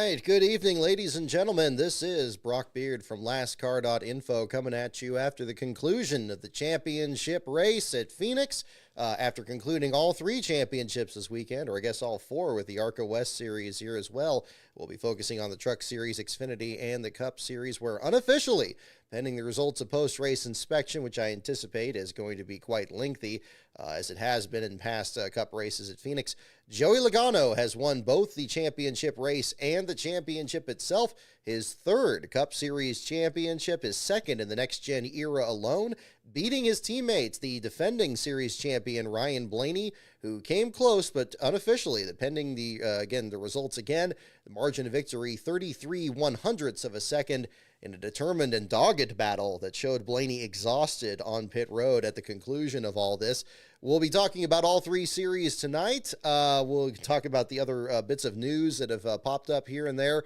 right, good evening, ladies and gentlemen. This is Brock Beard from lastcar.info coming at you after the conclusion of the championship race at Phoenix. After concluding all three championships this weekend, or I guess all four with the ARCA West Series here as well. We'll be focusing on the Truck Series, Xfinity, and the Cup Series, where unofficially, pending the results of post-race inspection, which I anticipate is going to be quite lengthy, as it has been in past Cup races at Phoenix, Joey Logano has won both the championship race and the championship itself. His third Cup Series championship, his second in the next-gen era alone, beating his teammates, the defending series champion Ryan Blaney, who came close, but unofficially, pending the results again, the margin of victory, 33/100ths of a second, in a determined and dogged battle that showed Blaney exhausted on pit road at the conclusion of all this. We'll be talking about all three series tonight. We'll talk about the other bits of news that have popped up here and there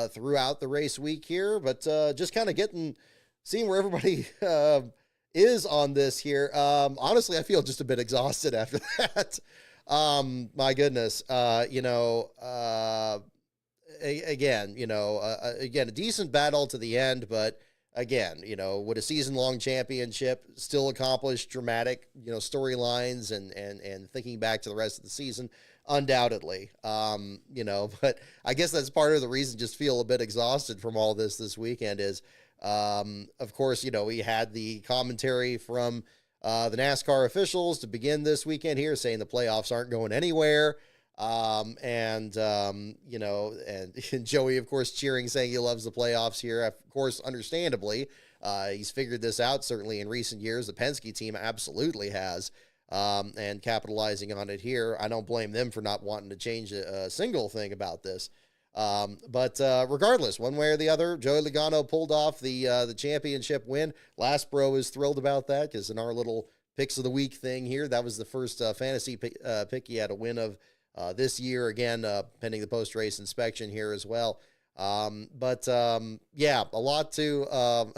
throughout the race week here, but just kind of seeing where everybody is on this here. Honestly, I feel just a bit exhausted after that. My goodness, again, a decent battle to the end, but again, would a season-long championship still accomplish dramatic, storylines and thinking back to the rest of the season? Undoubtedly, but I guess that's part of the reason just feel a bit exhausted from all this weekend is, of course, we had the commentary from the NASCAR officials to begin this weekend here saying the playoffs aren't going anywhere. And Joey, of course, cheering, saying he loves the playoffs here. Of course, understandably, he's figured this out, certainly in recent years. The Penske team absolutely has, and capitalizing on it here. I don't blame them for not wanting to change a single thing about this. But regardless, one way or the other, Joey Logano pulled off the championship win. Last Bro is thrilled about that because in our little picks of the week thing here, that was the first fantasy pick he had a win of this year, again, pending the post-race inspection here as well. Yeah, a lot to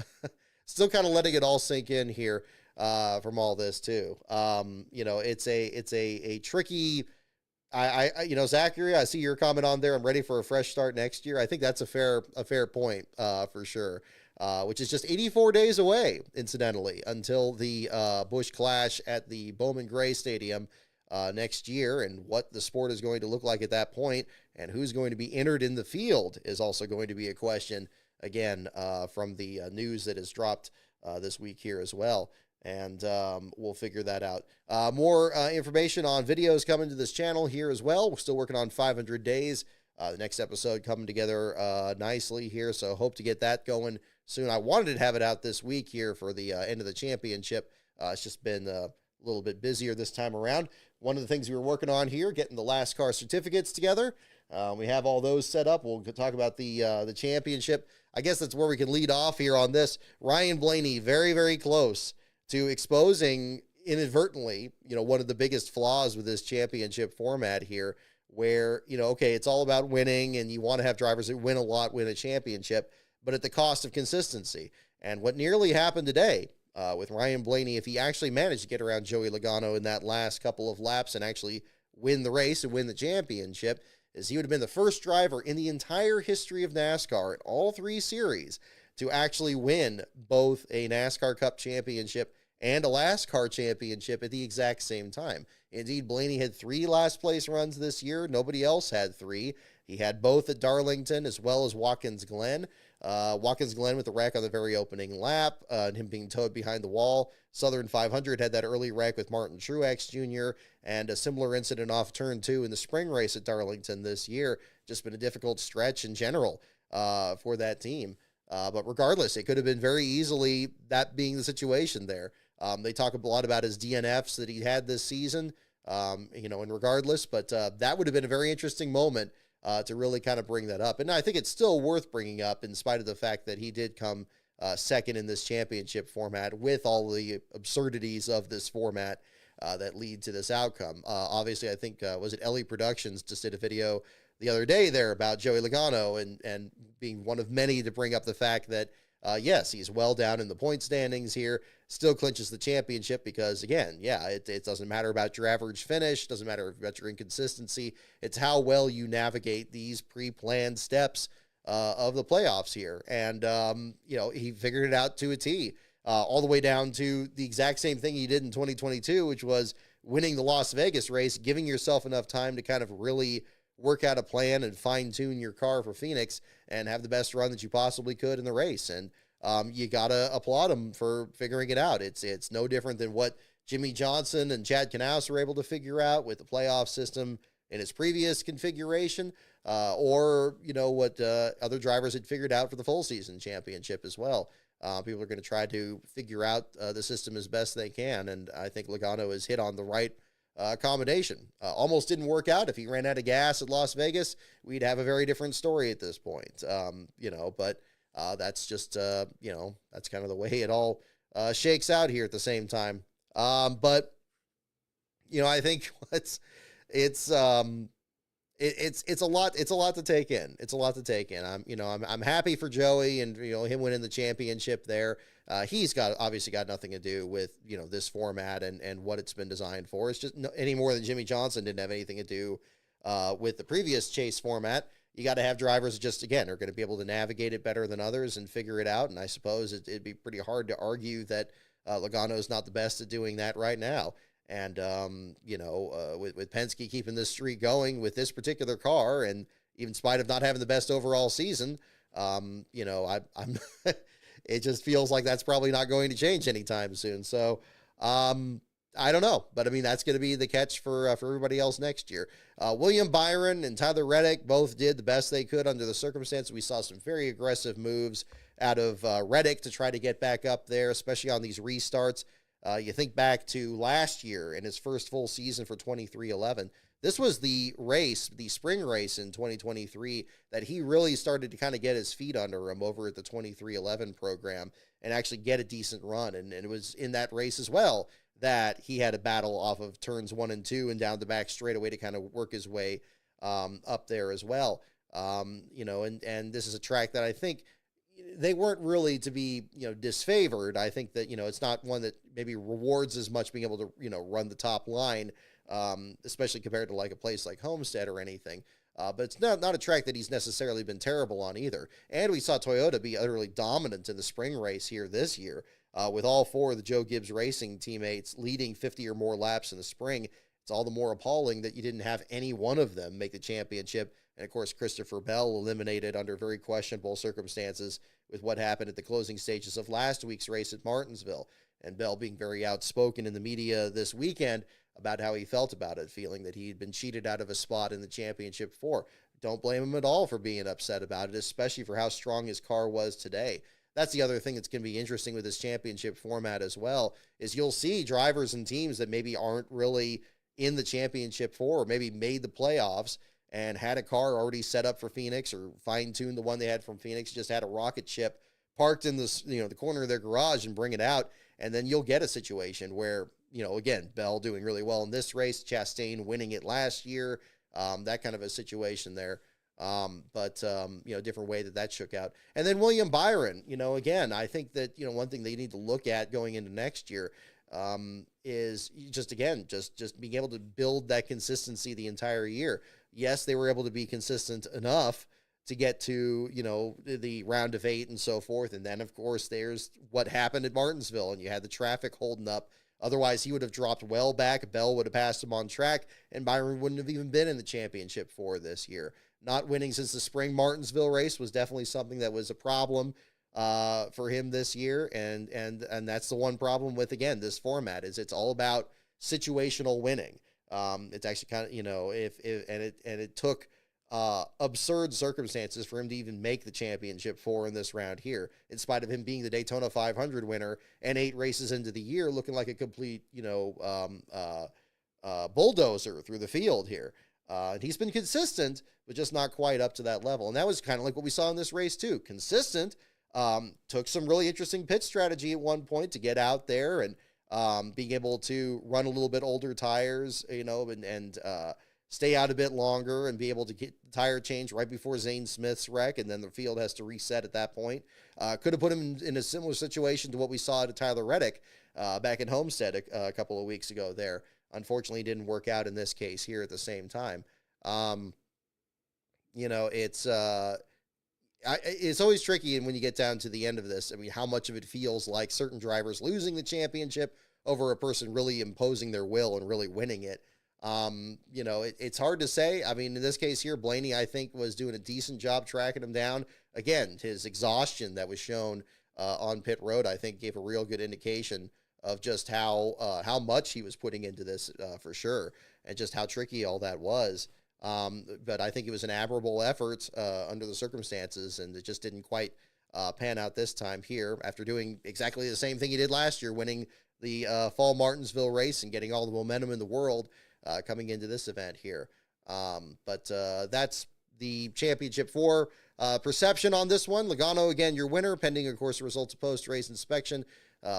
still kind of letting it all sink in here from all this too. It's a tricky. Zachary, I see your comment on there. I'm ready for a fresh start next year. I think that's a fair point for sure. Which is just 84 days away, incidentally, until the Busch Clash at the Bowman Gray Stadium next year, and what the sport is going to look like at that point, and who's going to be entered in the field is also going to be a question, again, from the news that has dropped this week here as well. And we'll figure that out. More information on videos coming to this channel here as well. We're still working on 500 days. The next episode coming together nicely here, so hope to get that going soon. I wanted to have it out this week here for the end of the championship. It's just been a little bit busier this time around. One of the things we were working on here, getting the last car certificates together. We have all those set up. We'll talk about the championship. I guess that's where we can lead off here on this. Ryan Blaney, very, very close to exposing inadvertently, one of the biggest flaws with this championship format here, where, it's all about winning and you want to have drivers that win a lot, win a championship, but at the cost of consistency. And what nearly happened today with Ryan Blaney, if he actually managed to get around Joey Logano in that last couple of laps and actually win the race and win the championship, is he would have been the first driver in the entire history of NASCAR in all three series to actually win both a NASCAR Cup championship and a LASCAR championship at the exact same time. Indeed, Blaney had 3 last place runs this year. Nobody else had 3. He had both at Darlington as well as Watkins Glen. Watkins Glen with the wreck on the very opening lap, and him being towed behind the wall. Southern 500 had that early wreck with Martin Truex Jr., and a similar incident off turn 2 in the spring race at Darlington this year. Just been a difficult stretch in general for that team. But regardless, it could have been very easily that being the situation there. They talk a lot about his DNFs that he had this season, and regardless, but that would have been a very interesting moment to really kind of bring that up. And I think it's still worth bringing up in spite of the fact that he did come second in this championship format with all the absurdities of this format that lead to this outcome. Obviously, I think, was it Ellie Productions just did a video the other day there about Joey Logano and being one of many to bring up the fact that yes, he's well down in the point standings here, still clinches the championship because, again, yeah, it doesn't matter about your average finish, doesn't matter about your inconsistency. It's how well you navigate these pre-planned steps of the playoffs here. And, he figured it out to a T, all the way down to the exact same thing he did in 2022, which was winning the Las Vegas race, giving yourself enough time to kind of really work out a plan and fine-tune your car for Phoenix and have the best run that you possibly could in the race. And you got to applaud him for figuring it out. It's no different than what Jimmy Johnson and Chad Knaus were able to figure out with the playoff system in his previous configuration, or what other drivers had figured out for the full season championship as well. People are going to try to figure out the system as best they can, and I think Logano has hit on the right combination. Almost didn't work out. If he ran out of gas at Las Vegas, we'd have a very different story at this point. But that's just that's kind of the way it all shakes out here at the same time. But I think it's a lot to take in. It's a lot to take in. I'm happy for Joey and him winning the championship there. He's obviously got nothing to do with this format and what it's been designed for. It's just any more than Jimmy Johnson didn't have anything to do with the previous chase format. You got to have drivers that just, again, are going to be able to navigate it better than others and figure it out. And I suppose it'd be pretty hard to argue that Logano is not the best at doing that right now. And, with Penske keeping this streak going with this particular car, and even in spite of not having the best overall season, I'm it just feels like that's probably not going to change anytime soon. So, I don't know, but I mean, that's going to be the catch for everybody else next year. William Byron and Tyler Reddick both did the best they could under the circumstances. We saw some very aggressive moves out of Reddick to try to get back up there, especially on these restarts. You think back to last year in his first full season for 23-11. This was the spring race in 2023 that he really started to kind of get his feet under him over at the 23-11 program and actually get a decent run. And it was in that race as well that he had a battle off of turns 1 and 2 and down the back straightaway to kind of work his way up there as well. And this is a track that I think they weren't really to be, disfavored. I think that, it's not one that maybe rewards as much being able to, run the top line, especially compared to like a place like Homestead or anything. But it's not a track that he's necessarily been terrible on either. And we saw Toyota be utterly dominant in the spring race here this year, with all 4 of the Joe Gibbs Racing teammates leading 50 or more laps in the spring. It's all the more appalling that you didn't have any one of them make the championship. And, of course, Christopher Bell eliminated under very questionable circumstances with what happened at the closing stages of last week's race at Martinsville. And Bell being very outspoken in the media this weekend about how he felt about it, feeling that he had been cheated out of a spot in the championship 4. Don't blame him at all for being upset about it, especially for how strong his car was today. That's the other thing that's going to be interesting with this championship format as well, is you'll see drivers and teams that maybe aren't really in the championship 4 or maybe made the playoffs and had a car already set up for Phoenix or fine-tuned the one they had from Phoenix, just had a rocket ship parked in the corner of their garage and bring it out. And then you'll get a situation where, again, Bell doing really well in this race, Chastain winning it last year, that kind of a situation there. Different way that shook out. And then William Byron, again, I think that, one thing they need to look at going into next year is just being able to build that consistency the entire year. Yes, they were able to be consistent enough to get to, the round of 8 and so forth. And then, of course, there's what happened at Martinsville, and you had the traffic holding up. Otherwise, he would have dropped well back. Bell would have passed him on track, and Byron wouldn't have even been in the championship 4 this year. Not winning since the spring Martinsville race was definitely something that was a problem for him this year. And that's the one problem with, again, this format is it's all about situational winning. It's actually kind of, it took absurd circumstances for him to even make the championship 4 in this round here, in spite of him being the Daytona 500 winner and 8 races into the year looking like a complete, bulldozer through the field here. And he's been consistent, but just not quite up to that level. And that was kind of like what we saw in this race too. Consistent, took some really interesting pit strategy at one point to get out there and being able to run a little bit older tires, and stay out a bit longer and be able to get the tire change right before Zane Smith's wreck, and then the field has to reset at that point. Could have put him in a similar situation to what we saw to Tyler Reddick back in Homestead a couple of weeks ago there. Unfortunately, didn't work out in this case here at the same time. It's always tricky, and when you get down to the end of this, I mean, how much of it feels like certain drivers losing the championship over a person really imposing their will and really winning it. It's hard to say. I mean, in this case here, Blaney, I think, was doing a decent job tracking him down. Again, his exhaustion that was shown on pit road, I think, gave a real good indication of just how much he was putting into this for sure, and just how tricky all that was. But I think it was an admirable effort under the circumstances, and it just didn't quite pan out this time here after doing exactly the same thing he did last year, winning the Fall Martinsville race and getting all the momentum in the world coming into this event here. But that's the championship for perception on this one. Logano, again, your winner, pending, of course, the results of post-race inspection.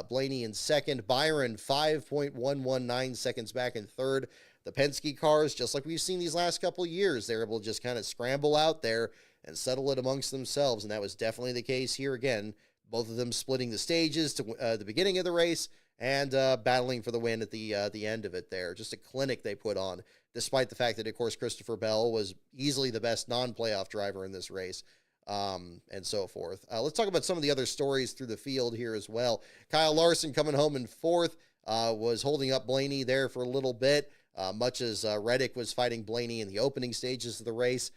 Blaney in second. Byron, 5.119 seconds back in third. The Penske cars, just like we've seen these last couple of years, they're able to just kind of scramble out there and settle it amongst themselves, and that was definitely the case here again. Both of them splitting the stages to the beginning of the race and battling for the win at the end of it there. Just a clinic they put on, despite the fact that, of course, Christopher Bell was easily the best non-playoff driver in this race, and so forth. Let's talk about some of the other stories through the field here as well. Kyle Larson coming home in fourth, was holding up Blaney there for a little bit. Much as Reddick was fighting Blaney in the opening stages of the race,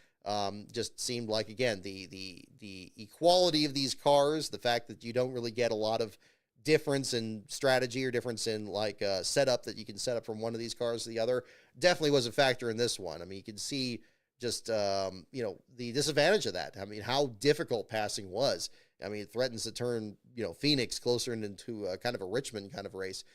just seemed like, again, the equality of these cars, the fact that you don't really get a lot of difference in strategy or difference in like setup that you can set up from one of these cars to the other, definitely was a factor in this one. I mean, you can see just, the disadvantage of that. I mean, how difficult passing was. I mean, it threatens to turn, Phoenix closer into kind of a Richmond kind of race.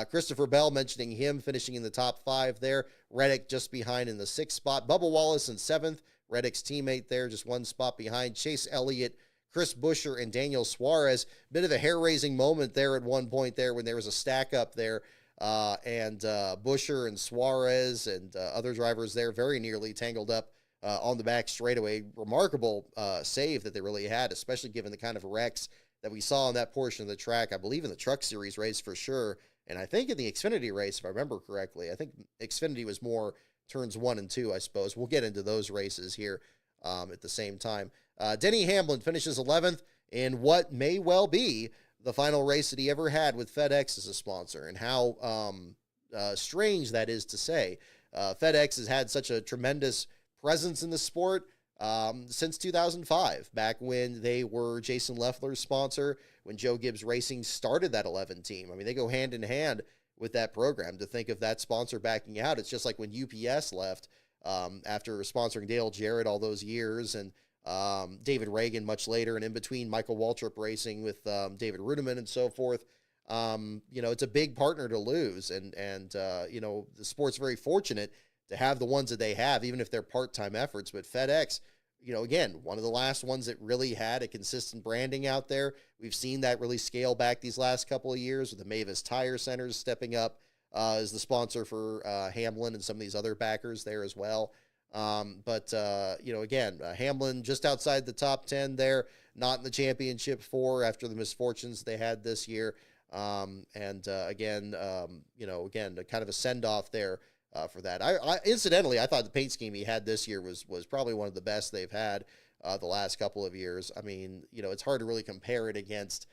Christopher Bell, mentioning him, finishing in the top five there. Reddick just behind in the sixth spot. Bubba Wallace in seventh. Reddick's teammate there, just one spot behind. Chase Elliott, Chris Buescher, and Daniel Suarez. Bit of a hair-raising moment there at one point there when there was a stack up there. And Buescher and Suarez and other drivers there very nearly tangled up on the back straightaway. Remarkable save that they really had, especially given the kind of wrecks that we saw on that portion of the track. I believe in the Truck Series race for sure. And I think in the Xfinity race, if I remember correctly, I think Xfinity was more turns 1 and 2, I suppose. We'll get into those races here at the same time. Denny Hamlin finishes 11th in what may well be the final race that he ever had with FedEx as a sponsor, and how strange that is to say. FedEx has had such a tremendous presence in the sport since 2005, back when they were Jason Leffler's sponsor, when Joe Gibbs Racing started that 11 team. I mean, they go hand in hand with that program. To think of that sponsor backing out, it's just like when UPS left after sponsoring Dale Jarrett all those years, and David Reagan much later, and in between Michael Waltrip Racing with David Rudiman and so forth. It's a big partner to lose, and the sport's very fortunate to have the ones that they have, even if they're part-time efforts. But FedEx, again, one of the last ones that really had a consistent branding out there. We've seen that really scale back these last couple of years with the Mavis Tire Centers stepping up as the sponsor for Hamlin and some of these other backers there as well. Again, Hamlin just outside the top 10 there, not in the championship 4 after the misfortunes they had this year. Again, kind of a send-off there for that. Incidentally, I thought the paint scheme he had this year was probably one of the best they've had the last couple of years. I mean, it's hard to really compare it against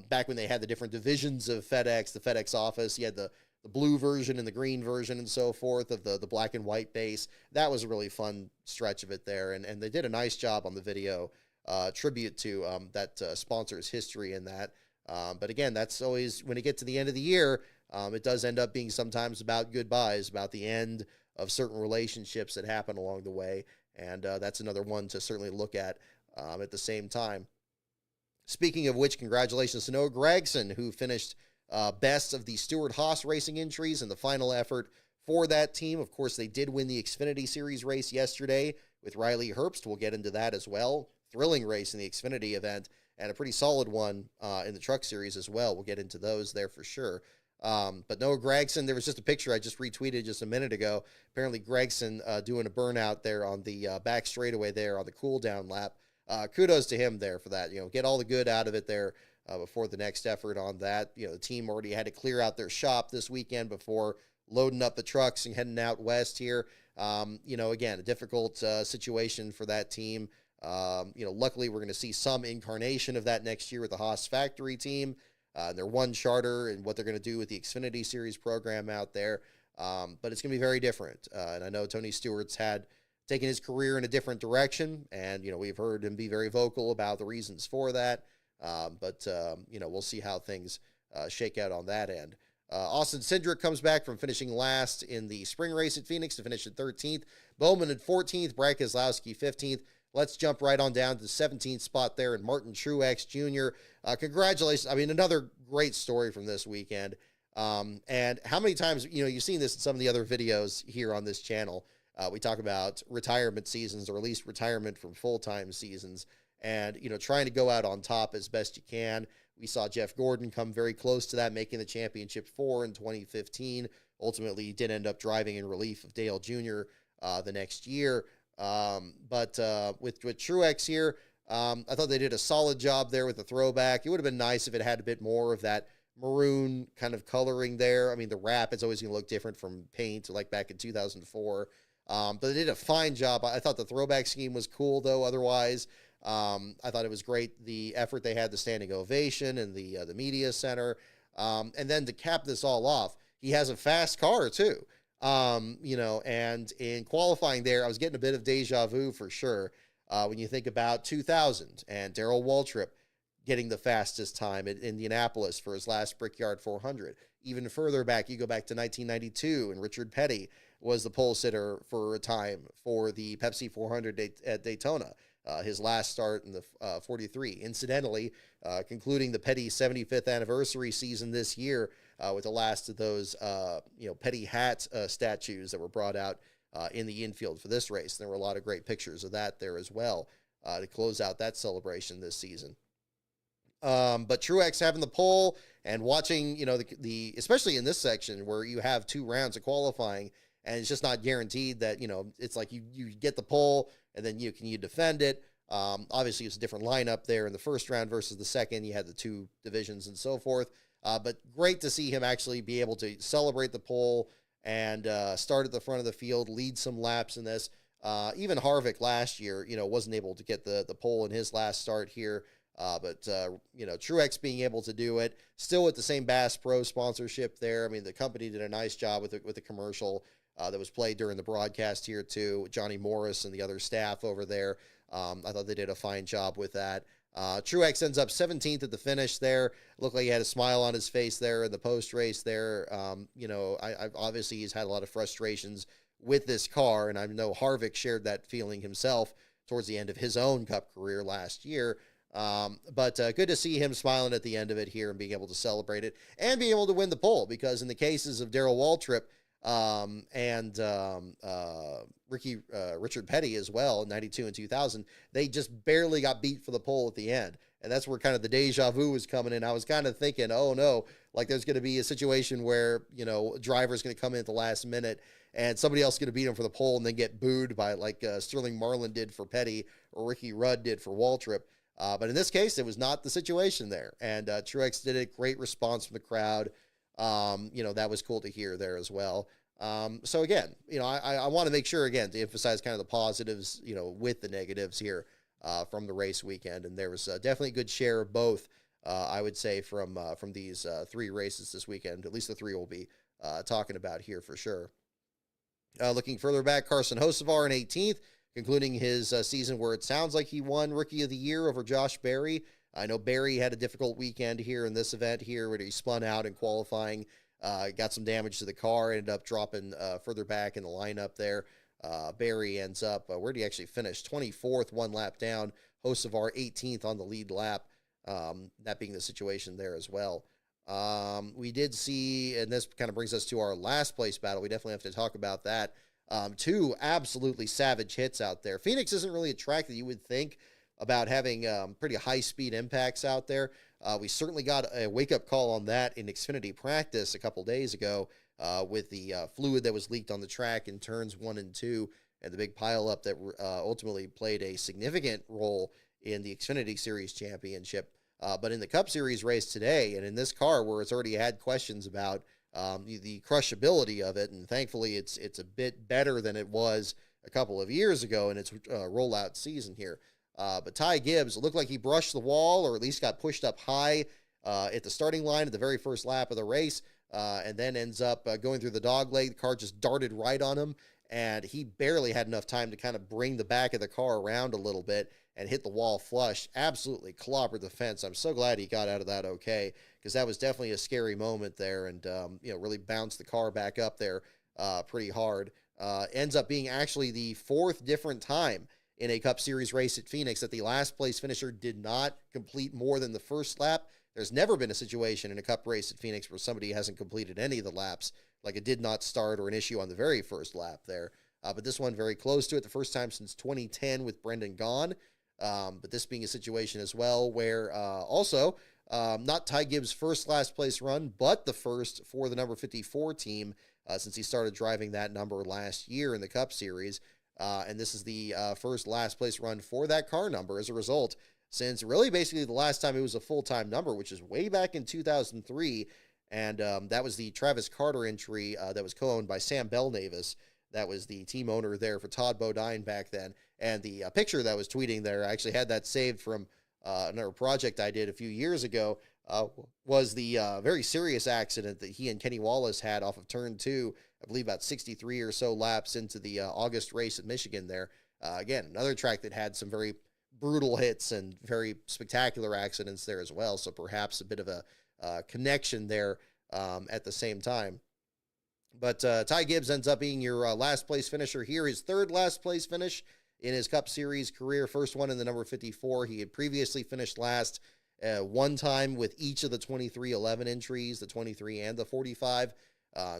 back when they had the different divisions of FedEx, the FedEx office. You had the blue version and the green version and so forth of the black and white base. That was a really fun stretch of it there. And they did a nice job on the video tribute to that sponsor's history in that. But again, that's always, when you get to the end of the year, it does end up being sometimes about goodbyes, about the end of certain relationships that happen along the way. And that's another one to certainly look at the same time. Speaking of which, congratulations to Noah Gragson, who finished best of the Stewart-Haas racing entries in the final effort for that team. Of course, they did win the Xfinity Series race yesterday with Riley Herbst. We'll get into that as well. Thrilling race in the Xfinity event, and a pretty solid one in the Truck Series as well. We'll get into those there for sure. But Noah Gragson, there was just a picture I just retweeted just a minute ago. Apparently Gragson doing a burnout there on the back straightaway there on the cool down lap. Kudos to him there for that. Get all the good out of it there before the next effort on that. The team already had to clear out their shop this weekend before loading up the trucks and heading out west here. Again, a difficult situation for that team. Luckily we're going to see some incarnation of that next year with the Haas factory team. Their one charter and what they're going to do with the Xfinity Series program out there. But it's going to be very different. And I know Tony Stewart's had taken his career in a different direction. And, we've heard him be very vocal about the reasons for that. But we'll see how things shake out on that end. Austin Cindric comes back from finishing last in the spring race at Phoenix to finish at 13th. Bowman at 14th. Brad Keselowski 15th. Let's jump right on down to the 17th spot there, and Martin Truex Jr. Congratulations. I mean, another great story from this weekend. And how many times, you've seen this in some of the other videos here on this channel. We talk about retirement seasons, or at least retirement from full-time seasons, and, trying to go out on top as best you can. We saw Jeff Gordon come very close to that, making the championship 4 in 2015. Ultimately, he did end up driving in relief of Dale Jr. The next year. But with Truex here, I thought they did a solid job there with the throwback. It would have been nice if it had a bit more of that maroon kind of coloring there. I mean, the wrap, it's always going to look different from paint, like back in 2004. But they did a fine job. I thought the throwback scheme was cool, though, otherwise. I thought it was great, the effort they had, the standing ovation and the media center. And then to cap this all off, he has a fast car, too. And in qualifying there, I was getting a bit of deja vu for sure. When you think about 2000 and Darrell Waltrip getting the fastest time at Indianapolis for his last Brickyard 400. Even further back, you go back to 1992, and Richard Petty was the pole sitter for a time for the Pepsi 400 at Daytona. His last start in the 43. Incidentally, concluding the Petty 75th anniversary season this year with the last of those, Petty hat statues that were brought out in the infield for this race. There were a lot of great pictures of that there as well to close out that celebration this season. But Truex having the pole and watching, the especially in this section where you have 2 rounds of qualifying, and it's just not guaranteed that, it's like you get the pole and then you defend it. Obviously, it's a different lineup there in the first round versus the second. You had the 2 divisions and so forth. But great to see him actually be able to celebrate the pole and start at the front of the field, lead some laps in this. Even Harvick last year, wasn't able to get the pole in his last start here. But Truex being able to do it, still with the same Bass Pro sponsorship there. I mean, the company did a nice job with the commercial that was played during the broadcast here too. Johnny Morris and the other staff over there. I thought they did a fine job with that. Truex ends up 17th at the finish there. Looked like he had a smile on his face there in the post race there. Obviously he's had a lot of frustrations with this car, and I know Harvick shared that feeling himself towards the end of his own Cup career last year. But good to see him smiling at the end of it here and being able to celebrate it and being able to win the pole, because in the cases of Darrell Waltrip and Richard Petty as well in 92 and 2000, they just barely got beat for the pole at the end. And that's where kind of the deja vu was coming in. I was kind of thinking, oh no, like there's going to be a situation where, a driver's going to come in at the last minute and somebody else is going to beat him for the pole and then get booed by like Sterling Marlin did for Petty or Ricky Rudd did for Waltrip. But in this case, it was not the situation there. And Truex did a great response from the crowd. That was cool to hear there as well. So again, I want to make sure, again, to emphasize kind of the positives, with the negatives here from the race weekend. And there was definitely a good share of both, I would say, from these 3 races this weekend. At least the 3 we'll be talking about here for sure. Looking further back, Carson Hocevar in 18th. Concluding his season where it sounds like he won Rookie of the Year over Josh Berry. I know Berry had a difficult weekend here in this event here where he spun out in qualifying, got some damage to the car, ended up dropping further back in the lineup there. Berry ends up, where did he actually finish? 24th, 1 lap down. Hocevar 18th on the lead lap, that being the situation there as well. We did see, and this kind of brings us to our last place battle. We definitely have to talk about that. 2 absolutely savage hits out there. Phoenix isn't really a track that you would think about having pretty high-speed impacts out there. We certainly got a wake-up call on that in Xfinity practice a couple days ago with the fluid that was leaked on the track in turns 1 and 2 and the big pileup that ultimately played a significant role in the Xfinity Series championship. But in the Cup Series race today, and in this car where it's already had questions about the crushability of it, and thankfully it's a bit better than it was a couple of years ago in its rollout season here. But Ty Gibbs looked like he brushed the wall, or at least got pushed up high at the starting line at the very first lap of the race, and then ends up going through the dog leg. The car just darted right on him, and he barely had enough time to kind of bring the back of the car around a little bit and hit the wall flush. Absolutely clobbered the fence. I'm so glad he got out of that okay, because that was definitely a scary moment there, and really bounced the car back up there pretty hard. Ends up being actually the 4th different time in a Cup Series race at Phoenix that the last place finisher did not complete more than the first lap. There's never been a situation in a Cup race at Phoenix where somebody hasn't completed any of the laps, like it did not start or an issue on the very first lap there. But this one very close to it, the first time since 2010 with Brendan Gaughan. But this being a situation as well where also not Ty Gibbs' first last place run, but the first for the number 54 team since he started driving that number last year in the Cup Series. And this is the first last place run for that car number as a result, since really basically the last time it was a full-time number, which is way back in 2003. And that was the Travis Carter entry that was co-owned by Sam Belnavis. That was the team owner there for Todd Bodine back then. And the picture that was tweeting there, I actually had that saved from another project I did a few years ago, was the very serious accident that he and Kenny Wallace had off of turn 2, I believe about 63 or so laps into the August race at Michigan there. Again, another track that had some very brutal hits and very spectacular accidents there as well. So perhaps a bit of a connection there at the same time. But Ty Gibbs ends up being your last place finisher here, his 3rd last place finish in his Cup Series career, first one in the number 54. He had previously finished last one time with each of the 23-11 entries, the 23 and the 45.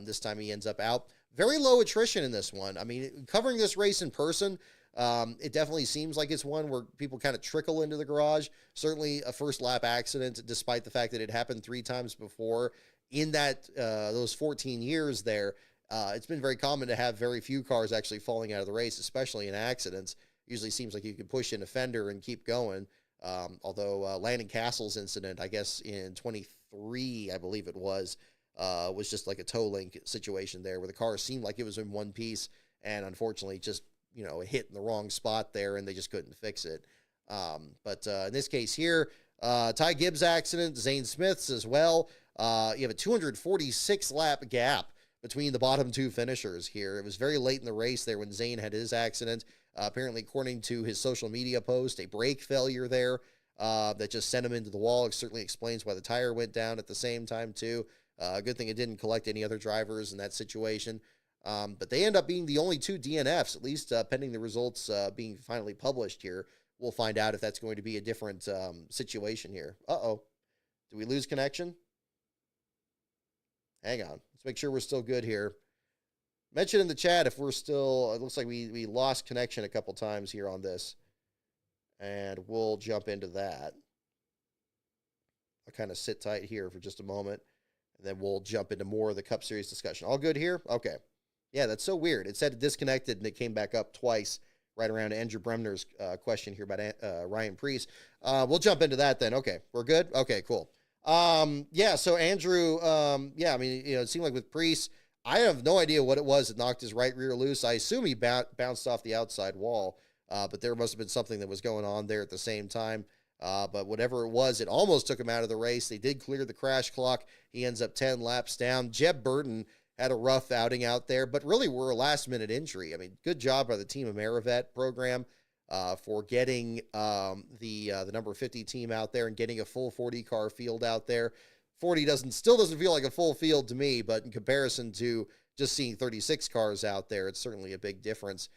This time he ends up out. Very low attrition in this one. I mean, covering this race in person, it definitely seems like it's one where people kind of trickle into the garage. Certainly a first lap accident, despite the fact that it happened 3 times before in that those 14 years there. It's been very common to have very few cars actually falling out of the race, especially in accidents. Usually seems like you can push in a fender and keep going. Although Landon Castle's incident, I guess in 23, I believe it was just like a toe link situation there where the car seemed like it was in one piece and unfortunately just, it hit in the wrong spot there and they just couldn't fix it. But in this case here, Ty Gibbs accident, Zane Smith's as well. You have a 246 lap gap between the bottom 2 finishers here. It was very late in the race there when Zane had his accident. Apparently, according to his social media post, a brake failure there that just sent him into the wall. It certainly explains why the tire went down at the same time, too. Good thing it didn't collect any other drivers in that situation. But they end up being the only 2 DNFs, at least pending the results being finally published here. We'll find out if that's going to be a different situation here. Uh-oh. Did we lose connection? Hang on. Let's make sure we're still good here. Mention in the chat if we're still, it looks like we lost connection a couple times here on this. And we'll jump into that. I'll kind of sit tight here for just a moment. And then we'll jump into more of the Cup Series discussion. All good here? Okay. Yeah, that's so weird. It said it disconnected and it came back up twice right around Andrew Bremner's question here about Ryan Preece. We'll jump into that then. Okay, we're good? Okay, cool. Yeah, so Andrew, it seemed like with Preece, I have no idea what it was that knocked his right rear loose. I assume he bounced off the outside wall, but there must have been something that was going on there at the same time. But whatever it was, it almost took him out of the race. They did clear the crash clock. He ends up 10 laps down. Jeb Burton had a rough outing out there, but really were a last-minute injury. I mean, good job by the Team Amerivet program for getting the number 50 team out there and getting a full 40-car field out there. 40 still doesn't feel like a full field to me, but in comparison to just seeing 36 cars out there, it's certainly a big difference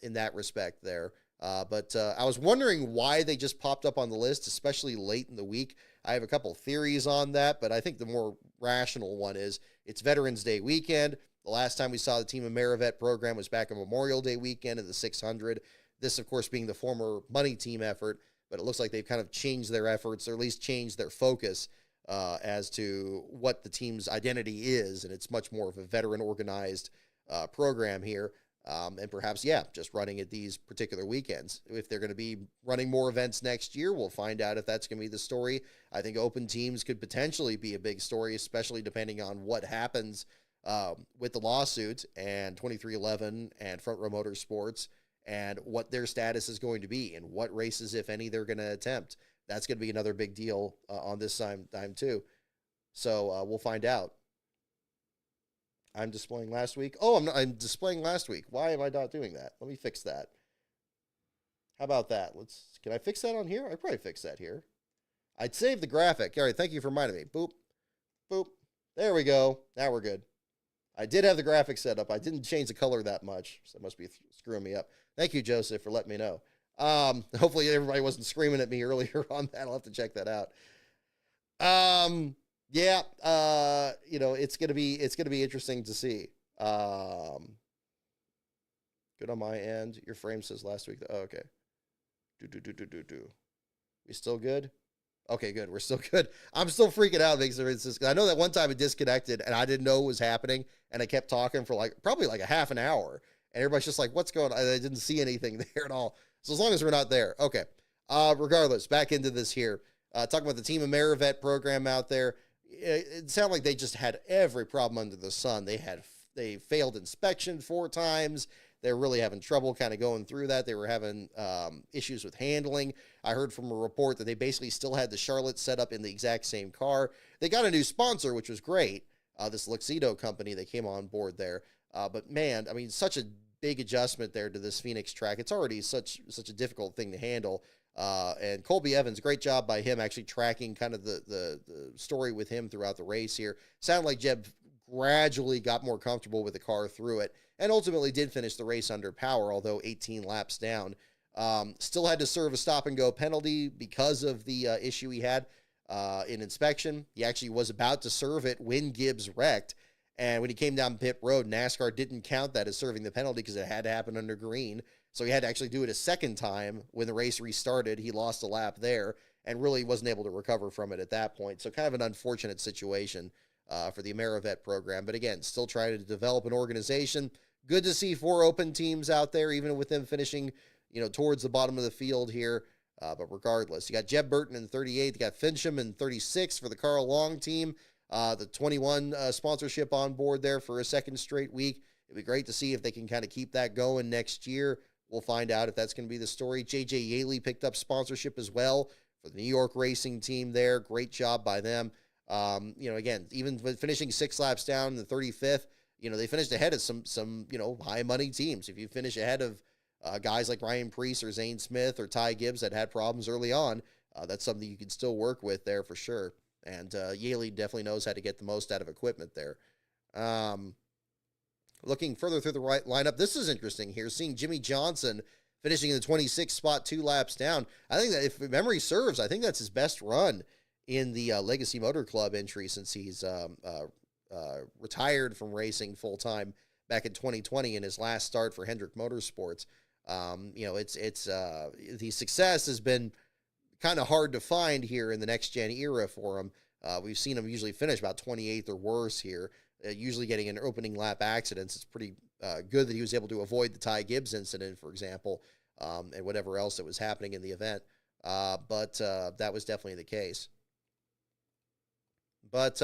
in that respect there. But I was wondering why they just popped up on the list, especially late in the week. I have a couple theories on that, but I think the more rational one is it's Veterans Day weekend. The last time we saw the Team Amerivet program was back on Memorial Day weekend at the 600. This, of course, being the former Money Team effort. but it looks like they've kind of changed their efforts, or at least changed their focus as to what the team's identity is, and it's much more of a veteran organized program here. And perhaps, yeah, just running at these particular weekends. If they're going to be running more events next year, we'll find out if that's going to be the story. I think open teams could potentially be a big story, especially depending on what happens with the lawsuit and 2311 and Front Row Motorsports and what their status is going to be and what races, if any, they're going to attempt. That's going to be another big deal on this time too. So we'll find out. I'm displaying last week. Oh, I'm displaying last week. Why am I not doing that? Let me fix that. How about that? Can I fix that on here? I probably fix that here. I'd save the graphic. All right, thank you for reminding me. Boop, boop. There we go. Now we're good. I did have the graphic set up. I didn't change the color that much, so it must be screwing me up. Thank you, Joseph, for letting me know. Hopefully everybody wasn't screaming at me earlier on that. I'll have to check that out. Yeah, it's gonna be interesting to see. Good on my end. Your frame says last week. Oh, okay. We still good? Okay, good. We're still good. I'm still freaking out because I know that one time it disconnected and I didn't know what was happening, and I kept talking for probably a half an hour, and everybody's just like, "What's going on?" I didn't see anything there at all. So as long as we're not there, okay. Regardless, back into this here. Talking about the Team Amerivet program out there. It sounded like they just had every problem under the sun. They failed inspection 4 times. They're really having trouble kind of going through that. They were having issues with handling. I heard from a report that they basically still had the Charlotte set up in the exact same car. They got a new sponsor, which was great. This Luxido company that came on board there. But man, I mean, such a big adjustment there to this Phoenix track. It's already such a difficult thing to handle. And Colby Evans, great job by him actually tracking kind of the story with him throughout the race here. Sounded like Jeb gradually got more comfortable with the car through it and ultimately did finish the race under power, although 18 laps down. Still had to serve a stop and go penalty because of the issue he had in inspection. He actually was about to serve it when Gibbs wrecked. And when he came down pit road, NASCAR didn't count that as serving the penalty because it had to happen under green. So he had to actually do it a second time when the race restarted. He lost a lap there and really wasn't able to recover from it at that point. So kind of an unfortunate situation for the Amerivet program. But again, still trying to develop an organization. Good to see 4 open teams out there, even with them finishing, towards the bottom of the field here. But regardless, you got Jeb Burton in 38. You got Fincham in 36 for the Carl Long team. The 21 sponsorship on board there for a second straight week. It'd be great to see if they can kind of keep that going next year. We'll find out if that's going to be the story. J.J. Yaley picked up sponsorship as well for the New York racing team there. Great job by them. Again, even finishing 6 laps down in the 35th, they finished ahead of some high money teams. If you finish ahead of guys like Ryan Preece or Zane Smith or Ty Gibbs that had problems early on, that's something you can still work with there for sure. And Yaley definitely knows how to get the most out of equipment there. Looking further through the right lineup, this is interesting here, seeing Jimmy Johnson finishing in the 26th spot 2 laps down. I think that if memory serves, I think that's his best run in the Legacy Motor Club entry since he's retired from racing full-time back in 2020 in his last start for Hendrick Motorsports. The success has been kind of hard to find here in the next-gen era for him. We've seen him usually finish about 28th or worse here, usually getting in opening lap accidents. It's pretty good that he was able to avoid the Ty Gibbs incident, for example, and whatever else that was happening in the event. But that was definitely the case. But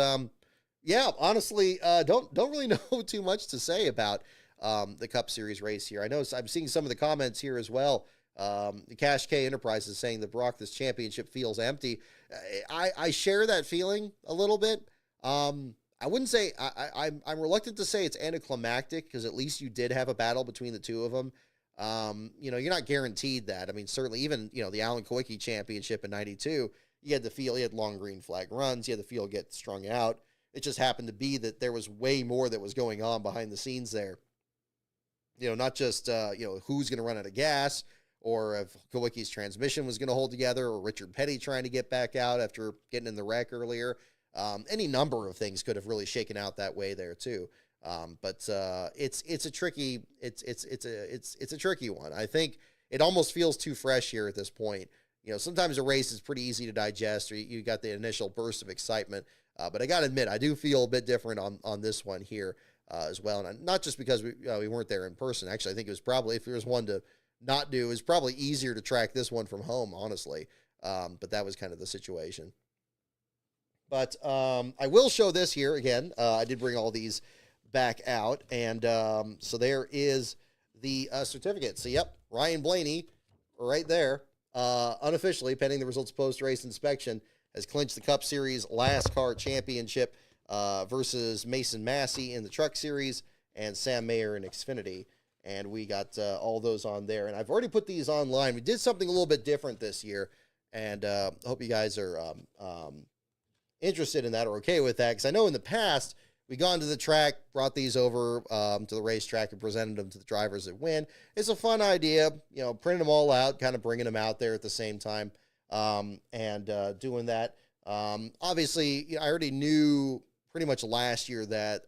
yeah, honestly, don't really know too much to say about the Cup Series race here. I know I'm seeing some of the comments here as well. The Cash K Enterprises saying that Brock, this championship feels empty. I share that feeling a little bit. I wouldn't say I'm reluctant to say it's anticlimactic because at least you did have a battle between the two of them. You're not guaranteed that. I mean, certainly even, the Alan Kawicki championship in 92, you had the field, you had long green flag runs, you had the field get strung out. It just happened to be that there was way more that was going on behind the scenes there. Not just, who's going to run out of gas or if Kawicki's transmission was going to hold together or Richard Petty trying to get back out after getting in the wreck earlier. Any number of things could have really shaken out that way there too. But it's a tricky one. I think it almost feels too fresh here at this point. sometimes a race is pretty easy to digest, or you got the initial burst of excitement. But I got to admit, I do feel a bit different on this one here as well. And not just because we weren't there in person. Actually, I think it was probably, if there was one to not do, it was probably easier to track this one from home, honestly. But that was kind of the situation. But I will show this here again. I did bring all these back out. And so there is the certificate. So, yep, Ryan Blaney right there, unofficially, pending the results post-race inspection, has clinched the Cup Series NASCAR Championship versus Mason Massey in the Truck Series and Sam Mayer in Xfinity. And we got all those on there. And I've already put these online. We did something a little bit different this year. And I hope you guys are interested in that or okay with that. Because I know in the past, we gone to the track, brought these over to the racetrack and presented them to the drivers that win. It's a fun idea, printing them all out, kind of bringing them out there at the same time and doing that. Obviously, I already knew pretty much last year that,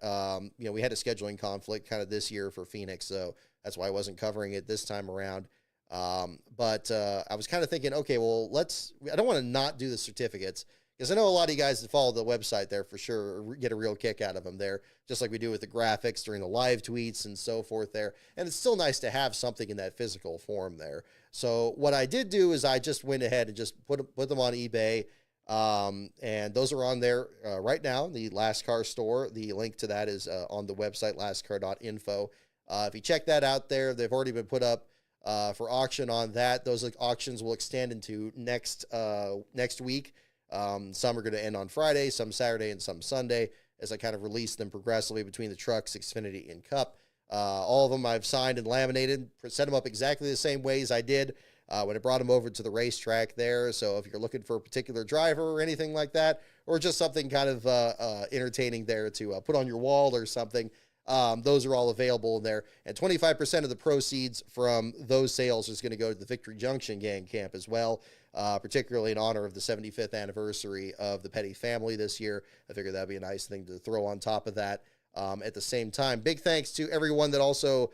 we had a scheduling conflict kind of this year for Phoenix. So that's why I wasn't covering it this time around. But I was kind of thinking, okay, well, I don't want to not do the certificates, because I know a lot of you guys that follow the website there for sure get a real kick out of them there, just like we do with the graphics during the live tweets and so forth there. And it's still nice to have something in that physical form there. So what I did do is I just went ahead and just put them on eBay. And those are on there right now, the NASCAR store. The link to that is on the website, NASCAR.info. If you check that out there, they've already been put up for auction on that. Those auctions will extend into next week. Some are going to end on Friday, some Saturday, and some Sunday, as I kind of release them progressively between the Trucks, Xfinity, and Cup. All of them I've signed and laminated, set them up exactly the same ways I did when I brought them over to the racetrack there. So if you're looking for a particular driver or anything like that, or just something kind of entertaining there to put on your wall or something, those are all available in there. And 25% of the proceeds from those sales is going to go to the Victory Junction Gang Camp as well, particularly in honor of the 75th anniversary of the Petty family this year. I figured that'd be a nice thing to throw on top of that at the same time. Big thanks to everyone that also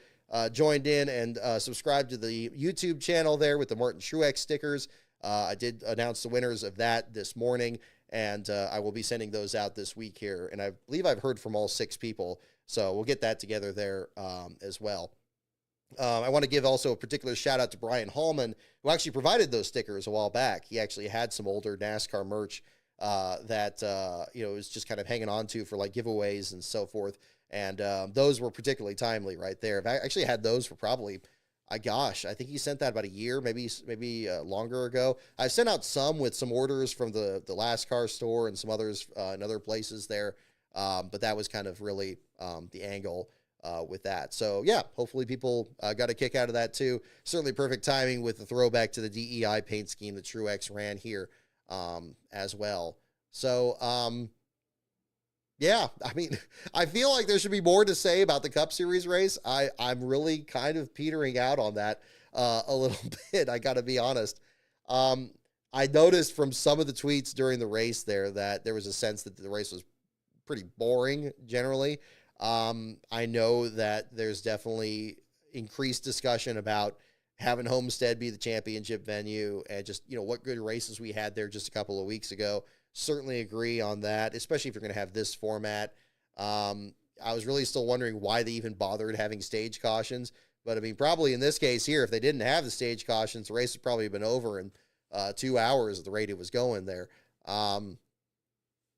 joined in and subscribed to the YouTube channel there with the Martin Truex stickers. I did announce the winners of that this morning, and I will be sending those out this week here. And I believe I've heard from all 6 people, so we'll get that together there as well. I want to give also a particular shout out to Brian Hallman, who actually provided those stickers a while back. He actually had some older NASCAR merch that was just kind of hanging on to for like giveaways and so forth. And those were particularly timely right there. I've actually had those for probably, I think he sent that about a year, maybe longer ago. I've sent out some with some orders from the NASCAR store and some others in other places there. But that was kind of really the angle with that. So yeah, hopefully people got a kick out of that too. Certainly perfect timing with the throwback to the DEI paint scheme that Truex ran here as well. So yeah, I mean, I feel like there should be more to say about the Cup Series race. I'm really kind of petering out on that a little bit. I got to be honest. I noticed from some of the tweets during the race there that there was a sense that the race was pretty boring generally. I know that there's definitely increased discussion about having Homestead be the championship venue and just, what good races we had there just a couple of weeks ago. Certainly agree on that, especially if you're going to have this format. I was really still wondering why they even bothered having stage cautions. But I mean, probably in this case here, if they didn't have the stage cautions, the race would probably have been over in 2 hours at the rate it was going there.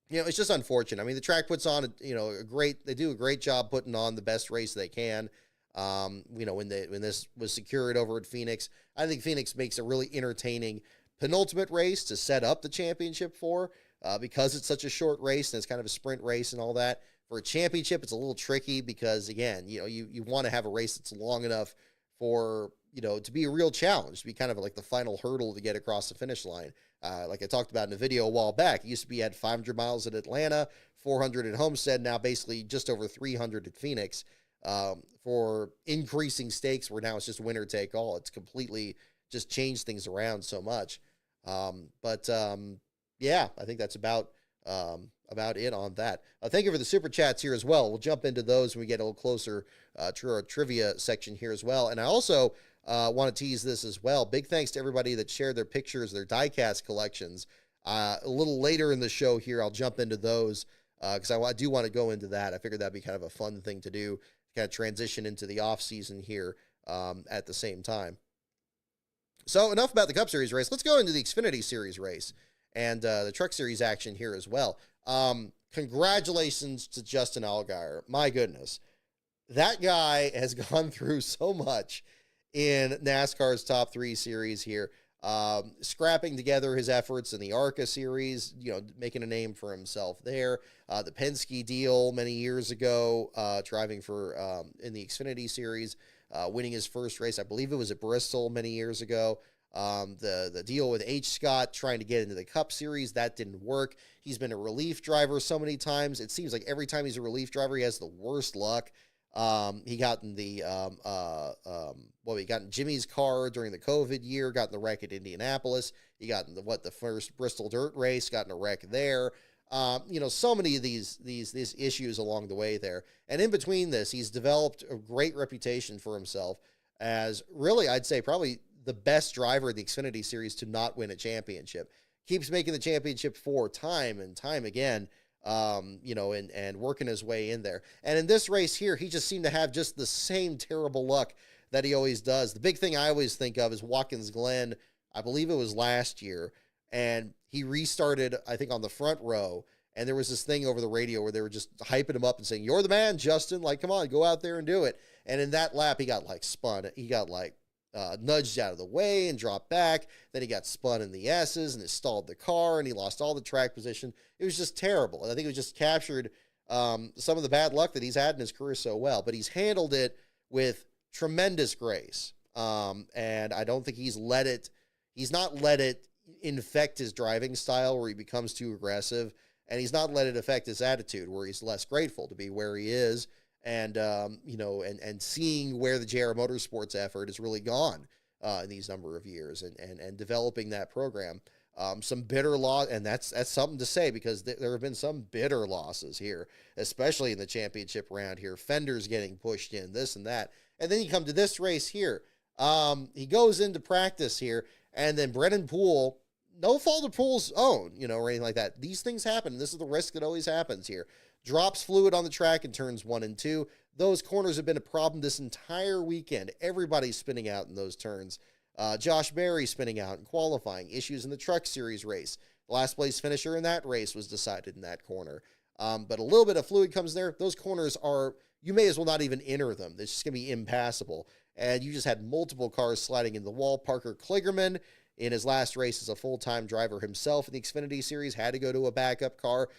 It's just unfortunate. I mean, the track puts on, they do a great job putting on the best race they can. When this was secured over at Phoenix, I think Phoenix makes a really entertaining penultimate race to set up the championship for, because it's such a short race and it's kind of a sprint race and all that. For a championship, it's a little tricky because, again, you want to have a race that's long enough for, to be a real challenge, to be kind of like the final hurdle to get across the finish line. Like I talked about in a video a while back, it used to be at 500 miles at Atlanta, 400 at Homestead, now basically just over 300 at Phoenix. For increasing stakes, where now it's just winner take all. It's completely just changed things around so much. Yeah, I think that's about it on that. Thank you for the super chats here as well. We'll jump into those when we get a little closer to our trivia section here as well. And I also want to tease this as well. Big thanks to everybody that shared their pictures, their diecast collections. A little later in the show here, I'll jump into those because I do want to go into that. I figured that'd be kind of a fun thing to do, kind of transition into the off season here at the same time. So enough about the Cup Series race. Let's go into the Xfinity Series race and the Truck Series action here as well. Congratulations to Justin Allgaier. My goodness. That guy has gone through so much in NASCAR's top 3 series here, scrapping together his efforts in the ARCA series, making a name for himself there. The Penske deal many years ago, driving for in the Xfinity Series, winning his first race. I believe it was at Bristol many years ago. The deal with H. Scott trying to get into the Cup Series, that didn't work. He's been a relief driver so many times. It seems like every time he's a relief driver, he has the worst luck. He got in the, he got in Jimmy's car during the COVID year, got in the wreck at Indianapolis. He got in the first Bristol dirt race, got in a wreck there. So many of these issues along the way there. And in between this, he's developed a great reputation for himself as really, I'd say probably the best driver in the Xfinity Series to not win a championship. Keeps making the championship for time and time again. And working his way in there. And in this race here, he just seemed to have just the same terrible luck that he always does. The big thing I always think of is Watkins Glen. I believe it was last year, and he restarted, I think, on the front row, and there was this thing over the radio where they were just hyping him up and saying, "You're the man, Justin. Like, come on, go out there and do it." And in that lap, he got spun. He got nudged out of the way and dropped back. Then he got spun in the S's and it stalled the car, and he lost all the track position. It was just terrible. And I think it was just captured some of the bad luck that he's had in his career so well. But he's handled it with tremendous grace. And I don't think he's not let it infect his driving style where he becomes too aggressive. And he's not let it affect his attitude where he's less grateful to be where he is. And, and seeing where the JR Motorsports effort has really gone in these number of years and developing that program. Some bitter loss, and that's something to say because there have been some bitter losses here, especially in the championship round here. Fenders getting pushed in, this and that. And then you come to this race here. He goes into practice here, and then Brennan Poole, no fault of Poole's own, or anything like that. These things happen. This is the risk that always happens here. Drops fluid on the track in turns 1 and 2. Those corners have been a problem this entire weekend. Everybody's spinning out in those turns. Josh Berry spinning out in qualifying. Issues in the Truck Series race. The last place finisher in that race was decided in that corner. But a little bit of fluid comes there. Those corners you may as well not even enter them. It's just going to be impassable. And you just had multiple cars sliding in the wall. Parker Kligerman, in his last race as a full-time driver himself in the Xfinity Series, had to go to a backup car.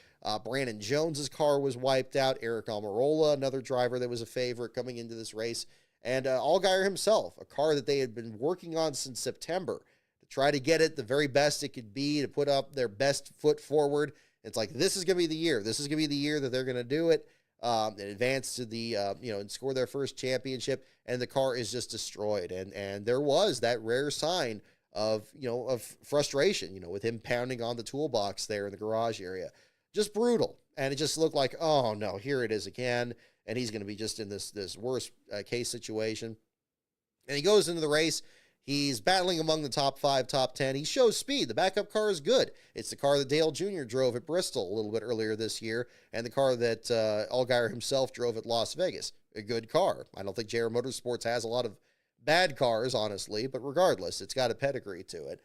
Brandon Jones's car was wiped out. Eric Almirola, another driver that was a favorite coming into this race. And Allgaier himself, a car that they had been working on since September to try to get it the very best it could be, to put up their best foot forward. It's like, this is going to be the year. This is going to be the year that they're going to do it and advance to the, and score their first championship. And the car is just destroyed. And there was that rare sign of frustration, with him pounding on the toolbox there in the garage area. Just brutal. And it just looked like, oh no, here it is again. And he's going to be just in this worst case situation. And he goes into the race. He's battling among the top 5, top 10. He shows speed. The backup car is good. It's the car that Dale Jr. drove at Bristol a little bit earlier this year, and the car that Allgaier himself drove at Las Vegas. A good car. I don't think JR Motorsports has a lot of bad cars, honestly, but regardless, it's got a pedigree to it.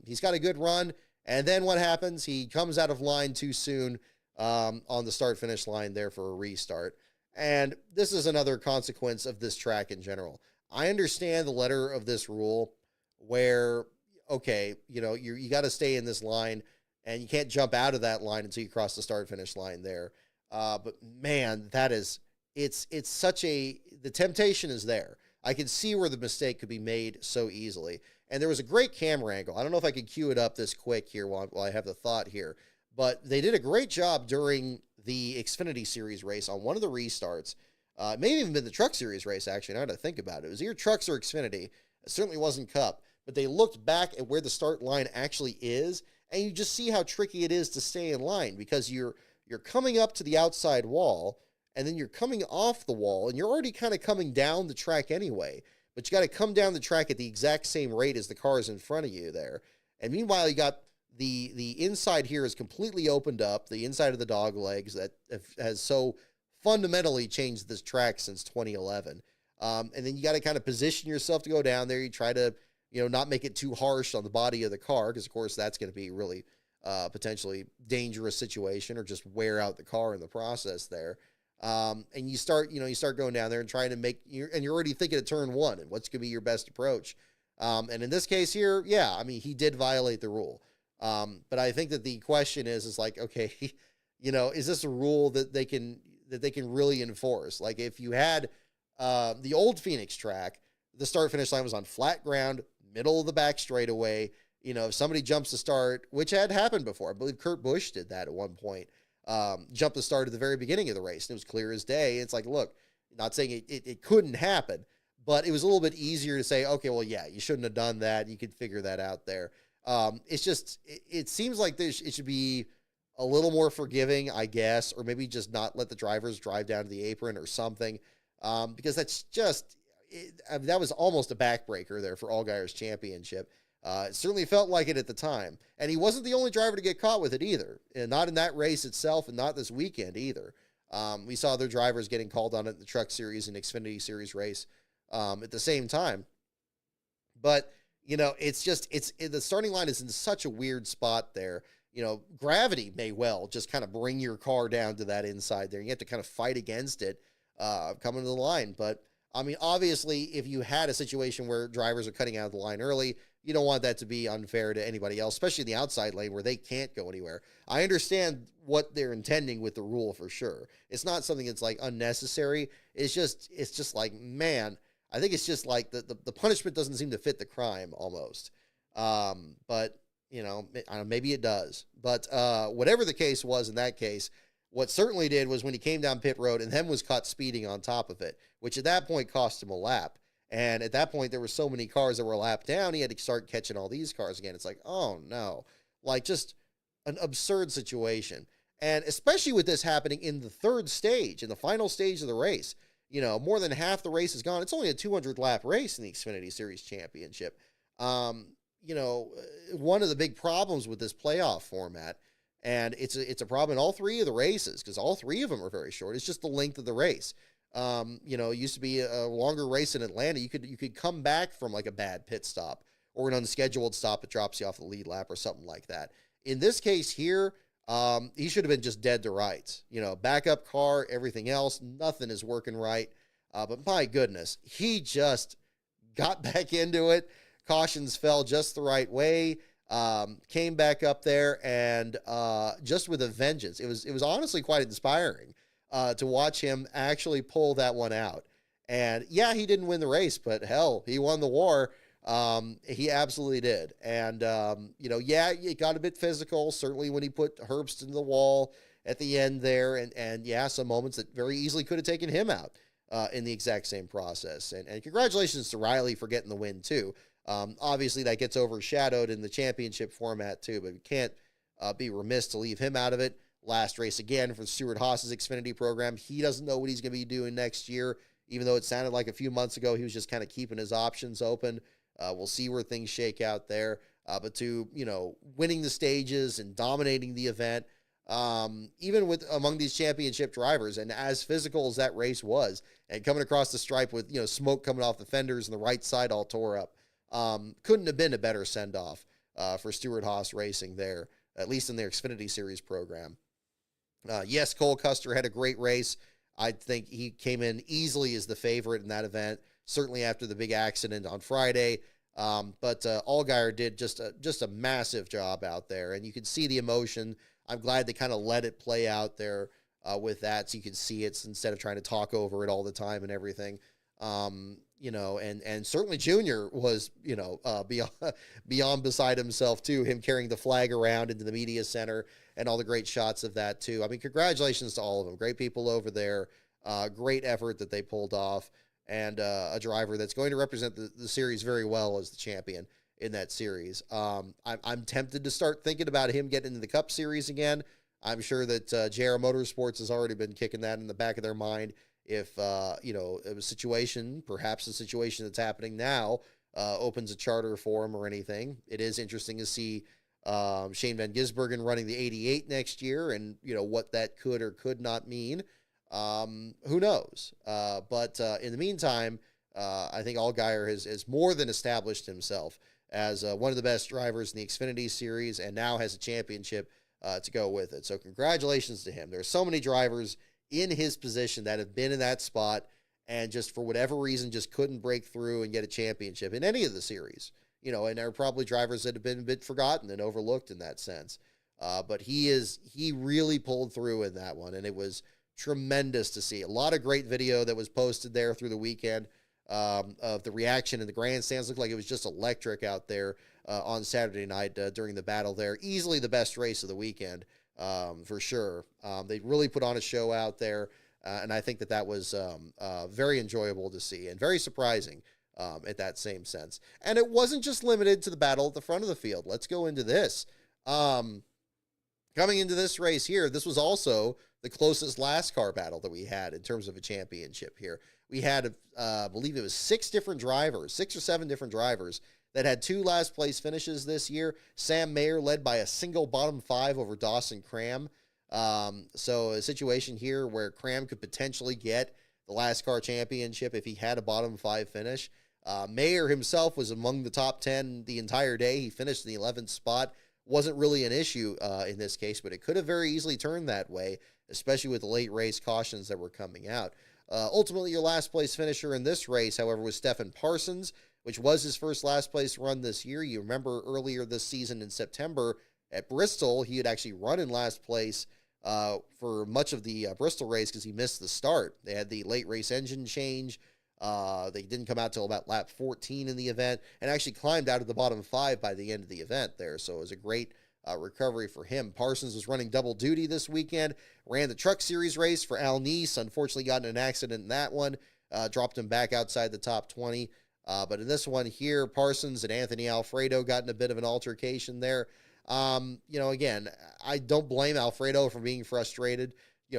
He's got a good run, and then what happens? He comes out of line too soon on the start-finish line there for a restart. And this is another consequence of this track in general. I understand the letter of this rule where, okay, you got to stay in this line and you can't jump out of that line until you cross the start-finish line there. But man, it's the temptation is there. I can see where the mistake could be made so easily. And there was a great camera angle. I don't know if I could cue it up this quick here while I have the thought here, but they did a great job during the Xfinity Series race on one of the restarts. It may have even been the Truck Series race, actually, now that I think about it. It was either Trucks or Xfinity. It certainly wasn't Cup. But they looked back at where the start line actually is, and you just see how tricky it is to stay in line because you're coming up to the outside wall, and then you're coming off the wall, and you're already kind of coming down the track anyway. but you got to come down the track at the exact same rate as the cars in front of you there. And meanwhile, you got the inside here is completely opened up, the inside of the dog legs that has so fundamentally changed this track since 2011. And then you got to kind of position yourself to go down there. You try to, not make it too harsh on the body of the car, because of course that's going to be really potentially dangerous situation, or just wear out the car in the process there. And you start going down there and trying to and you're already thinking of turn one and what's going to be your best approach. And in this case here, yeah, I mean, he did violate the rule. But I think that the question is like, okay, is this a rule that they can really enforce? Like if you had the old Phoenix track, the start finish line was on flat ground, middle of the back straightaway. If somebody jumps the start, which had happened before, I believe Kurt Busch did that at one point, jumped the start at the very beginning of the race, and it was clear as day. It's like, look, not saying it couldn't happen, but it was a little bit easier to say, okay, well, yeah, you shouldn't have done that. You could figure that out there. It's just, it seems like it should be a little more forgiving, I guess, or maybe just not let the drivers drive down to the apron or something, because that's just, that was almost a backbreaker there for Allgaier's championship. It certainly felt like it at the time. And he wasn't the only driver to get caught with it either. And not in that race itself, and not this weekend either. We saw other drivers getting called on it in the Truck Series and Xfinity Series race at the same time. But, it's just, the starting line is in such a weird spot there. Gravity may well just kind of bring your car down to that inside there. You have to kind of fight against it coming to the line. But, I mean, obviously, if you had a situation where drivers are cutting out of the line early, you don't want that to be unfair to anybody else, especially in the outside lane where they can't go anywhere. I understand what they're intending with the rule for sure. It's not something that's like unnecessary. It's just like, man, I think it's just like the punishment doesn't seem to fit the crime almost. But maybe it does. But whatever the case was in that case, what certainly did was when he came down pit road and then was caught speeding on top of it, which at that point cost him a lap. And at that point, there were so many cars that were a lap down, he had to start catching all these cars again. It's like, oh no, like just an absurd situation. And especially with this happening in the third stage, in the final stage of the race, more than half the race is gone. It's only a 200 lap race in the Xfinity Series Championship. One of the big problems with this playoff format, and it's a problem in all three of the races, because all three of them are very short. It's just the length of the race. It used to be a longer race in Atlanta. You could come back from like a bad pit stop or an unscheduled stop that drops you off the lead lap or something like that. In this case here, he should have been just dead to rights. Backup car, everything else, nothing is working right. But my goodness, he just got back into it. Cautions fell just the right way. Came back up there and just with a vengeance. It was honestly quite inspiring to watch him actually pull that one out. And yeah, he didn't win the race, but hell, he won the war. He absolutely did. And, yeah, it got a bit physical, certainly when he put Herbst in the wall at the end there. And yeah, some moments that very easily could have taken him out in the exact same process. And congratulations to Riley for getting the win too. Obviously that gets overshadowed in the championship format too, but we can't be remiss to leave him out of it. Last race again for Stewart-Haas's Xfinity program. He doesn't know what he's going to be doing next year, even though it sounded like a few months ago he was just kind of keeping his options open. We'll see where things shake out there. But to, winning the stages and dominating the event, even among these championship drivers, and as physical as that race was, and coming across the stripe with, smoke coming off the fenders and the right side all tore up, couldn't have been a better send-off for Stewart-Haas Racing there, at least in their Xfinity Series program. Yes, Cole Custer had a great race. I think he came in easily as the favorite in that event, certainly after the big accident on Friday. But Allgaier did just a massive job out there, and you can see the emotion. I'm glad they kind of let it play out there with that, so you can see it instead of trying to talk over it all the time and everything. And certainly Junior was, beyond beside himself too, him carrying the flag around into the media center and all the great shots of that too. I mean, congratulations to all of them. Great people over there. Great effort that they pulled off, and a driver that's going to represent the series very well as the champion in that series. I'm tempted to start thinking about him getting into the Cup Series again. I'm sure that JR Motorsports has already been kicking that in the back of their mind, if a situation, perhaps a situation that's happening now, opens a charter for him or anything. It is interesting to see Shane Van Gisbergen running the 88 next year, and what that could or could not mean. Who knows? But in the meantime, I think Allgaier has more than established himself as one of the best drivers in the Xfinity Series, and now has a championship to go with it. So congratulations to him. There's so many drivers in his position that have been in that spot and just for whatever reason just couldn't break through and get a championship in any of the series. And there are probably drivers that have been a bit forgotten and overlooked in that sense. But he really pulled through in that one, and it was tremendous to see. A lot of great video that was posted there through the weekend of the reaction in the grandstands. Looked like it was just electric out there on Saturday night during the battle there. Easily the best race of the weekend, for sure. They really put on a show out there, and I think that was very enjoyable to see and very surprising at that same sense. And it wasn't just limited to the battle at the front of the field. Let's go into this. Coming into this race here, this was also the closest NASCAR battle that we had in terms of a championship here. We had, I believe it was 6 or 7 different drivers that had 2 last place finishes this year. Sam Mayer led by a single bottom 5 over Dawson Cram. So a situation here where Cram could potentially get the NASCAR championship if he had a bottom 5 finish. Mayer himself was among the top 10 the entire day. He finished in the 11th spot. Wasn't really an issue in this case, but it could have very easily turned that way, especially with the late race cautions that were coming out. Ultimately, your last place finisher in this race, however, was Stephen Parsons, which was his first last place run this year. You remember earlier this season in September at Bristol, he had actually run in last place for much of the Bristol race because he missed the start. They had the late race engine change. They didn't come out till about lap 14 in the event, and actually climbed out of the bottom 5 by the end of the event there. So it was a great recovery for him. Parsons was running double duty this weekend, ran the Truck Series race for Al Neese, unfortunately got in an accident in that one, dropped him back outside the top 20. But in this one here, Parsons and Anthony Alfredo got in a bit of an altercation there. Again, I don't blame Alfredo for being frustrated,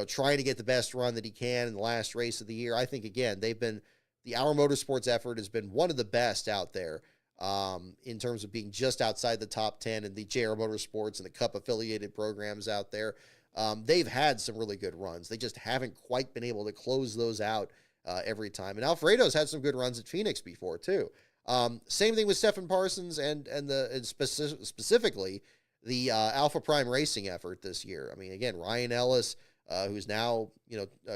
trying to get the best run that he can in the last race of the year. I think, again, the Our Motorsports effort has been one of the best out there in terms of being just outside the top 10 in the JR Motorsports and the Cup affiliated programs out there. They've had some really good runs. They just haven't quite been able to close those out every time. And Alfredo's had some good runs at Phoenix before too. Same thing with Stephen Parsons and specifically the Alpha Prime Racing effort this year. I mean, again, Ryan Ellis, who's now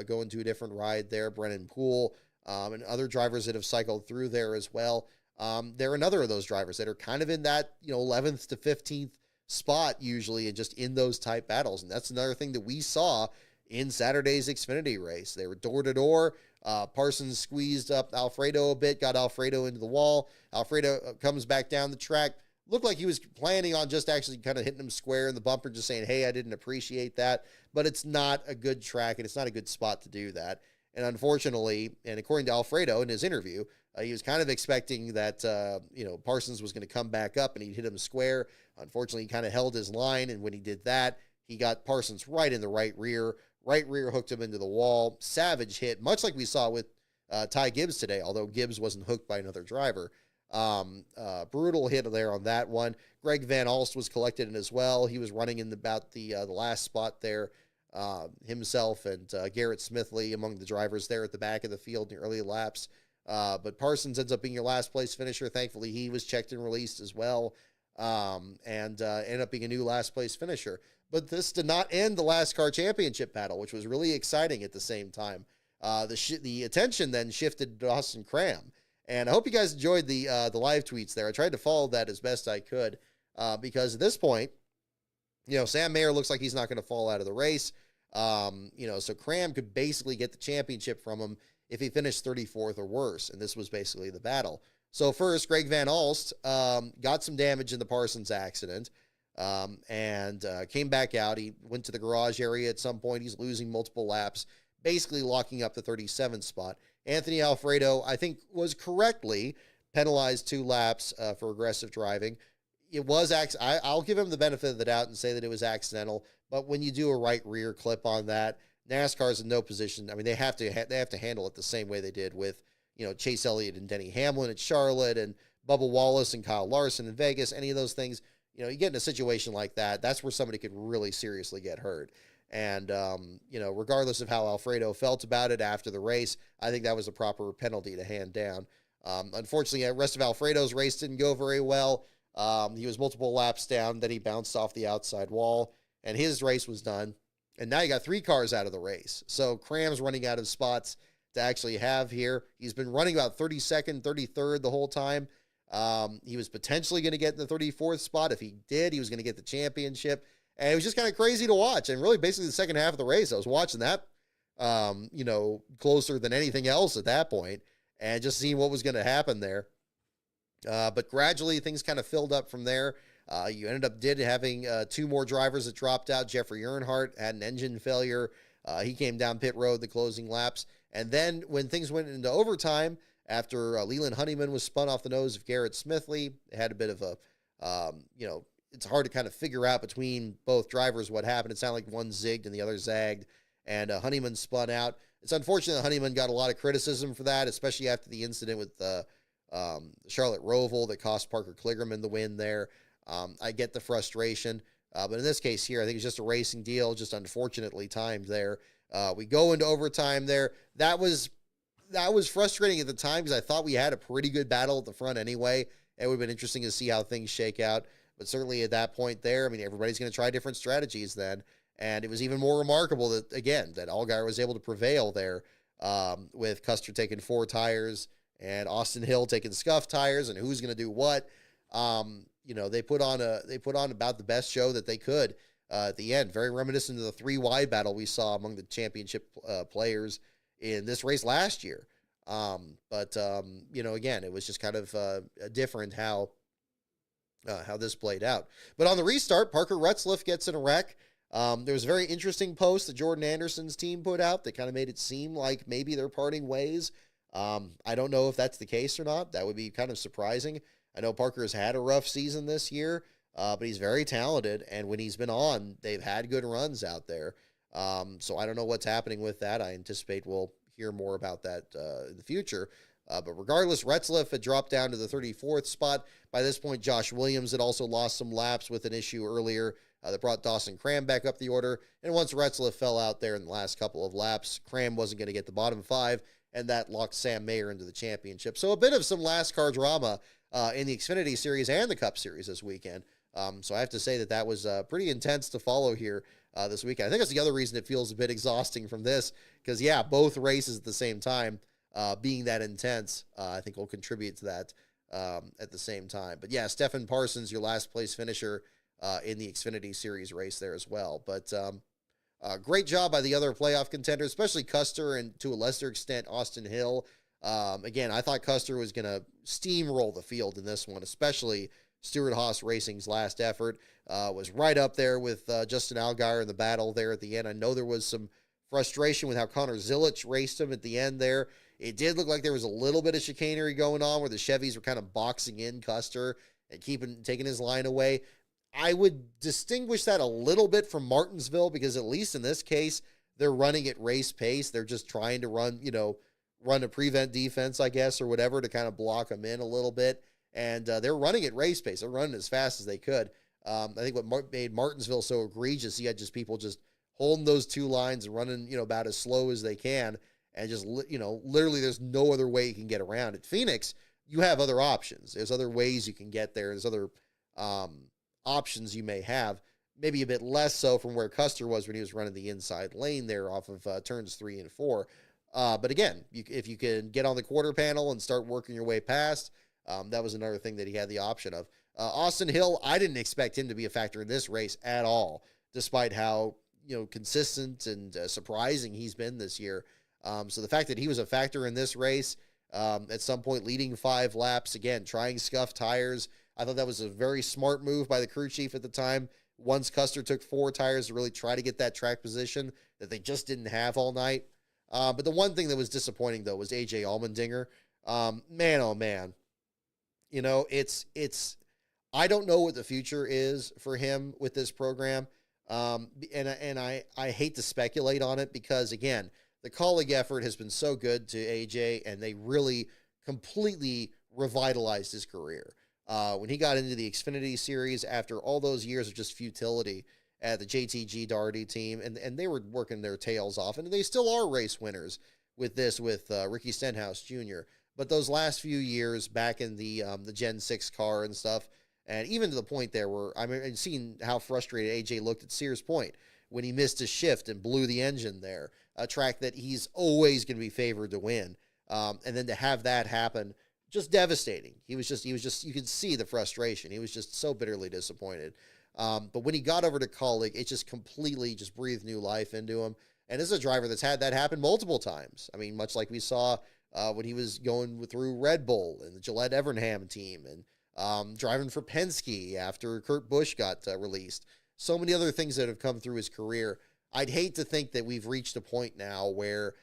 going to a different ride there, Brennan Poole, and other drivers that have cycled through there as well. They're another of those drivers that are kind of in that 11th to 15th spot usually, and just in those type battles. And that's another thing that we saw in Saturday's Xfinity race. They were door to door. Parsons squeezed up Alfredo a bit, got Alfredo into the wall. Alfredo comes back down the track. Looked like he was planning on just actually kind of hitting him square in the bumper, just saying, hey, I didn't appreciate that. But it's not a good track, and it's not a good spot to do that. And unfortunately, and according to Alfredo in his interview, he was kind of expecting that, Parsons was going to come back up and he'd hit him square. Unfortunately, he kind of held his line, and when he did that, he got Parsons right in the right rear hooked him into the wall. Savage hit, much like we saw with Ty Gibbs today, although Gibbs wasn't hooked by another driver. Brutal hit there on that one. Greg Van Alst was collected in as well. He was running in about the last spot there. Himself and Garrett Smithley among the drivers there at the back of the field in the early laps. But Parsons ends up being your last place finisher. Thankfully, he was checked and released as well, and ended up being a new last place finisher. But this did not end the NASCAR championship battle, which was really exciting at the same time. The attention then shifted to Dawson Cram. And I hope you guys enjoyed the live tweets there. I tried to follow that as best I could because at this point, Sam Mayer looks like he's not going to fall out of the race. So Cram could basically get the championship from him if he finished 34th or worse. And this was basically the battle. So first, Greg Van Alst got some damage in the Parsons accident and came back out. He went to the garage area at some point. He's losing multiple laps, basically locking up the 37th spot. Anthony Alfredo, I think, was correctly penalized 2 laps for aggressive driving. It was, I'll give him the benefit of the doubt and say that it was accidental, but when you do a right rear clip on that, NASCAR's in no position. I mean, they have to handle it the same way they did with, Chase Elliott and Denny Hamlin at Charlotte and Bubba Wallace and Kyle Larson in Vegas, any of those things. You get in a situation like that, that's where somebody could really seriously get hurt. And, regardless of how Alfredo felt about it after the race, I think that was a proper penalty to hand down. Unfortunately, the rest of Alfredo's race didn't go very well. He was multiple laps down, then he bounced off the outside wall, and his race was done. And now you got 3 cars out of the race. So Cram's running out of spots to actually have here. He's been running about 32nd, 33rd the whole time. He was potentially going to get in the 34th spot. If he did, he was going to get the championship. And it was just kind of crazy to watch. And really, basically, the second half of the race, I was watching that, closer than anything else at that point, and just seeing what was going to happen there. But gradually, things kind of filled up from there. You ended up having 2 more drivers that dropped out. Jeffrey Earnhardt had an engine failure. He came down pit road the closing laps. And then when things went into overtime, after Leland Honeyman was spun off the nose of Garrett Smithley, it had a bit of a, it's hard to kind of figure out between both drivers what happened. It sounded like one zigged and the other zagged, and Honeyman spun out. It's unfortunate that Honeyman got a lot of criticism for that, especially after the incident with Charlotte Roval that cost Parker Kligerman the win there. I get the frustration, but in this case here, I think it's just a racing deal, just unfortunately timed there. We go into overtime there. That was frustrating at the time because I thought we had a pretty good battle at the front anyway. It would have been interesting to see how things shake out. But certainly at that point there, I mean, everybody's going to try different strategies then. And it was even more remarkable that Allgaier was able to prevail there with Custer taking 4 tires and Austin Hill taking scuff tires, and who's going to do what. They put on about the best show that they could at the end. Very reminiscent of the 3 wide battle we saw among the championship players in this race last year. Again, it was just kind of different how this played out. But on the restart, Parker Retzlaff gets in a wreck. There was a very interesting post that Jordan Anderson's team put out that kind of made it seem like maybe they're parting ways. I don't know if that's the case or not. That would be kind of surprising. I know Parker has had a rough season this year, but he's very talented, and when he's been on, they've had good runs out there. So I don't know what's happening with that. I anticipate we'll hear more about that in the future. But regardless, Retzlaff had dropped down to the 34th spot. By this point, Josh Williams had also lost some laps with an issue earlier that brought Dawson Cram back up the order. And once Retzlaff fell out there in the last couple of laps, Cram wasn't going to get the bottom 5, and that locked Sam Mayer into the championship. So a bit of some NASCAR drama in the Xfinity Series and the Cup Series this weekend. So I have to say that was pretty intense to follow here this weekend. I think that's the other reason it feels a bit exhausting from this, because, both races at the same time being that intense, I think will contribute to that at the same time. But, Stephen Parsons, your last place finisher in the Xfinity Series race there as well. But great job by the other playoff contenders, especially Custer and to a lesser extent Austin Hill. Again, I thought Custer was going to steamroll the field in this one, especially Stewart-Haas Racing's last effort. Was right up there with Justin Allgaier in the battle there at the end. I know there was some frustration with how Connor Zilic raced him at the end there. It did look like there was a little bit of chicanery going on where the Chevys were kind of boxing in Custer and taking his line away. I would distinguish that a little bit from Martinsville, because at least in this case, they're running at race pace. They're just trying to run a prevent defense, I guess, or whatever, to kind of block them in a little bit. And they're running at race pace. They're running as fast as they could. I think what made Martinsville so egregious, you had just people just holding those 2 lines and running, about as slow as they can. And just, literally there's no other way you can get around it. Phoenix, you have other options. There's other ways you can get there. There's other options you may have. Maybe a bit less so from where Custer was when he was running the inside lane there off of turns 3 and 4. But again, if you can get on the quarter panel and start working your way past, that was another thing that he had the option of. Austin Hill, I didn't expect him to be a factor in this race at all, despite how consistent and surprising he's been this year. So the fact that he was a factor in this race, at some point leading 5 laps, again, trying scuff tires, I thought that was a very smart move by the crew chief at the time. Once Custer took 4 tires to really try to get that track position that they just didn't have all night. But the one thing that was disappointing, though, was AJ Allmendinger. Man, oh man. I don't know what the future is for him with this program. I hate to speculate on it because, again, the Kaulig effort has been so good to AJ, and they really completely revitalized his career. When he got into the Xfinity Series after all those years of just futility at the JTG Daugherty team, and they were working their tails off, and they still are race winners with Ricky Stenhouse Jr. But those last few years back in the Gen 6 car and stuff, and even to the point there where, I mean, seeing how frustrated AJ looked at Sears Point when he missed his shift and blew the engine there, a track that he's always going to be favored to win. And then to have that happen, just devastating. He was just, you could see the frustration. He was just so bitterly disappointed. But when he got over to Kaulig, it just completely just breathed new life into him. And this is a driver that's had that happen multiple times. I mean, much like we saw when he was going through Red Bull and the Gillette Evernham team, and driving for Penske after Kurt Busch got released. So many other things that have come through his career. I'd hate to think that we've reached a point now where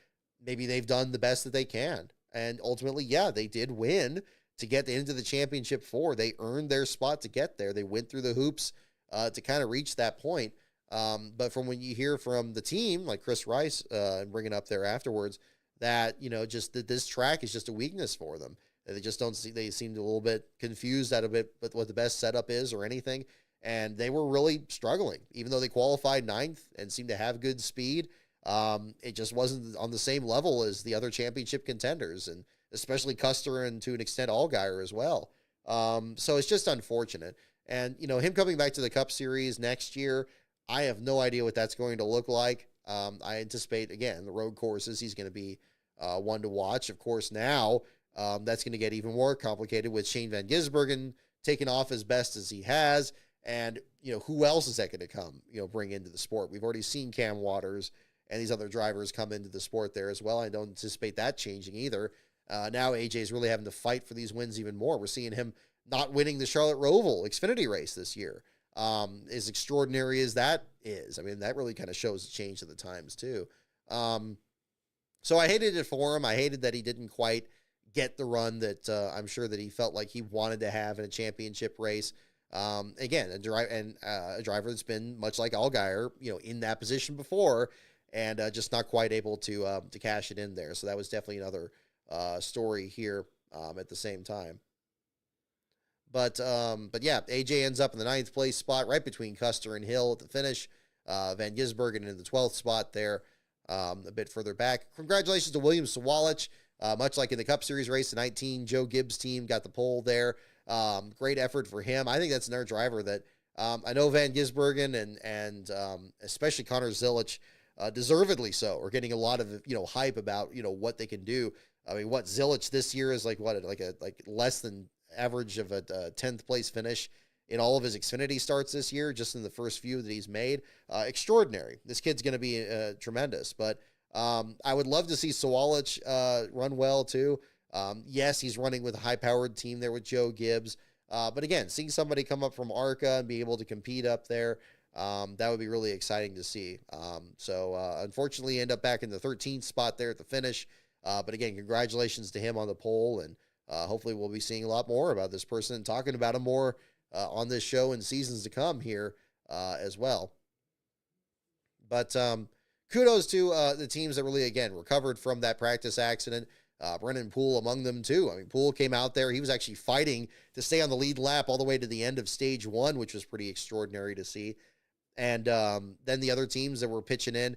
maybe they've done the best that they can. And ultimately, yeah, they did win to get into the championship four. They earned their spot to get there. They went through the hoops to kind of reach that point. But from when you hear from the team, like Chris Rice bringing up there afterwards, that, just that this track is just a weakness for them. They just don't see, they seemed a little bit confused at a bit with what the best setup is or anything. And they were really struggling, even though they qualified ninth and seemed to have good speed. It just wasn't on the same level as the other championship contenders, and especially Custer and to an extent Allgaier as well. So it's just unfortunate. And, him coming back to the Cup Series next year, I have no idea what that's going to look like. I anticipate, again, the road courses, he's going to be one to watch. Of course, now that's going to get even more complicated with Shane Van Gisbergen taking off as best as he has. And, who else is that going to come, bring into the sport? We've already seen Cam Waters and these other drivers come into the sport there as well. I don't anticipate that changing either. Now AJ is really having to fight for these wins even more. We're seeing him not winning the Charlotte Roval Xfinity race this year. As extraordinary as that is, I mean, that really kind of shows the change of the times too. So I hated it for him. I hated that he didn't quite get the run that I'm sure that he felt like he wanted to have in a championship race. Again, a driver that's been much like Allgaier, in that position before, and just not quite able to cash it in there. So that was definitely another story here at the same time. But yeah, AJ ends up in the 9th place spot, right between Custer and Hill at the finish. Van Gisbergen in the 12th spot there, a bit further back. Congratulations to William Sawalich. Much like in the Cup Series race, the 19 Joe Gibbs team got the pole there. Great effort for him. I think that's another driver that I know Van Gisbergen and especially Connor Zilich, deservedly so, are getting a lot of hype about what they can do. I mean, what Zilich this year is like less than average of a 10th place finish in all of his Xfinity starts this year, just in the first few that he's made. Extraordinary. This kid's going to be tremendous. But I would love to see Sawalich run well too. Yes, he's running with a high-powered team there with Joe Gibbs. But again, seeing somebody come up from ARCA and be able to compete up there, that would be really exciting to see. So unfortunately, end up back in the 13th spot there at the finish. But again, congratulations to him on the pole, and hopefully we'll be seeing a lot more about this person and talking about him more on this show in seasons to come here as well. But kudos to the teams that really, again, recovered from that practice accident. Brennan Poole among them too. I mean, Poole came out there. He was actually fighting to stay on the lead lap all the way to the end of stage 1, which was pretty extraordinary to see. And then the other teams that were pitching in,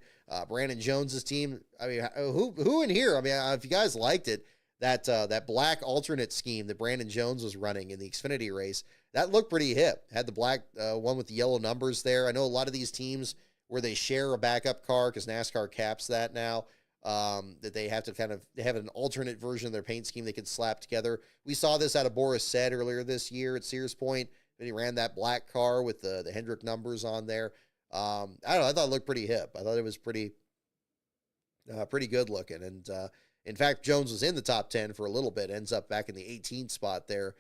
Brandon Jones's team. I mean, who in here? I mean, if you guys liked it, that black alternate scheme that Brandon Jones was running in the Xfinity race, that looked pretty hip. Had the black one with the yellow numbers there. I know a lot of these teams where they share a backup car, because NASCAR caps that now, that they have to they have an alternate version of their paint scheme they could slap together. We saw this out of Boris Said earlier this year at Sears Point, and he ran that black car with the Hendrick numbers on there. I don't know, I thought it looked pretty hip. I thought it was pretty good looking. And in fact, Jones was in the top 10 for a little bit, ends up back in the 18th spot there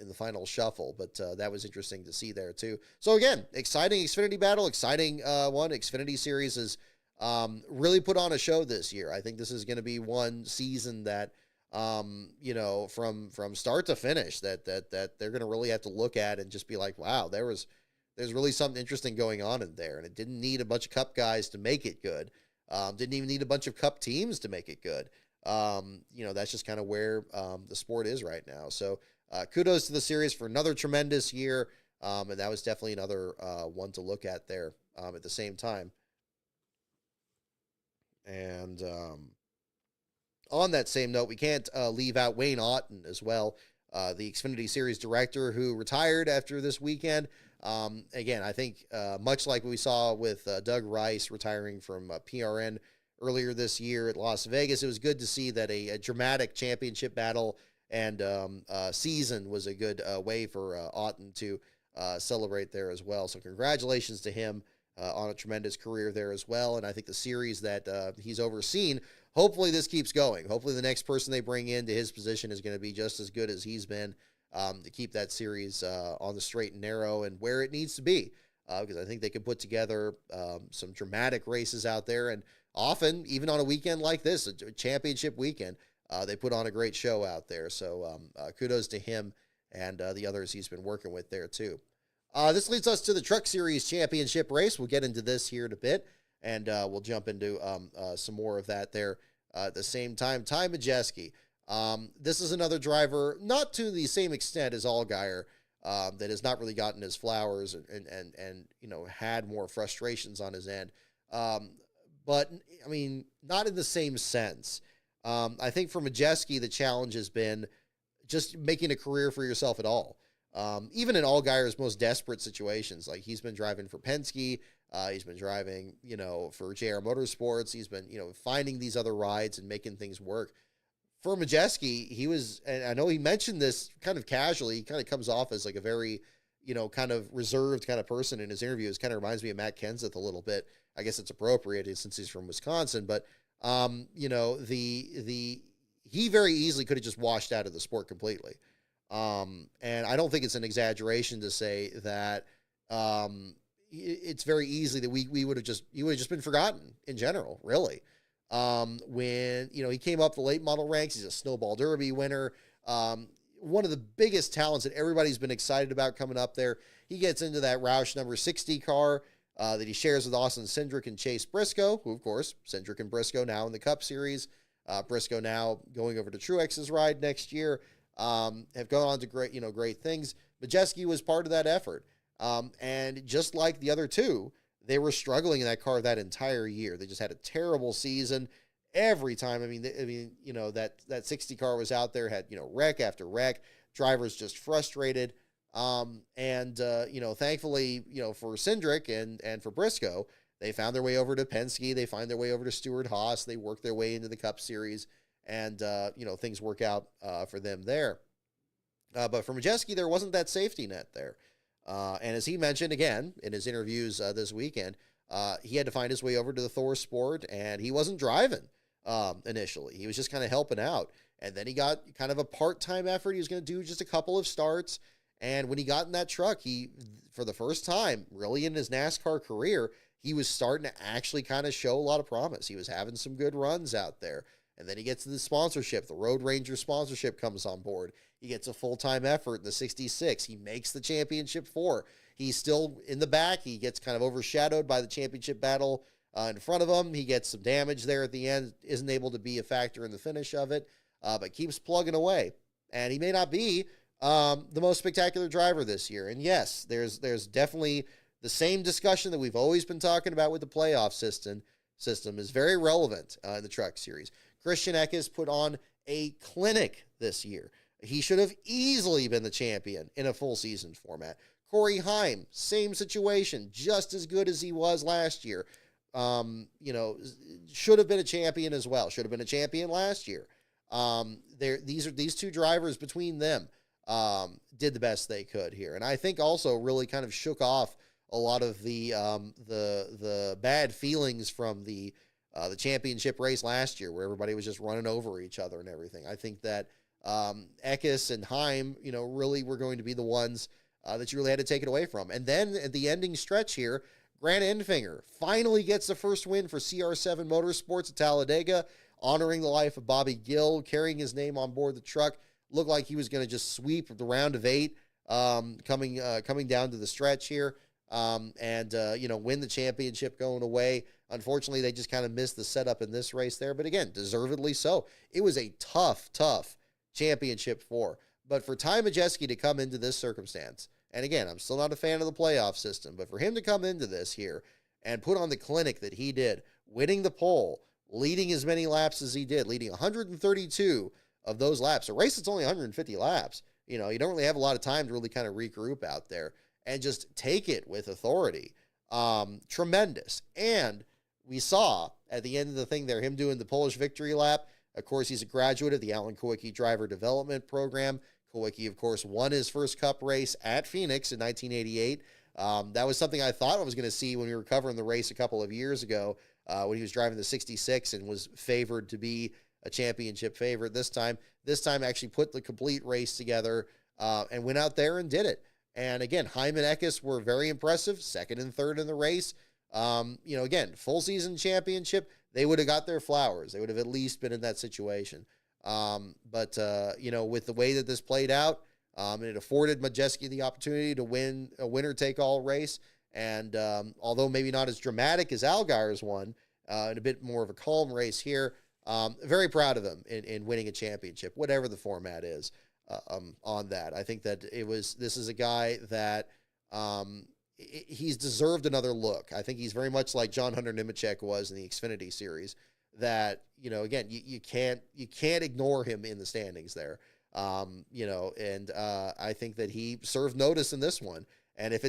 in the final shuffle. But that was interesting to see there too. So again, exciting Xfinity battle, exciting one. Xfinity Series is really put on a show this year. I think this is going to be one season that, from start to finish, that they're going to really have to look at and just be like, wow, there was there's really something interesting going on in there. And it didn't need a bunch of Cup guys to make it good. Didn't even need a bunch of Cup teams to make it good. That's just kind of where the sport is right now. So kudos to the series for another tremendous year. And that was definitely another one to look at there at the same time. And on that same note, we can't leave out Wayne Otten as well, the Xfinity Series director who retired after this weekend. Again, I think much like we saw with Doug Rice retiring from PRN earlier this year at Las Vegas, it was good to see that a dramatic championship battle and season was a good way for Otten to celebrate there as well. So congratulations to him on a tremendous career there as well. And I think the series that he's overseen, hopefully this keeps going. Hopefully the next person they bring into his position is going to be just as good as he's been to keep that series on the straight and narrow and where it needs to be. Because I think they can put together some dramatic races out there. And often, even on a weekend like this, a championship weekend, they put on a great show out there. So kudos to him and the others he's been working with there too. This leads us to the Truck Series Championship race. We'll get into this here in a bit, and we'll jump into some more of that there at the same time. Ty Majeski. This is another driver, not to the same extent as Allgaier, that has not really gotten his flowers and had more frustrations on his end. But, I mean, not in the same sense. I think for Majeski, the challenge has been just making a career for yourself at all. Even in Allgaier's most desperate situations, like he's been driving for Penske, he's been driving, for JR Motorsports, he's been, finding these other rides and making things work. For Majeski, he was, and I know he mentioned this kind of casually, he kind of comes off as like a very, kind of reserved kind of person in his interviews. Kind of reminds me of Matt Kenseth a little bit. I guess it's appropriate since he's from Wisconsin, but, he very easily could have just washed out of the sport completely. And I don't think it's an exaggeration to say that it's very easy that he would have just been forgotten in general, really. When, he came up the late model ranks, he's a Snowball Derby winner. One of the biggest talents that everybody's been excited about coming up there. He gets into that Roush number 60 car that he shares with Austin Cindric and Chase Briscoe, who, of course, Cindric and Briscoe now in the Cup Series. Briscoe now going over to Truex's ride next year. Have gone on to great things. Majeski was part of that effort. And just like the other two, they were struggling in that car that entire year. They just had a terrible season every time. That 60 car was out there, had, wreck after wreck, drivers just frustrated. Thankfully, for Cindric and for Briscoe, they found their way over to Penske. They find their way over to Stewart-Haas. They work their way into the Cup Series. And, things work out for them there. But for Majeski, there wasn't that safety net there. And as he mentioned, again, in his interviews this weekend, he had to find his way over to the Thor Sport, and he wasn't driving initially. He was just kind of helping out. And then he got kind of a part-time effort. He was going to do just a couple of starts. And when he got in that truck, he, for the first time, really in his NASCAR career, he was starting to actually kind of show a lot of promise. He was having some good runs out there. And then he gets to the sponsorship. The Road Ranger sponsorship comes on board. He gets a full-time effort in the 66. He makes the championship 4. He's still in the back. He gets kind of overshadowed by the championship battle in front of him. He gets some damage there at the end. Isn't able to be a factor in the finish of it, but keeps plugging away. And he may not be the most spectacular driver this year. And yes, there's definitely the same discussion that we've always been talking about with the playoff system is very relevant in the Truck Series. Christian Eckes put on a clinic this year. He should have easily been the champion in a full season format. Corey Heim, same situation, just as good as he was last year. Should have been a champion as well. Should have been a champion last year. These two drivers between them did the best they could here, and I think also really kind of shook off a lot of the bad feelings from the championship race last year, where everybody was just running over each other and everything. I think that Eckes and Heim, really were going to be the ones that you really had to take it away from. And then at the ending stretch here, Grant Enfinger finally gets the first win for CR7 Motorsports at Talladega, honoring the life of Bobby Gill, carrying his name on board the truck. Looked like he was going to just sweep the round of 8 coming down to the stretch here. and win the championship going away. Unfortunately, they just kind of missed the setup in this race there. But again, deservedly so. It was a tough championship 4. But for Ty Majeski to come into this circumstance, and again, I'm still not a fan of the playoff system, but for him to come into this here and put on the clinic that he did, winning the pole, leading as many laps as he did, leading 132 of those laps, a race that's only 150 laps, you don't really have a lot of time to really kind of regroup out there and just take it with authority. Tremendous. And we saw at the end of the thing there, him doing the Polish victory lap. Of course, he's a graduate of the Alan Kulwicki Driver Development Program. Kulwicki, of course, won his first Cup race at Phoenix in 1988. That was something I thought I was going to see when we were covering the race a couple of years ago when he was driving the 66 and was favored to be a championship favorite. This time actually put the complete race together and went out there and did it. And again, Hyman Eckes were very impressive, second and third in the race. Again, full season championship, they would have got their flowers. They would have at least been in that situation. But with the way that this played out, it afforded Majeski the opportunity to win a winner-take-all race. And although maybe not as dramatic as Allgaier's one, and a bit more of a calm race here, very proud of him in winning a championship, whatever the format is on that. I think that this is a guy that he's deserved another look. I think he's very much like John Hunter Nemechek was in the Xfinity Series, that, again, you can't ignore him in the standings there. And I think that he served notice in this one. And if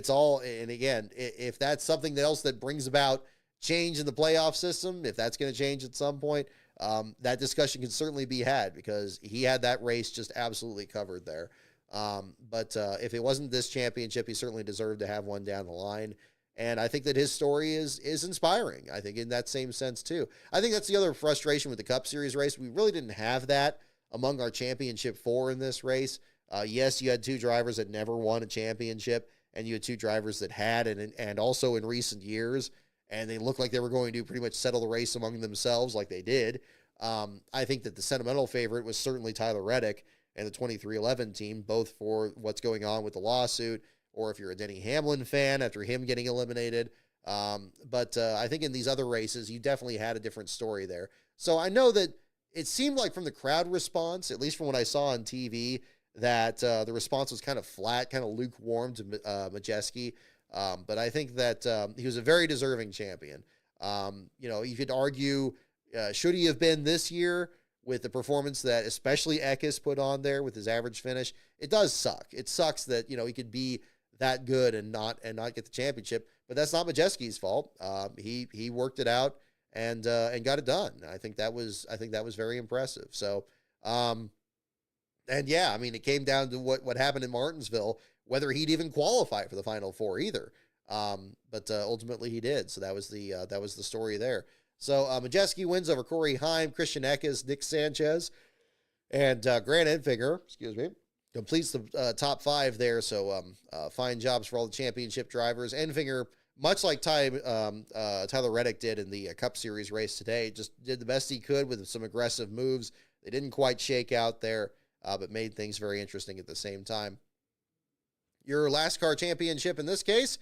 that's something else that brings about change in the playoff system, if that's going to change at some point, that discussion can certainly be had, because he had that race just absolutely covered there. But if it wasn't this championship, he certainly deserved to have one down the line. And I think that his story is inspiring, I think, in that same sense, too. I think that's the other frustration with the Cup Series race. We really didn't have that among our championship 4 in this race. Yes, you had 2 drivers that never won a championship, and you had 2 drivers that had, and also in recent years, and they looked like they were going to pretty much settle the race among themselves like they did. I think that the sentimental favorite was certainly Tyler Reddick and the 2311 team, both for what's going on with the lawsuit, or if you're a Denny Hamlin fan after him getting eliminated. But I think in these other races, you definitely had a different story there. So I know that it seemed like from the crowd response, at least from what I saw on TV, that the response was kind of flat, kind of lukewarm to Majeski. But I think that he was a very deserving champion. You could argue, should he have been this year with the performance that especially Eckes put on there with his average finish? It does suck. It sucks that, he could be that good and not get the championship, but that's not Majeski's fault. He worked it out and got it done. I think that was very impressive. So, it came down to what happened in Martinsville, whether he'd even qualify for the Final Four either. But ultimately he did. So that was the story there. So Majeski wins over Corey Heim, Christian Eckes, Nick Sanchez, and Grant Enfinger, completes the top 5 there. So fine jobs for all the championship drivers. Enfinger, much like Tyler Reddick did in the Cup Series race today, just did the best he could with some aggressive moves. They didn't quite shake out there, but made things very interesting at the same time. Your NASCAR championship in this case,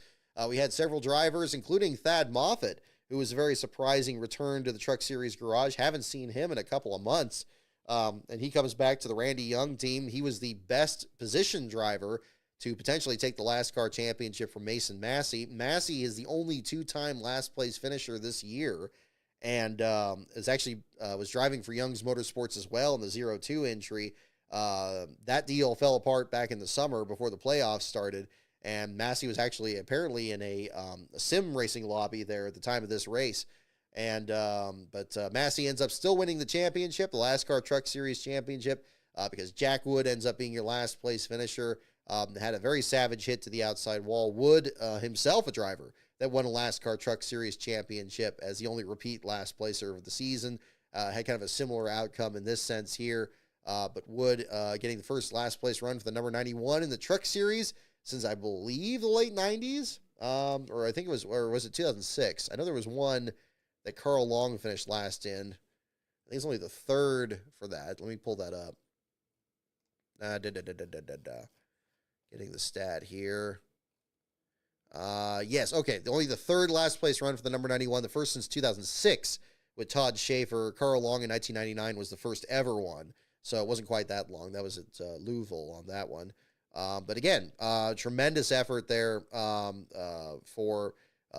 we had several drivers, including Thad Moffitt, who was a very surprising return to the Truck Series garage. Haven't seen him in a couple of months. And he comes back to the Randy Young team. He was the best position driver to potentially take the NASCAR championship from Mason Massey. Massey is the only 2-time last place finisher this year, and was driving for Young's Motorsports as well in the 0-2 entry. That deal fell apart back in the summer before the playoffs started, and Massey was actually apparently in a sim racing lobby there at the time of this race. And but Massey ends up still winning the championship, the NASCAR Truck Series championship, because Jack Wood ends up being your last place finisher. Had a very savage hit to the outside wall. Wood himself a driver that won a NASCAR Truck Series championship as the only repeat last placer of the season. Had kind of a similar outcome in this sense here. But Wood getting the first last place run for the number 91 in the Truck Series since I believe the late 90s. Or was it 2006? I know there was one that Carl Long finished last in. I think it's only the third for that. Let me pull that up. Getting the stat here. Yes, okay. Only the third last place run for the number 91, the first since 2006 with Todd Schaefer. Carl Long in 1999 was the first ever one, so it wasn't quite that long. That was at Louisville on that one. But again, tremendous effort there for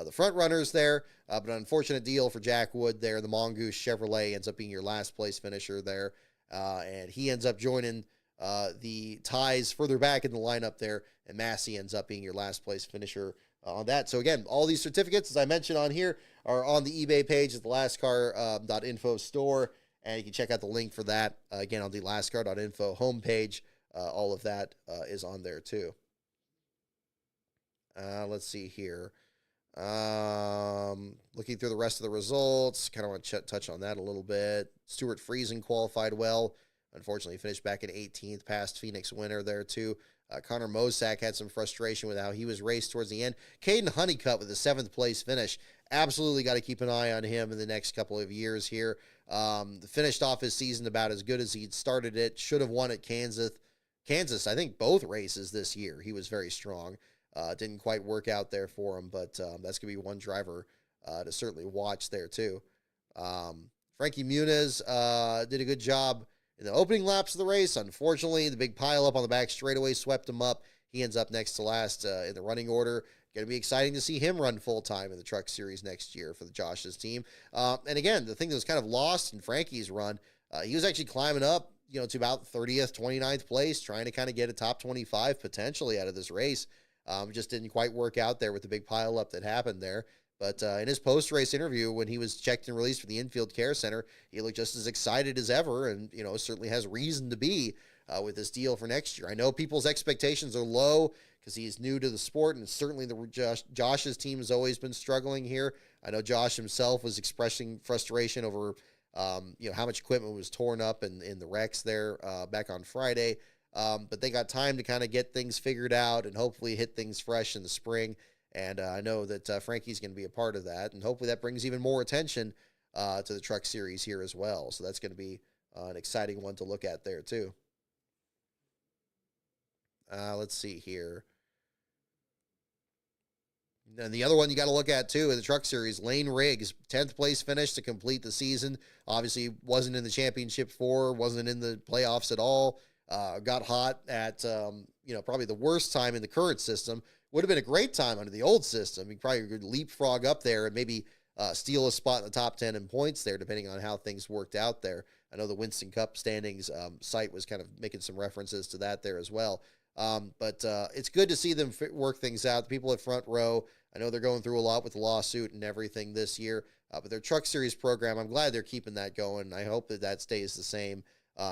the front runners there, but an unfortunate deal for Jack Wood there. The Mongoose Chevrolet ends up being your last place finisher there, and he ends up joining the ties further back in the lineup there, and Massey ends up being your last place finisher on that. So again, all these certificates, as I mentioned on here, are on the eBay page at the lastcar.info store, and you can check out the link for that, again, on the lastcar.info homepage. All of that is on there too. Let's see here. Looking through the rest of the results, kind of want to touch on that a little bit. Stuart Friesen qualified well. Unfortunately, finished back in 18th, past Phoenix winner there too. Connor Mosack had some frustration with how he was raced towards the end. Caden Honeycutt with a 7th place finish. Absolutely got to keep an eye on him in the next couple of years here. Finished off his season about as good as he'd started it. Should have won at Kansas. I think both races this year. He was very strong. Didn't quite work out there for him, but that's going to be one driver to certainly watch there too. Frankie Muniz did a good job in the opening laps of the race. Unfortunately, the big pileup on the back straightaway swept him up. He ends up next to last in the running order. Going to be exciting to see him run full-time in the Truck Series next year for the Josh's team. And again, the thing that was kind of lost in Frankie's run, he was actually climbing up, to about 30th, 29th place, trying to kind of get a top 25 potentially out of this race. Just didn't quite work out there with the big pileup that happened there. But in his post-race interview, when he was checked and released for the Infield Care Center, he looked just as excited as ever, and certainly has reason to be with this deal for next year. I know people's expectations are low because he's new to the sport, and certainly Josh's team has always been struggling here. I know Josh himself was expressing frustration over how much equipment was torn up in the wrecks there back on Friday. But they got time to kind of get things figured out and hopefully hit things fresh in the spring. And I know that Frankie's going to be a part of that. And hopefully that brings even more attention to the Truck Series here as well. So that's going to be an exciting one to look at there too. Let's see here. And the other one you got to look at too in the Truck Series, Lane Riggs, 10th place finish to complete the season. Obviously wasn't in the championship wasn't in the playoffs at all. Got hot at, probably the worst time in the current system. Would have been a great time under the old system. You probably could leapfrog up there and maybe steal a spot in the top 10 in points there, depending on how things worked out there. I know the Winston Cup standings site was kind of making some references to that there as well. But it's good to see them work things out. The people at Front Row, I know they're going through a lot with the lawsuit and everything this year, but their Truck Series program, I'm glad they're keeping that going. I hope that stays the same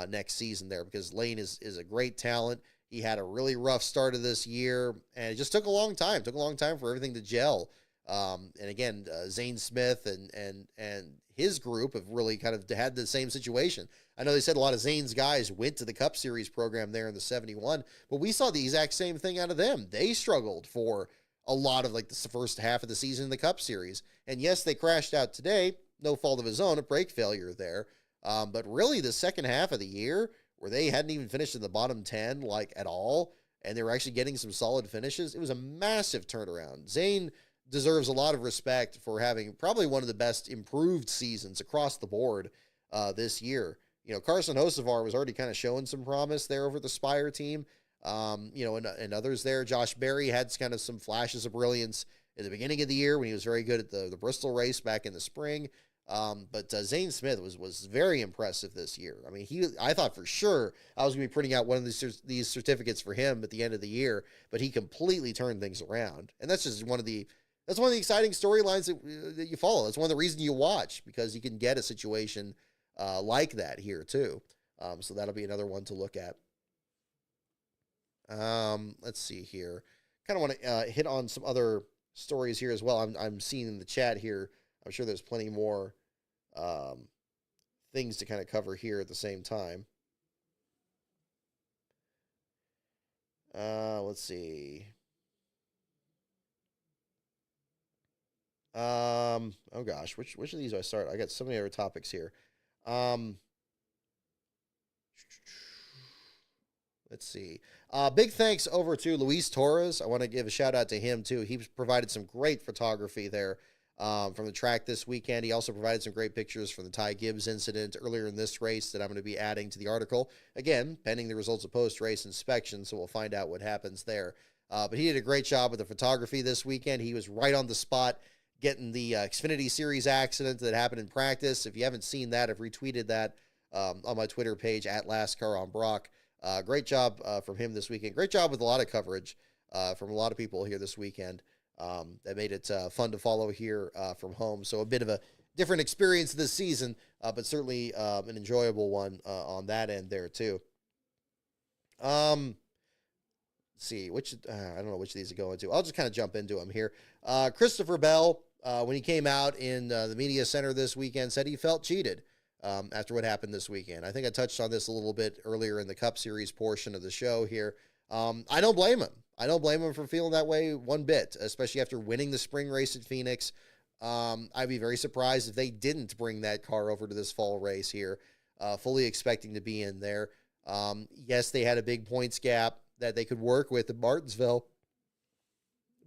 next season there, because Lane is a great talent. He had a really rough start of this year, and it just took a long time. Took a long time for everything to gel. And again, Zane Smith and his group have really kind of had the same situation. I know they said a lot of Zane's guys went to the Cup Series program there in the 71, but we saw the exact same thing out of them. They struggled for a lot of the first half of the season in the Cup Series. And yes, they crashed out today. No fault of his own, a brake failure there. But really the second half of the year, where they hadn't even finished in the bottom 10 at all, and they were actually getting some solid finishes, it was a massive turnaround. Zane deserves a lot of respect for having probably one of the best improved seasons across the board this year. Carson Hocevar was already kind of showing some promise there over the Spire team, and others there. Josh Berry had kind of some flashes of brilliance in the beginning of the year when he was very good at the Bristol race back in the spring. But Zane Smith was very impressive this year. I mean, I thought for sure I was going to be printing out one of these certificates for him at the end of the year, but he completely turned things around. And that's just one of the exciting storylines that you follow. That's one of the reasons you watch, because you can get a situation like that here too. So that'll be another one to look at. Let's see here. Kind of want to hit on some other stories here as well. I'm seeing in the chat here. I'm sure there's plenty more things to kind of cover here at the same time. Let's see. Oh gosh, which of these do I start? I got so many other topics here. Let's see. Big thanks over to Luis Torres. I want to give a shout out to him too. He provided some great photography there from the track this weekend. He also provided some great pictures from the Ty Gibbs incident earlier in this race that I'm going to be adding to the article. Again, pending the results of post-race inspection, so we'll find out what happens there. But he did a great job with the photography this weekend. He was right on the spot getting the Xfinity Series accident that happened in practice. If you haven't seen that, I've retweeted that on my Twitter page at LastCar on Brock. Great job from him this weekend. Great job with a lot of coverage from a lot of people here this weekend. That made it fun to follow here from home. So a bit of a different experience this season, but certainly an enjoyable one on that end there too. Let's see, I don't know which of these to go into. I'll just kind of jump into them here. Christopher Bell, when he came out in the media center this weekend, said he felt cheated after what happened this weekend. I think I touched on this a little bit earlier in the Cup Series portion of the show here. I don't blame him. I don't blame him for feeling that way one bit, especially after winning the spring race at Phoenix. I'd be very surprised if they didn't bring that car over to this fall race here, fully expecting to be in there. Yes, they had a big points gap that they could work with at Martinsville,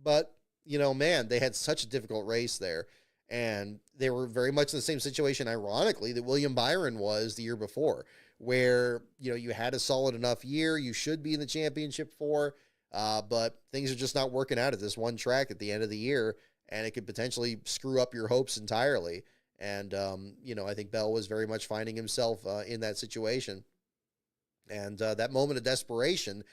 but, man, they had such a difficult race there, and they were very much in the same situation, ironically, that William Byron was the year before, where, you had a solid enough year, you should be in the championship for, but things are just not working out at this one track at the end of the year, and it could potentially screw up your hopes entirely. And, I think Bell was very much finding himself in that situation. And that moment of desperation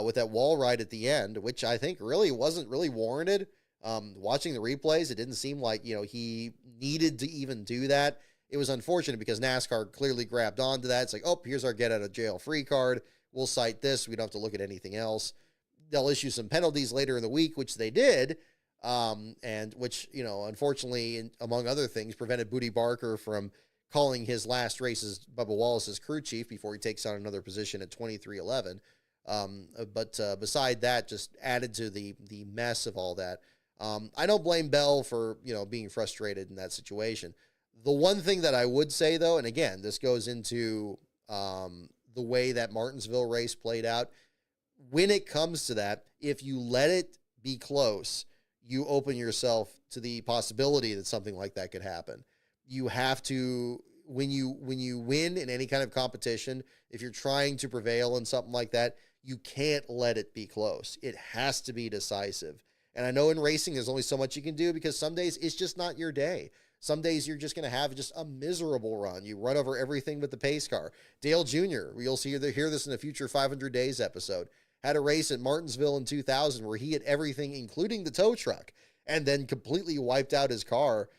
with that wall ride at the end, which I think really wasn't really warranted. Watching the replays, it didn't seem like, he needed to even do that. It was unfortunate because NASCAR clearly grabbed onto that. It's like, oh, here's our get out of jail free card. We'll cite this. We don't have to look at anything else. They'll issue some penalties later in the week, which they did. And which, unfortunately, among other things, prevented Booty Barker from calling his last race as Bubba Wallace's crew chief before he takes on another position at 23-11. But beside that, just added to the mess of all that. I don't blame Bell for, being frustrated in that situation. The one thing that I would say, though, and again, this goes into the way that Martinsville race played out, when it comes to that, if you let it be close, you open yourself to the possibility that something like that could happen. You have to, when you win in any kind of competition, if you're trying to prevail in something like that, you can't let it be close. It has to be decisive. And I know in racing, there's only so much you can do because some days it's just not your day. Some days you're just going to have just a miserable run. You run over everything but the pace car. Dale Jr., you'll hear this in a future 500 Days episode, had a race at Martinsville in 2000 where he hit everything, including the tow truck, and then completely wiped out his car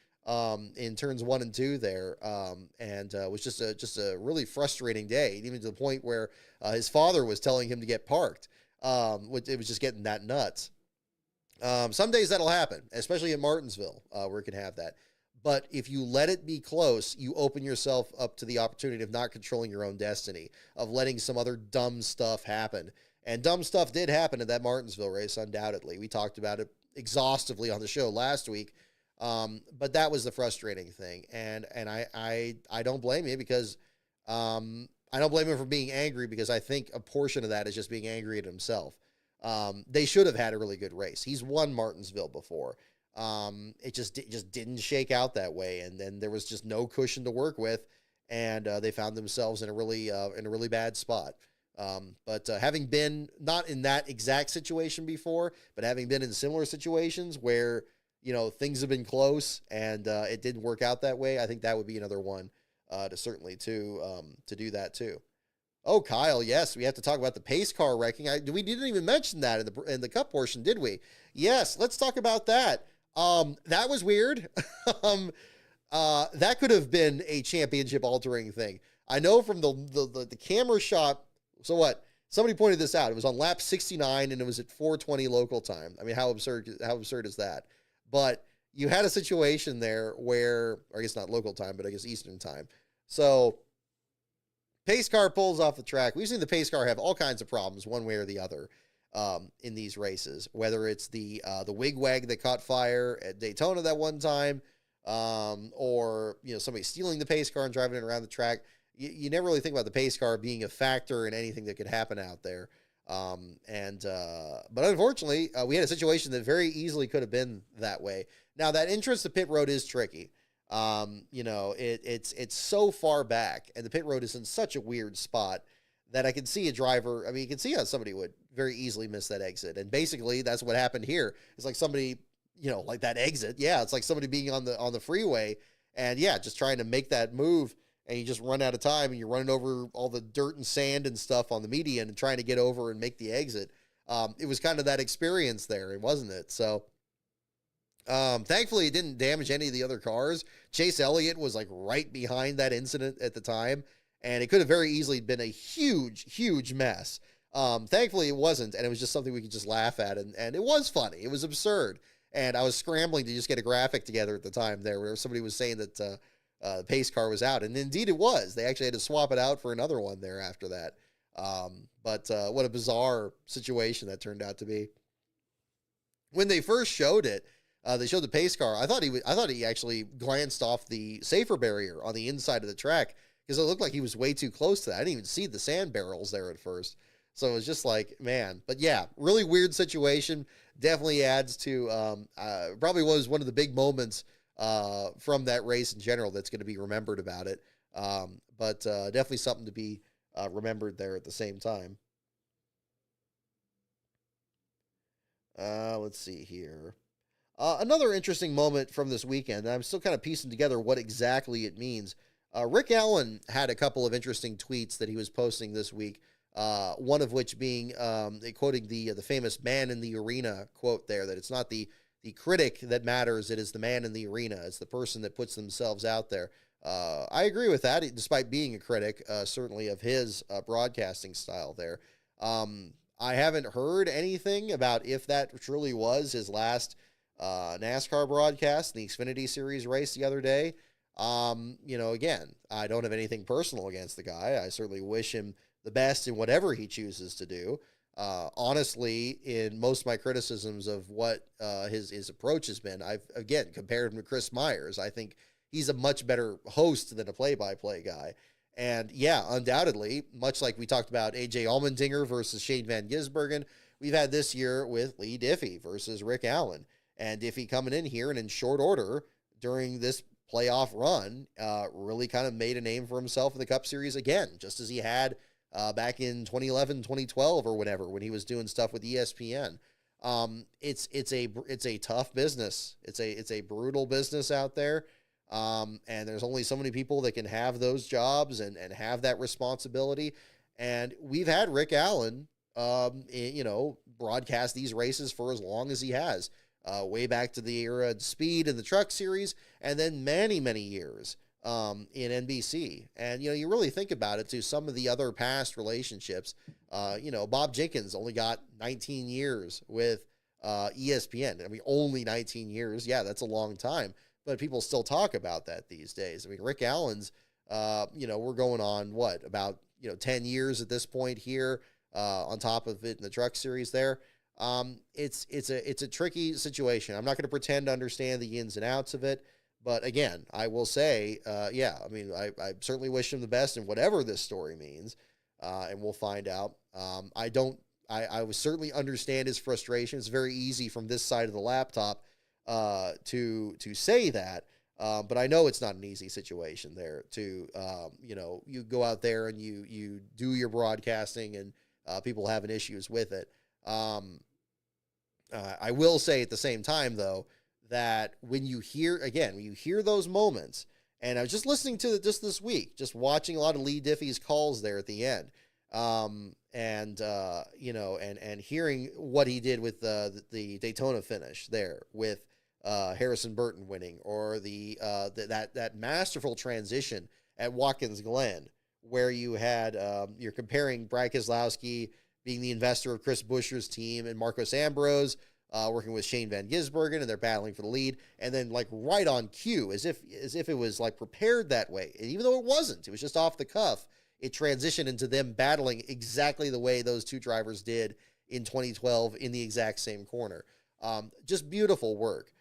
in turns 1 and 2 there, and was just a really frustrating day, even to the point where his father was telling him to get parked. It was just getting that nuts. Some days that'll happen, especially at Martinsville, where it can have that. But if you let it be close, you open yourself up to the opportunity of not controlling your own destiny, of letting some other dumb stuff happen. And dumb stuff did happen at that Martinsville race, undoubtedly. We talked about it exhaustively on the show last week. But that was the frustrating thing. And I don't blame you because I don't blame him for being angry, because I think a portion of that is just being angry at himself. They should have had a really good race. He's won Martinsville before. It just didn't shake out that way. And then there was just no cushion to work with. And they found themselves in a really bad spot. But having been not in that exact situation before, but having been in similar situations where, things have been close and it didn't work out that way, I think that would be another one to do that too. Oh, Kyle, yes, we have to talk about the pace car wrecking. We didn't even mention that in the Cup portion, did we? Yes, let's talk about that. That was weird. That could have been a championship altering thing. I know from the camera shot. So what? Somebody pointed this out. It was on lap 69 and it was at 4:20 local time. I mean, how absurd is that? But you had a situation there where, or I guess not local time, but I guess Eastern time. So pace car pulls off the track. We've seen the pace car have all kinds of problems one way or the other in these races, whether it's the wigwag that caught fire at Daytona that one time, or somebody stealing the pace car and driving it around the track. You never really think about the pace car being a factor in anything that could happen out there. But unfortunately, we had a situation that very easily could have been that way. Now that entrance to pit road is tricky. It's so far back, and the pit road is in such a weird spot that I can see a driver. I mean, you can see how somebody would very easily miss that exit, and basically that's what happened here. It's like somebody, like that exit. Yeah, it's like somebody being on the freeway, and yeah, just trying to make that move, and you just run out of time, and you're running over all the dirt and sand and stuff on the median, and trying to get over and make the exit. It was kind of that experience there, wasn't it? So. Thankfully, it didn't damage any of the other cars. Chase Elliott was like right behind that incident at the time, and it could have very easily been a huge, huge mess. Thankfully, it wasn't, and it was just something we could just laugh at, and it was funny. It was absurd, and I was scrambling to just get a graphic together at the time there, where somebody was saying that the pace car was out, and indeed it was. They actually had to swap it out for another one there after that. But what a bizarre situation that turned out to be. When they first showed it, they showed the pace car. I thought he actually glanced off the safer barrier on the inside of the track because it looked like he was way too close to that. I didn't even see the sand barrels there at first. So it was just like, man. But yeah, really weird situation. Definitely adds to, probably was one of the big moments from that race in general that's going to be remembered about it. But definitely something to be remembered there at the same time. Let's see here. Another interesting moment from this weekend, and I'm still kind of piecing together what exactly it means. Rick Allen had a couple of interesting tweets that he was posting this week, one of which being quoting the famous man in the arena quote there, that it's not the critic that matters, it is the man in the arena. It's the person that puts themselves out there. I agree with that, despite being a critic, certainly of his broadcasting style there. I haven't heard anything about if that truly was his last NASCAR broadcast, the Xfinity Series race the other day. Again, I don't have anything personal against the guy. I certainly wish him the best in whatever he chooses to do. Honestly, in most of my criticisms of what his approach has been, I've, again, compared him to Chris Myers. I think he's a much better host than a play-by-play guy. And yeah, undoubtedly, much like we talked about AJ Allmendinger versus Shane Van Gisbergen, we've had this year with Lee Diffie versus Rick Allen. And Diffie coming in here and in short order during this playoff run really kind of made a name for himself in the Cup Series again, just as he had back in 2011, 2012 or whatever, when he was doing stuff with ESPN. It's a tough business. It's a brutal business out there. And there's only so many people that can have those jobs and have that responsibility. And we've had Rick Allen, broadcast these races for as long as he has. Way back to the era of Speed and the Truck Series, and then many, many years in NBC. And, you really think about it, too, some of the other past relationships, Bob Jenkins only got 19 years with ESPN. I mean, only 19 years. Yeah, that's a long time. But people still talk about that these days. I mean, Rick Allen's, we're going on, about 10 years at this point here, on top of it in the Truck Series there. It's a tricky situation. I'm not going to pretend to understand the ins and outs of it, but again, I will say, I certainly wish him the best in whatever this story means, and we'll find out. I would certainly understand his frustration. It's very easy from this side of the laptop, to say that, but I know it's not an easy situation there to, you go out there and you do your broadcasting and, people having issues with it. I will say at the same time, though, that when you hear those moments, and I was just listening to it just this week, just watching a lot of Lee Diffie's calls there at the end, and hearing what he did with the Daytona finish there with Harrison Burton winning, or that masterful transition at Watkins Glen, where you had you're comparing Brad Keselowski being the investor of Chris Buescher's team and Marcos Ambrose working with Shane Van Gisbergen, and they're battling for the lead, and then like right on cue, as if it was like prepared that way, and even though it wasn't, it was just off the cuff. It transitioned into them battling exactly the way those two drivers did in 2012 in the exact same corner. Just beautiful work.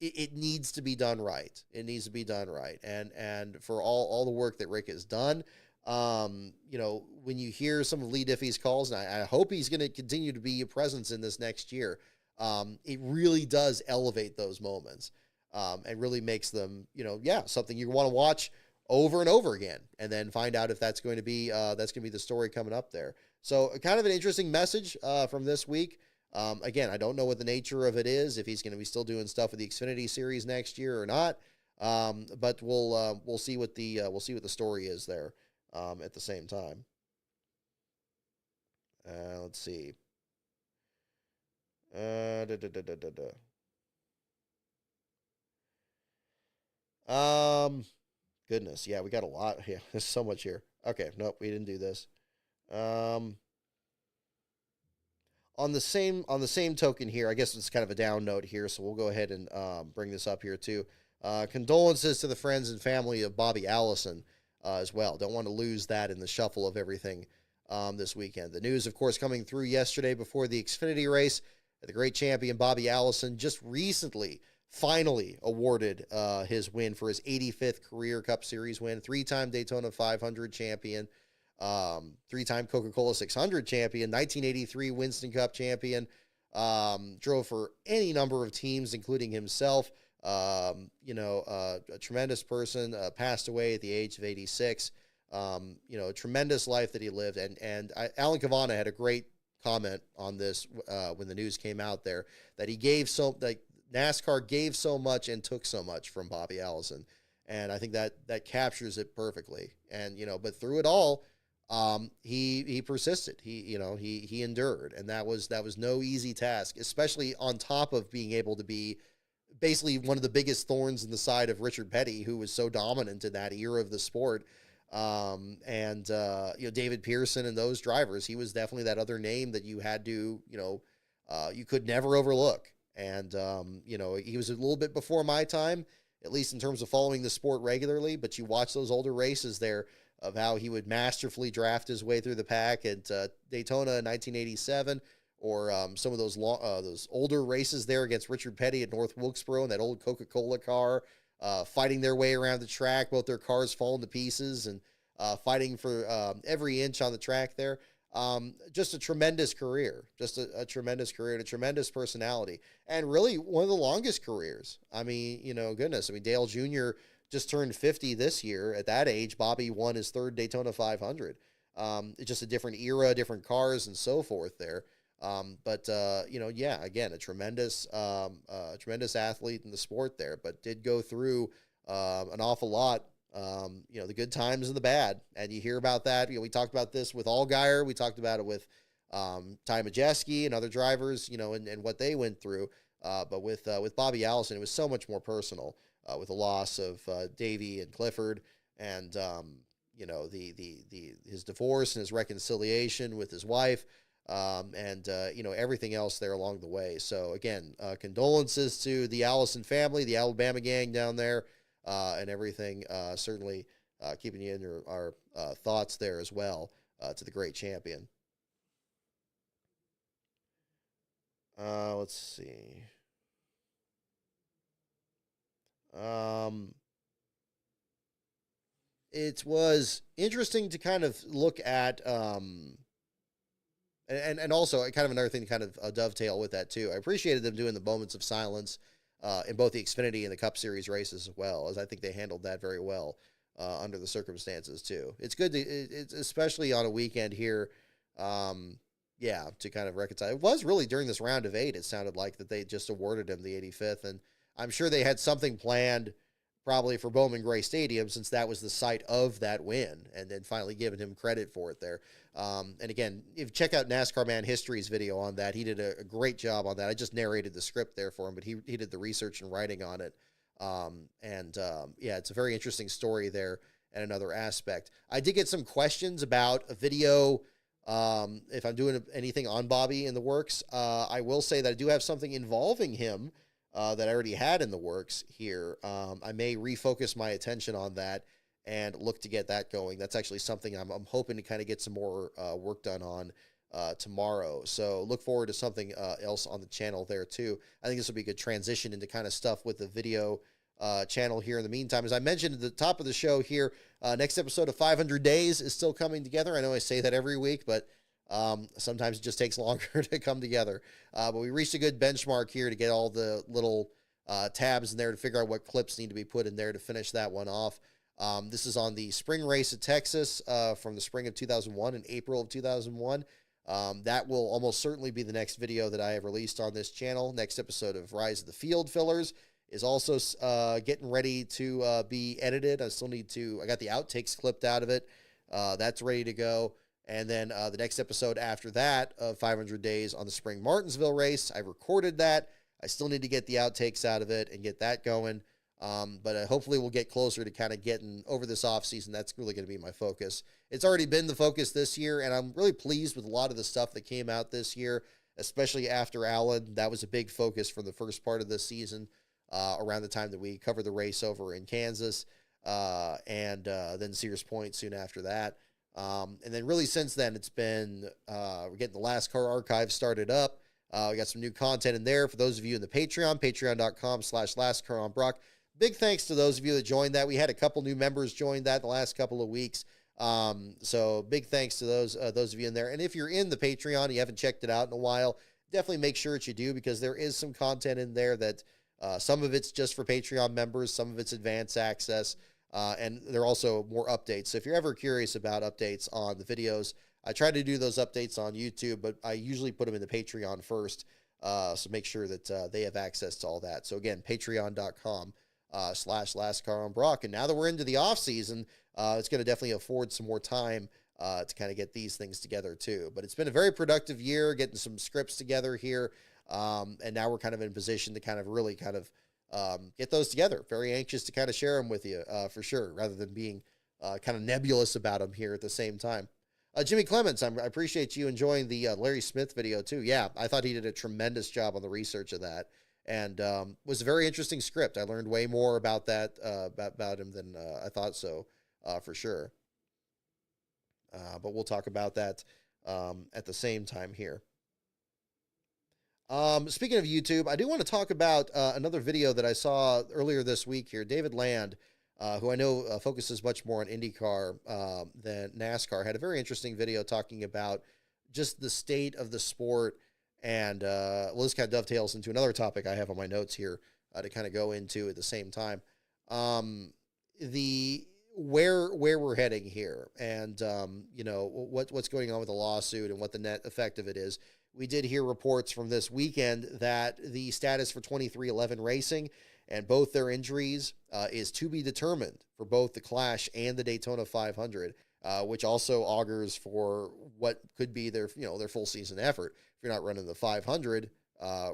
It needs to be done right. It needs to be done right. And for all the work that Rick has done, When you hear some of Lee Diffie's calls, and I hope he's going to continue to be a presence in this next year, it really does elevate those moments, and really makes them, something you want to watch over and over again, and then find out if that's going to be the story coming up there. So kind of an interesting message from this week. Again, I don't know what the nature of it is, if he's going to be still doing stuff with the Xfinity Series next year or not. But we'll see what the story is there at the same time. Let's see. Da, da, da, da, da, da. Goodness, yeah, we got a lot. Yeah, there's so much here. Okay, nope, we didn't do this. On the same token here, I guess it's kind of a down note here, so we'll go ahead and bring this up here too. Condolences to the friends and family of Bobby Allison as well. Don't want to lose that in the shuffle of everything this weekend. The news, of course, coming through yesterday before the Xfinity race. The great champion Bobby Allison just recently finally awarded his win for his 85th career Cup Series win. 3-time Daytona 500 champion. 3-time Coca-Cola 600 champion, 1983 Winston Cup champion, drove for any number of teams, including himself. A tremendous person, passed away at the age of 86. A tremendous life that he lived. And Alan Cavana had a great comment on this when the news came out there, that NASCAR gave so much and took so much from Bobby Allison. And I think that captures it perfectly. And, but through it all, he persisted. He endured, and that was no easy task, especially on top of being able to be basically one of the biggest thorns in the side of Richard Petty, who was so dominant in that era of the sport. David Pearson and those drivers, he was definitely that other name that you had to, you could never overlook. And, he was a little bit before my time, at least in terms of following the sport regularly, but you watch those older races there of how he would masterfully draft his way through the pack at Daytona in 1987, or some of those older races there against Richard Petty at North Wilkesboro in that old Coca-Cola car, fighting their way around the track, both their cars falling to pieces, and fighting for every inch on the track there. Just a tremendous career, a tremendous career, and a tremendous personality, and really one of the longest careers. I mean, goodness. I mean, Dale Jr. just turned 50 this year. At that age, Bobby won his 3rd Daytona 500. It's just a different era, different cars, and so forth there. Again, a tremendous athlete in the sport there, but did go through an awful lot. The good times and the bad, and you hear about that. We talked about this with Allgaier. We talked about it with Ty Majeski and other drivers, and what they went through. But with Bobby Allison, it was so much more personal, with the loss of Davey and Clifford, and his divorce and his reconciliation with his wife, and everything else there along the way. So again, condolences to the Allison family, the Alabama gang down there, and everything. Certainly keeping you in our thoughts there as well, to the great champion. Let's see. It was interesting to kind of look at, and also kind of another thing to kind of dovetail with that too. I appreciated them doing the moments of silence in both the Xfinity and the Cup Series races as well, as I think they handled that very well under the circumstances too. It's good it's especially on a weekend here, to kind of reconcile. It was really during this round of 8, it sounded like that they just awarded him the 85th, and I'm sure they had something planned probably for Bowman Gray Stadium, since that was the site of that win, and then finally giving him credit for it there. And again, if check out NASCAR Man History's video on that, he did a great job on that. I just narrated the script there for him, but he did the research and writing on it. It's a very interesting story there, and another aspect. I did get some questions about a video, if I'm doing anything on Bobby in the works. I will say that I do have something involving him that I already had in the works here. I may refocus my attention on that and look to get that going. That's actually something I'm hoping to kind of get some more work done on tomorrow. So look forward to something else on the channel there too. I think this will be a good transition into kind of stuff with the video channel here in the meantime. As I mentioned at the top of the show here, next episode of 500 Days is still coming together. I know I say that every week, but sometimes it just takes longer to come together. But we reached a good benchmark here to get all the little tabs in there to figure out what clips need to be put in there to finish that one off. This is on the spring race at Texas from the spring of 2001 and April of 2001. That will almost certainly be the next video that I have released on this channel. Next episode of Rise of the Field Fillers is also getting ready to be edited. I got the outtakes clipped out of it. That's ready to go. And then the next episode after that of 500 Days on the spring Martinsville race, I recorded that. I still need to get the outtakes out of it and get that going. But hopefully we'll get closer to kind of getting over this offseason. That's really going to be my focus. It's already been the focus this year, and I'm really pleased with a lot of the stuff that came out this year, especially after Allen. That was a big focus for the first part of the season, around the time that we covered the race over in Kansas, and then Sears Point soon after that. And then really since then, it's been, we're getting the Last Car Archive started up. We got some new content in there for those of you in the Patreon, patreon.com/lastcaronbrock. Big thanks to those of you that joined that. We had a couple new members join that the last couple of weeks. So big thanks to those of you in there. And if you're in the Patreon, you haven't checked it out in a while, definitely make sure that you do, because there is some content in there that some of it's just for Patreon members, some of it's advanced access, and there are also more updates. So if you're ever curious about updates on the videos, I try to do those updates on YouTube, but I usually put them in the Patreon first. So make sure that they have access to all that. So again, patreon.com/lastcaronbrock. And now that we're into the off season, it's going to definitely afford some more time to kind of get these things together too. But it's been a very productive year getting some scripts together here. And now we're kind of in a position to kind of really kind of get those together. Very anxious to kind of share them with you for sure, rather than being kind of nebulous about them here at the same time. Jimmy Clements, I appreciate you enjoying the Larry Smith video too. Yeah, I thought he did a tremendous job on the research of that, and was a very interesting script. I learned way more about that, about him than I thought so, for sure. But we'll talk about that at the same time here. Speaking of YouTube, I do want to talk about another video that I saw earlier this week here. David Land, who I know focuses much more on IndyCar than NASCAR, had a very interesting video talking about just the state of the sport. And well, this kind of dovetails into another topic I have on my notes here to kind of go into at the same time. Where we're heading here, and you know, what's going on with the lawsuit and what the net effect of it is. We did hear reports from this weekend that the status for 23XI Racing and both their injuries is to be determined for both the Clash and the Daytona 500, which also augurs for what could be their full season effort. If you're not running the 500,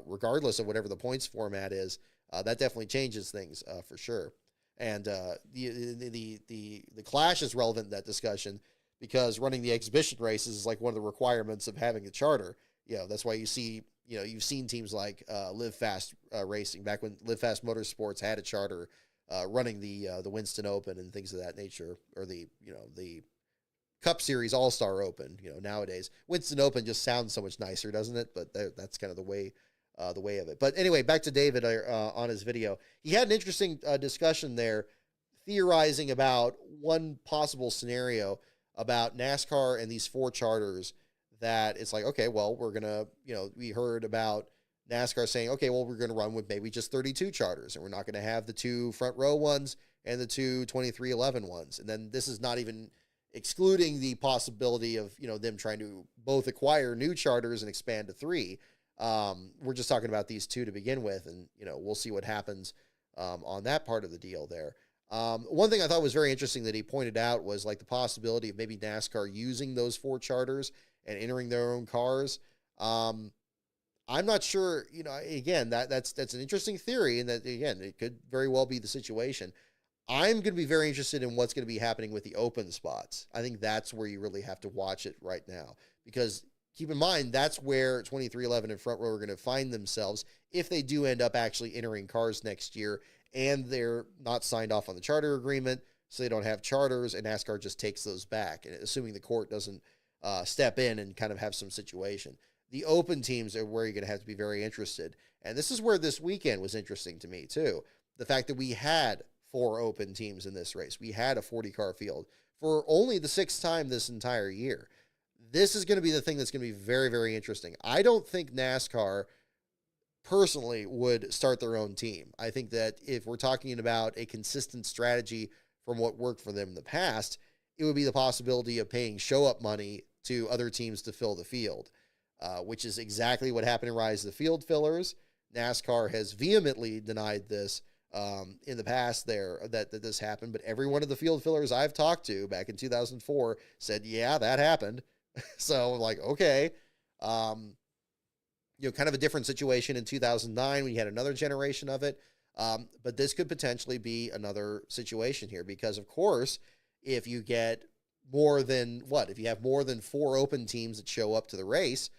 regardless of whatever the points format is, that definitely changes things for sure. And the Clash is relevant in that discussion because running the exhibition races is like one of the requirements of having a charter. That's why you see, you've seen teams like Live Fast Racing, back when Live Fast Motorsports had a charter, running the Winston Open and things of that nature, or the Cup Series All-Star Open. Nowadays Winston Open just sounds so much nicer, doesn't it? But that's kind of the way of it. But anyway, back to David on his video. He had an interesting discussion there, theorizing about one possible scenario about NASCAR and these 4 charters. That it's like, okay, well, we're going to, we heard about NASCAR saying, okay, well, we're going to run with maybe just 32 charters, and we're not going to have the 2 front row ones and the 2 23XI ones. And then this is not even excluding the possibility of, them trying to both acquire new charters and expand to 3. We're just talking about these 2 to begin with, and, we'll see what happens on that part of the deal there. One thing I thought was very interesting that he pointed out was like the possibility of maybe NASCAR using those 4 charters and entering their own cars. I'm not sure, again, that's an interesting theory, and that, again, it could very well be the situation. I'm going to be very interested in what's going to be happening with the open spots. I think that's where you really have to watch it right now, because keep in mind, that's where 23XI and front row are going to find themselves if they do end up actually entering cars next year, and they're not signed off on the charter agreement, so they don't have charters, and NASCAR just takes those back, and assuming the court doesn't step in and kind of have some situation. The open teams are where you're going to have to be very interested. And this is where this weekend was interesting to me too. the fact that we had 4 open teams in this race. We had a 40-car field for only the 6th time this entire year. This is going to be the thing that's going to be very, very interesting. I don't think NASCAR personally would start their own team. I think that if we're talking about a consistent strategy from what worked for them in the past, it would be the possibility of paying show-up money to other teams to fill the field, which is exactly what happened in Rise of the Field Fillers. NASCAR has vehemently denied this in the past that this happened, but every one of the field fillers I've talked to back in 2004 said, yeah, that happened. So I'm like, okay. Kind of a different situation in 2009 when you had another generation of it. But this could potentially be another situation here because, of course, if you get if you have more than 4 open teams that show up to the race,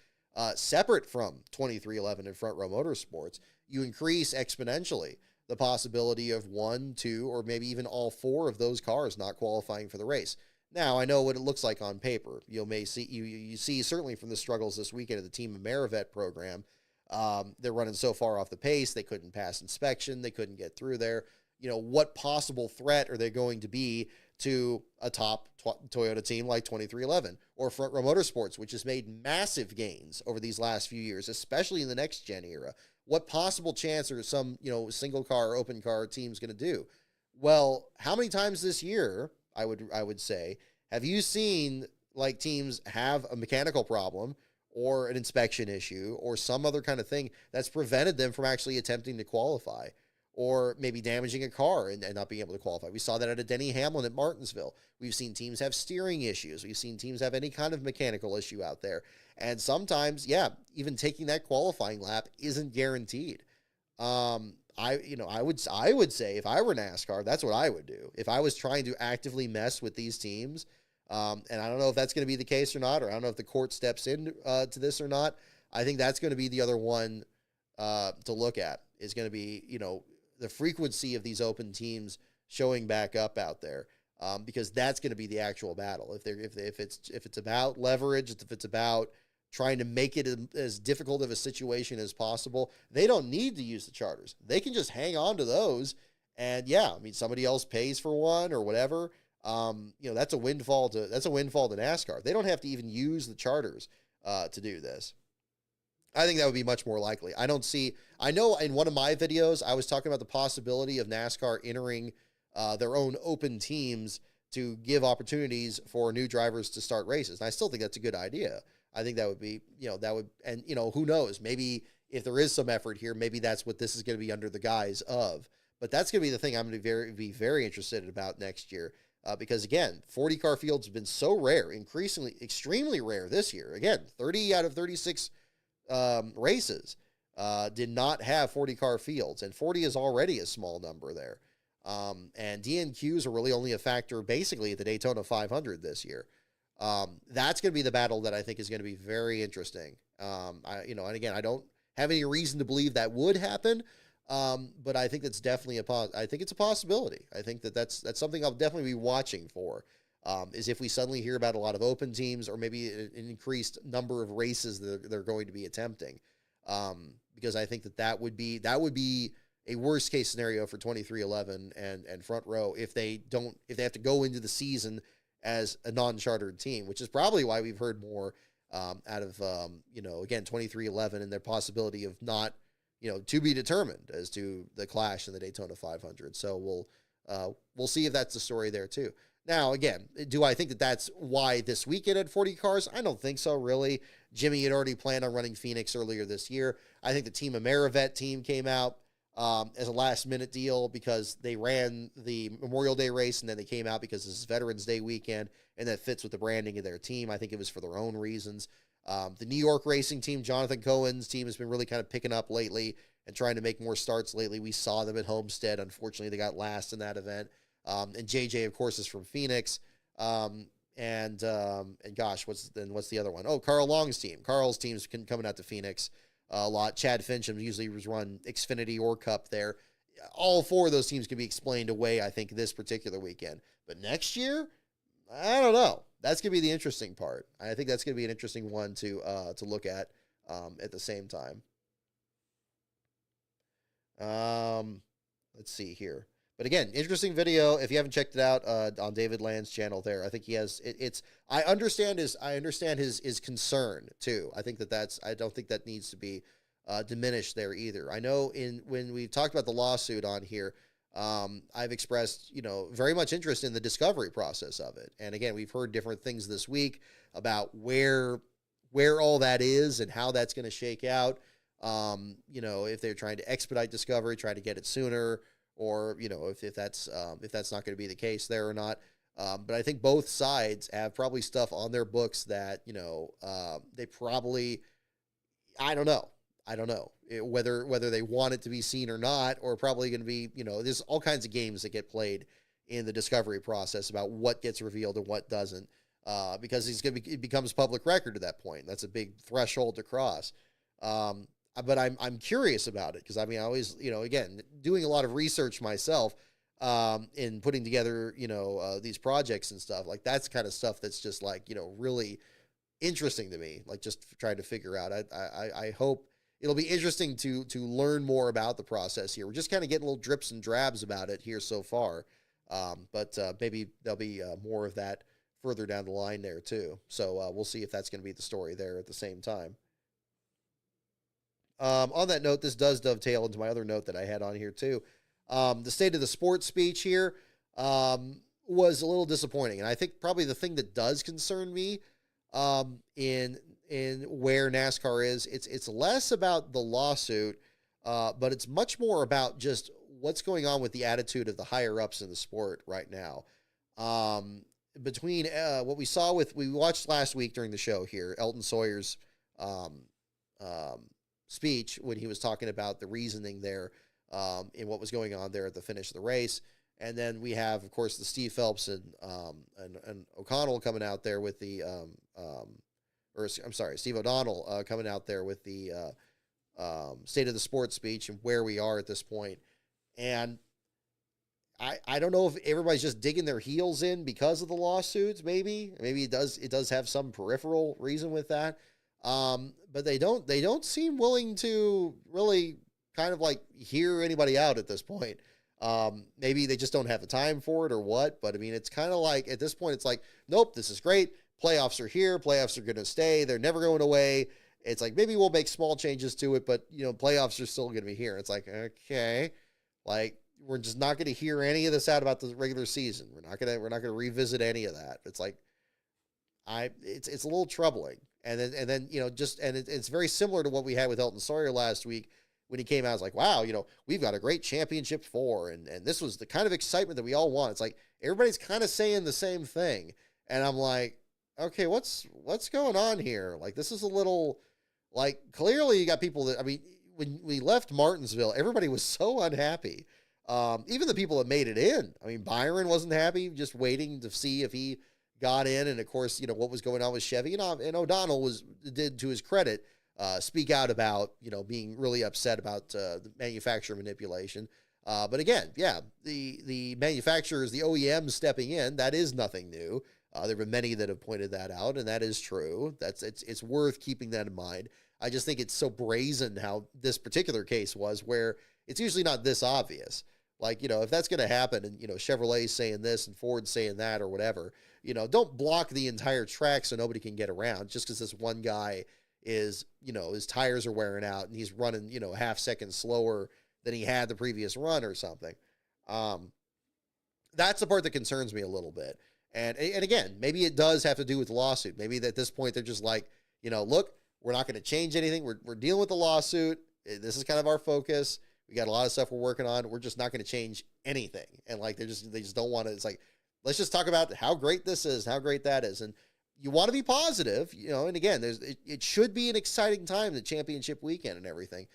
separate from 2311 and Front Row Motorsports, you increase exponentially the possibility of 1, 2, or maybe even all 4 of those cars not qualifying for the race. Now, I know what it looks like on paper. You see certainly from the struggles this weekend of the Team Amerivet program, they're running so far off the pace, they couldn't pass inspection, they couldn't get through there. What possible threat are they going to be to a top Toyota team like 2311 or Front Row Motorsports, which has made massive gains over these last few years, especially in the next gen era? What possible chance are some, single car or open car teams going to do? Well, how many times this year, I would say, have you seen like teams have a mechanical problem or an inspection issue or some other kind of thing that's prevented them from actually attempting to qualify, or maybe damaging a car and not being able to qualify? We saw that at a Denny Hamlin at Martinsville. We've seen teams have steering issues. We've seen teams have any kind of mechanical issue out there. And sometimes, even taking that qualifying lap isn't guaranteed. I would say if I were NASCAR, that's what I would do. If I was trying to actively mess with these teams, and I don't know if that's going to be the case or not, or I don't know if the court steps in to this or not. I think that's going to be the other one to look at, is going to be, the frequency of these open teams showing back up out there, because that's going to be the actual battle. If it's about leverage, if it's about trying to make it as difficult of a situation as possible, they don't need to use the charters. They can just hang on to those, and somebody else pays for one or whatever. That's a windfall to NASCAR. They don't have to even use the charters to do this. I think that would be much more likely. I know in one of my videos, I was talking about the possibility of NASCAR entering their own open teams to give opportunities for new drivers to start races. And I still think that's a good idea. I think that would be, who knows? Maybe if there is some effort here, maybe that's what this is going to be under the guise of. But that's going to be the thing I'm going to be very interested about next year. Because again, 40-car fields have been so rare, extremely rare this year. Again, 30 out of 36 races did not have 40-car fields, and 40 is already a small number there. And DNQs are really only a factor basically at the Daytona 500 this year. That's going to be the battle that I think is going to be very interesting. And again, I don't have any reason to believe that would happen, but I think that's definitely I think it's a possibility. I think that's something I'll definitely be watching for. Is if we suddenly hear about a lot of open teams, or maybe an increased number of races that they're going to be attempting, because I think that would be a worst case scenario for 2311 and Front Row if they have to go into the season as a non-chartered team, which is probably why we've heard more out of again 2311 and their possibility of not to be determined as to the clash in the Daytona 500. So we'll see if that's the story there too. Now, again, do I think that that's why this weekend had 40 cars? I don't think so, really. Jimmy had already planned on running Phoenix earlier this year. I think the Team Amerivet team came out as a last-minute deal because they ran the Memorial Day race, and then they came out because this is Veterans Day weekend, and that fits with the branding of their team. I think it was for their own reasons. The New York racing team, Jonathan Cohen's team, has been really kind of picking up lately and trying to make more starts lately. We saw them at Homestead. Unfortunately, they got last in that event. And JJ, of course, is from Phoenix. And gosh, what's the other one? Oh, Carl Long's team. Carl's team's coming out to Phoenix a lot. Chad Fincham usually was run Xfinity or Cup there. All 4 of those teams can be explained away, I think, this particular weekend. But next year, I don't know. That's going to be the interesting part. I think that's going to be an interesting one to look at the same time. let's see here. But again, interesting video. If you haven't checked it out on David Land's channel, there, I think he has. I understand his concern too. I think I don't think that needs to be diminished there either. I know when we've talked about the lawsuit on here, I've expressed very much interest in the discovery process of it. And again, we've heard different things this week about where all that is and how that's going to shake out. If they're trying to expedite discovery, try to get it sooner, or if that's not going to be the case there or not. But I think both sides have probably stuff on their books that they probably, I don't know whether they want it to be seen or not, or probably going to be there's all kinds of games that get played in the discovery process about what gets revealed and what doesn't, because it becomes public record at that point. That's a big threshold to cross. But I'm curious about it because I always, again, doing a lot of research myself, in putting together, these projects and stuff like that's kind of stuff that's just like, really interesting to me, like just trying to figure out. I hope it'll be interesting to learn more about the process here. We're just kind of getting little drips and drabs about it here so far. But maybe there'll be more of that further down the line there too. So we'll see if that's going to be the story there at the same time. On that note, this does dovetail into my other note that I had on here too. The state of the sports speech here was a little disappointing. And I think probably the thing that does concern me in where NASCAR is, it's less about the lawsuit, but it's much more about just what's going on with the attitude of the higher ups in the sport right now. Between what we watched last week during the show here, Elton Sawyer's speech when he was talking about the reasoning there in what was going on there at the finish of the race. And then we have, of course, the Steve Phelps and O'Connell coming out there with the, Steve O'Donnell coming out there with the state of the sports speech and where we are at this point. And I don't know if everybody's just digging their heels in because of the lawsuits. Maybe it does have some peripheral reason with that. But they don't seem willing to really kind of like hear anybody out at this point. Maybe they just don't have the time for it or what, but it's kind of like at this point, it's like, nope, this is great. Playoffs are here. Playoffs are going to stay. They're never going away. It's like, maybe we'll make small changes to it, but playoffs are still going to be here. It's like, okay, like we're just not going to hear any of this out about the regular season. We're not going to revisit any of that. It's like, it's a little troubling. And then it's very similar to what we had with Elton Sawyer last week when he came out. It's like, wow, we've got a great championship 4, and this was the kind of excitement that we all want. It's like everybody's kind of saying the same thing, and I'm like, okay, what's going on here? Like, this is a little, like, clearly you got people that, when we left Martinsville, everybody was so unhappy. Even the people that made it in. Byron wasn't happy, just waiting to see if he got in, and of course, what was going on with Chevy, and O'Donnell did, to his credit, speak out about, being really upset about the manufacturer manipulation. But again, yeah, the manufacturers, the OEMs stepping in, that is nothing new. There have been many that have pointed that out, and that is true. It's worth keeping that in mind. I just think it's so brazen how this particular case was, where it's usually not this obvious. Like, if that's going to happen and, Chevrolet's saying this and Ford's saying that or whatever, don't block the entire track so nobody can get around just because this one guy is, his tires are wearing out and he's running, a half second slower than he had the previous run or something. That's the part that concerns me a little bit. And again, maybe it does have to do with the lawsuit. Maybe at this point they're just like, look, we're not going to change anything. We're dealing with the lawsuit. This is kind of our focus. We got a lot of stuff we're working on. We're just not going to change anything. And like, they just don't want to, it's like, let's just talk about how great this is, how great that is. And you want to be positive, and again, it should be an exciting time, the championship weekend and everything.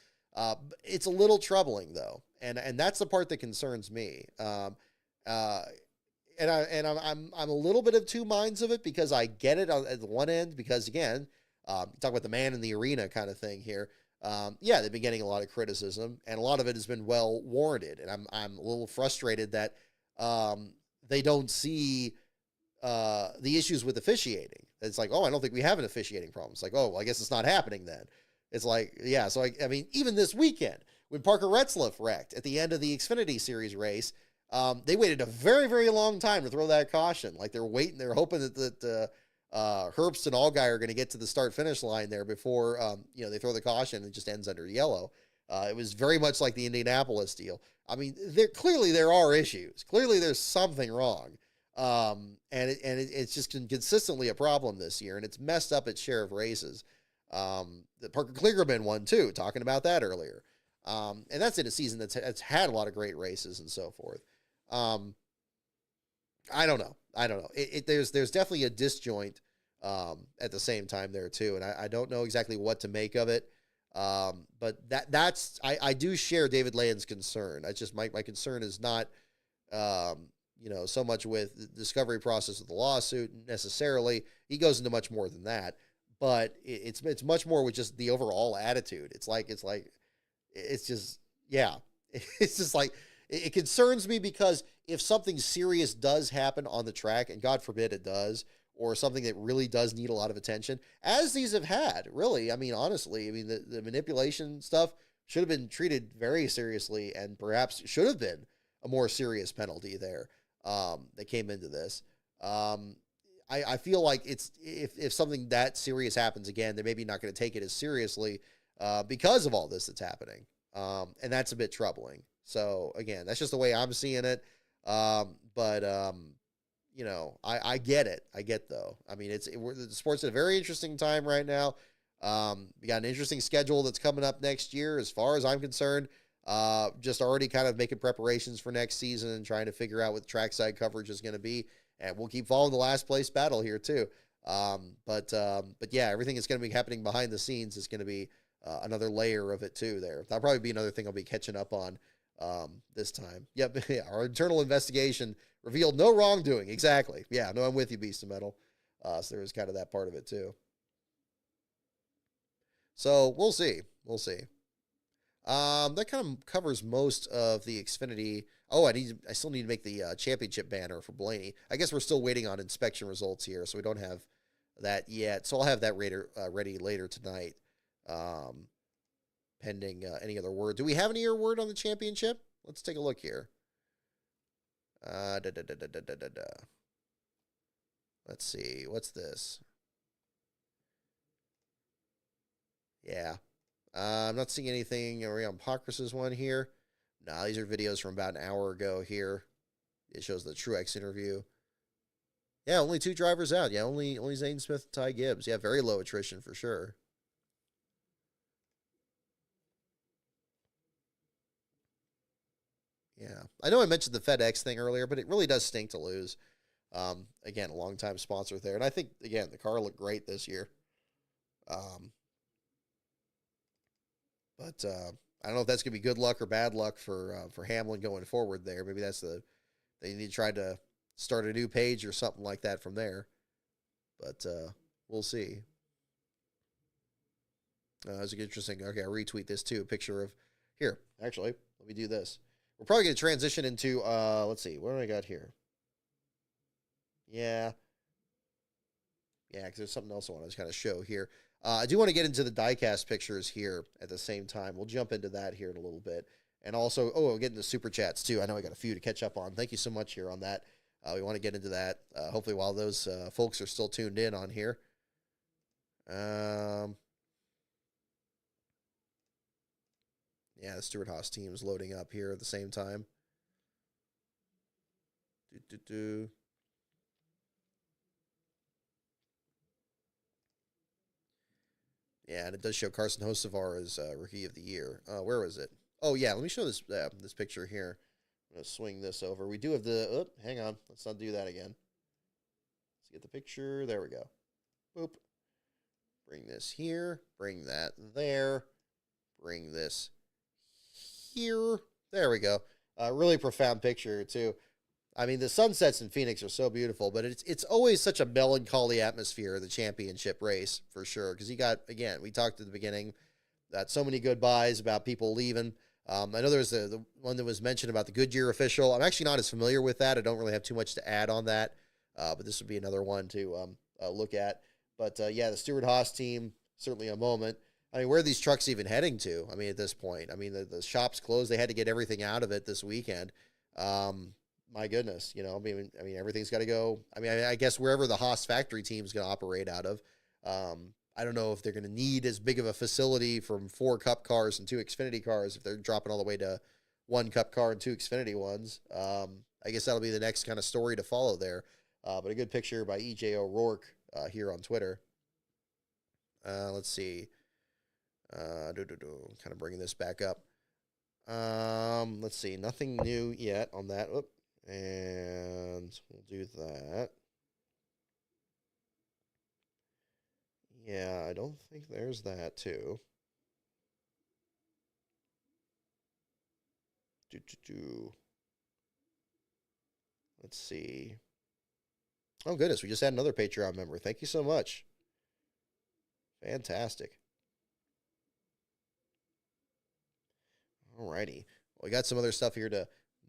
It's a little troubling though. And that's the part that concerns me. And I'm a little bit of two minds of it, because I get it at the one end, because again, talk about the man in the arena kind of thing here. Yeah, they've been getting a lot of criticism, and a lot of it has been well warranted. And I'm a little frustrated that they don't see the issues with officiating. It's like, oh, I don't think we have an officiating problem. It's like, oh, well, I guess it's not happening then. It's like, yeah. So even this weekend, when Parker Retzlaff wrecked at the end of the Xfinity Series race, they waited a very, very long time to throw that caution. Like they're waiting, they're hoping that Herbst and Allgaier are going to get to the start-finish line there before, they throw the caution and it just ends under yellow. It was very much like the Indianapolis deal. I mean, clearly there are issues. Clearly there's something wrong. It's just been consistently a problem this year, and it's messed up its share of races. The Parker Kligerman won too, talking about that earlier. And that's in a season that's had a lot of great races and so forth. I don't know. There's definitely a disjoint at the same time there too, and I don't know exactly what to make of it. But I do share David Land's concern. I just my concern is not so much with the discovery process of the lawsuit necessarily. He goes into much more than that, but it's much more with just the overall attitude. It's just like it concerns me because if something serious does happen on the track, and God forbid it does, or something that really does need a lot of attention, as these have had, really, I mean, honestly, the manipulation stuff should have been treated very seriously, and perhaps should have been a more serious penalty there that came into this. I feel like if something that serious happens again, they're maybe not going to take it as seriously because of all this that's happening. And that's a bit troubling. So again, that's just the way I'm seeing it. I get it. Though. I mean, the sport's at a very interesting time right now. We got an interesting schedule that's coming up next year, as far as I'm concerned. Just already kind of making preparations for next season and trying to figure out what the trackside coverage is going to be. And we'll keep following the last place battle here too. But yeah, everything that's going to be happening behind the scenes is going to be another layer of it too there. That'll probably be another thing I'll be catching up on this time. Yep. Yeah, our internal investigation revealed no wrongdoing. Exactly. Yeah, no, I'm with you, Beast of Metal. So there's kind of that part of it too. So we'll see. That kind of covers most of the Xfinity. Oh, I still need to make the championship banner for Blaney. I guess we're still waiting on inspection results here, so we don't have that yet. So I'll have that ready later tonight, pending any other word. Do we have any other word on the championship? Let's take a look here. Let's see. What's this? Yeah. I'm not seeing anything around Pockrass's one here. Nah, these are videos from about an hour ago here. It shows the Truex interview. Yeah, only 2 drivers out. Yeah, only Zane Smith and Ty Gibbs. Yeah, very low attrition for sure. Yeah. I know I mentioned the FedEx thing earlier, but it really does stink to lose. Again, a long-time sponsor there. And I think, again, the car looked great this year. But I don't know if that's going to be good luck or bad luck for Hamlin going forward there. Maybe they need to try to start a new page or something like that from there. But we'll see. That's interesting. Okay, I'll retweet this too. A picture of, here, actually, let me do this. We're probably going to transition into, let's see, what do I got here? Yeah, because there's something else I want to kind of show here. I do want to get into the diecast pictures here at the same time. We'll jump into that here in a little bit. And also, we'll get into super chats too. I know I got a few to catch up on. Thank you so much here on that. We want to get into that, hopefully while those folks are still tuned in on here. Yeah, the Stewart-Haas team is loading up here at the same time. Yeah, and it does show Carson Hocevar as Rookie of the Year. Where was it? Oh, yeah, let me show this this picture here. I'm going to swing this over. We do have the... hang on. Let's not do that again. Let's get the picture. There we go. Boop. Bring this here. Bring that there. Bring this here. There we go. Really profound picture, too. I mean, the sunsets in Phoenix are so beautiful, but it's always such a melancholy atmosphere, the championship race, for sure. Because you got, again, we talked at the beginning, that so many goodbyes about people leaving. I know there's the one that was mentioned about the Goodyear official. I'm actually not as familiar with that. I don't really have too much to add on that, but this would be another one to look at. But, yeah, the Stewart-Haas team, certainly a moment. I mean, where are these trucks even heading to? I mean, at this point, I mean, the shop's closed. They had to get everything out of it this weekend. My goodness, you know, I mean, everything's got to go. I mean, I guess wherever the Haas factory team is going to operate out of. I don't know if they're going to need as big of a facility from 4 Cup cars and 2 Xfinity cars if they're dropping all the way to 1 Cup car and 2 Xfinity ones. I guess that'll be the next kind of story to follow there. But a good picture by EJ O'Rourke here on Twitter. Let's see. Kind of bringing this back up. Let's see. Nothing new yet on that. Oop. And we'll do that. Yeah, I don't think there's that too. Let's see. Oh, goodness. We just had another Patreon member. Thank you so much. Fantastic. Alrighty. Well, we got some other stuff here to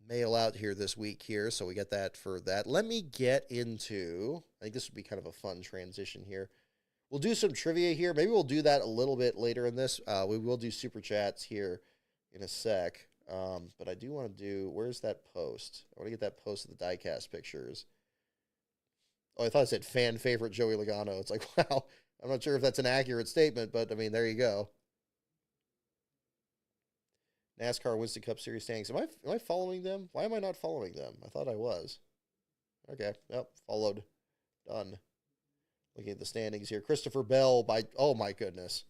mail out here this week here, so we got that for that. Let me get into, I think this would be kind of a fun transition here. We'll do some trivia here. Maybe we'll do that a little bit later in this. We will do super chats here in a sec. But I do want to do, where's that post? I want to get that post of the Diecast pictures. Oh, I thought it said fan favorite Joey Logano. It's like, wow, I'm not sure if that's an accurate statement, but I mean, there you go. NASCAR Winston Cup Series standings. Am I following them? Why am I not following them? I thought I was. Okay, yep, followed. Done. Looking at the standings here. Christopher Bell by, oh my goodness.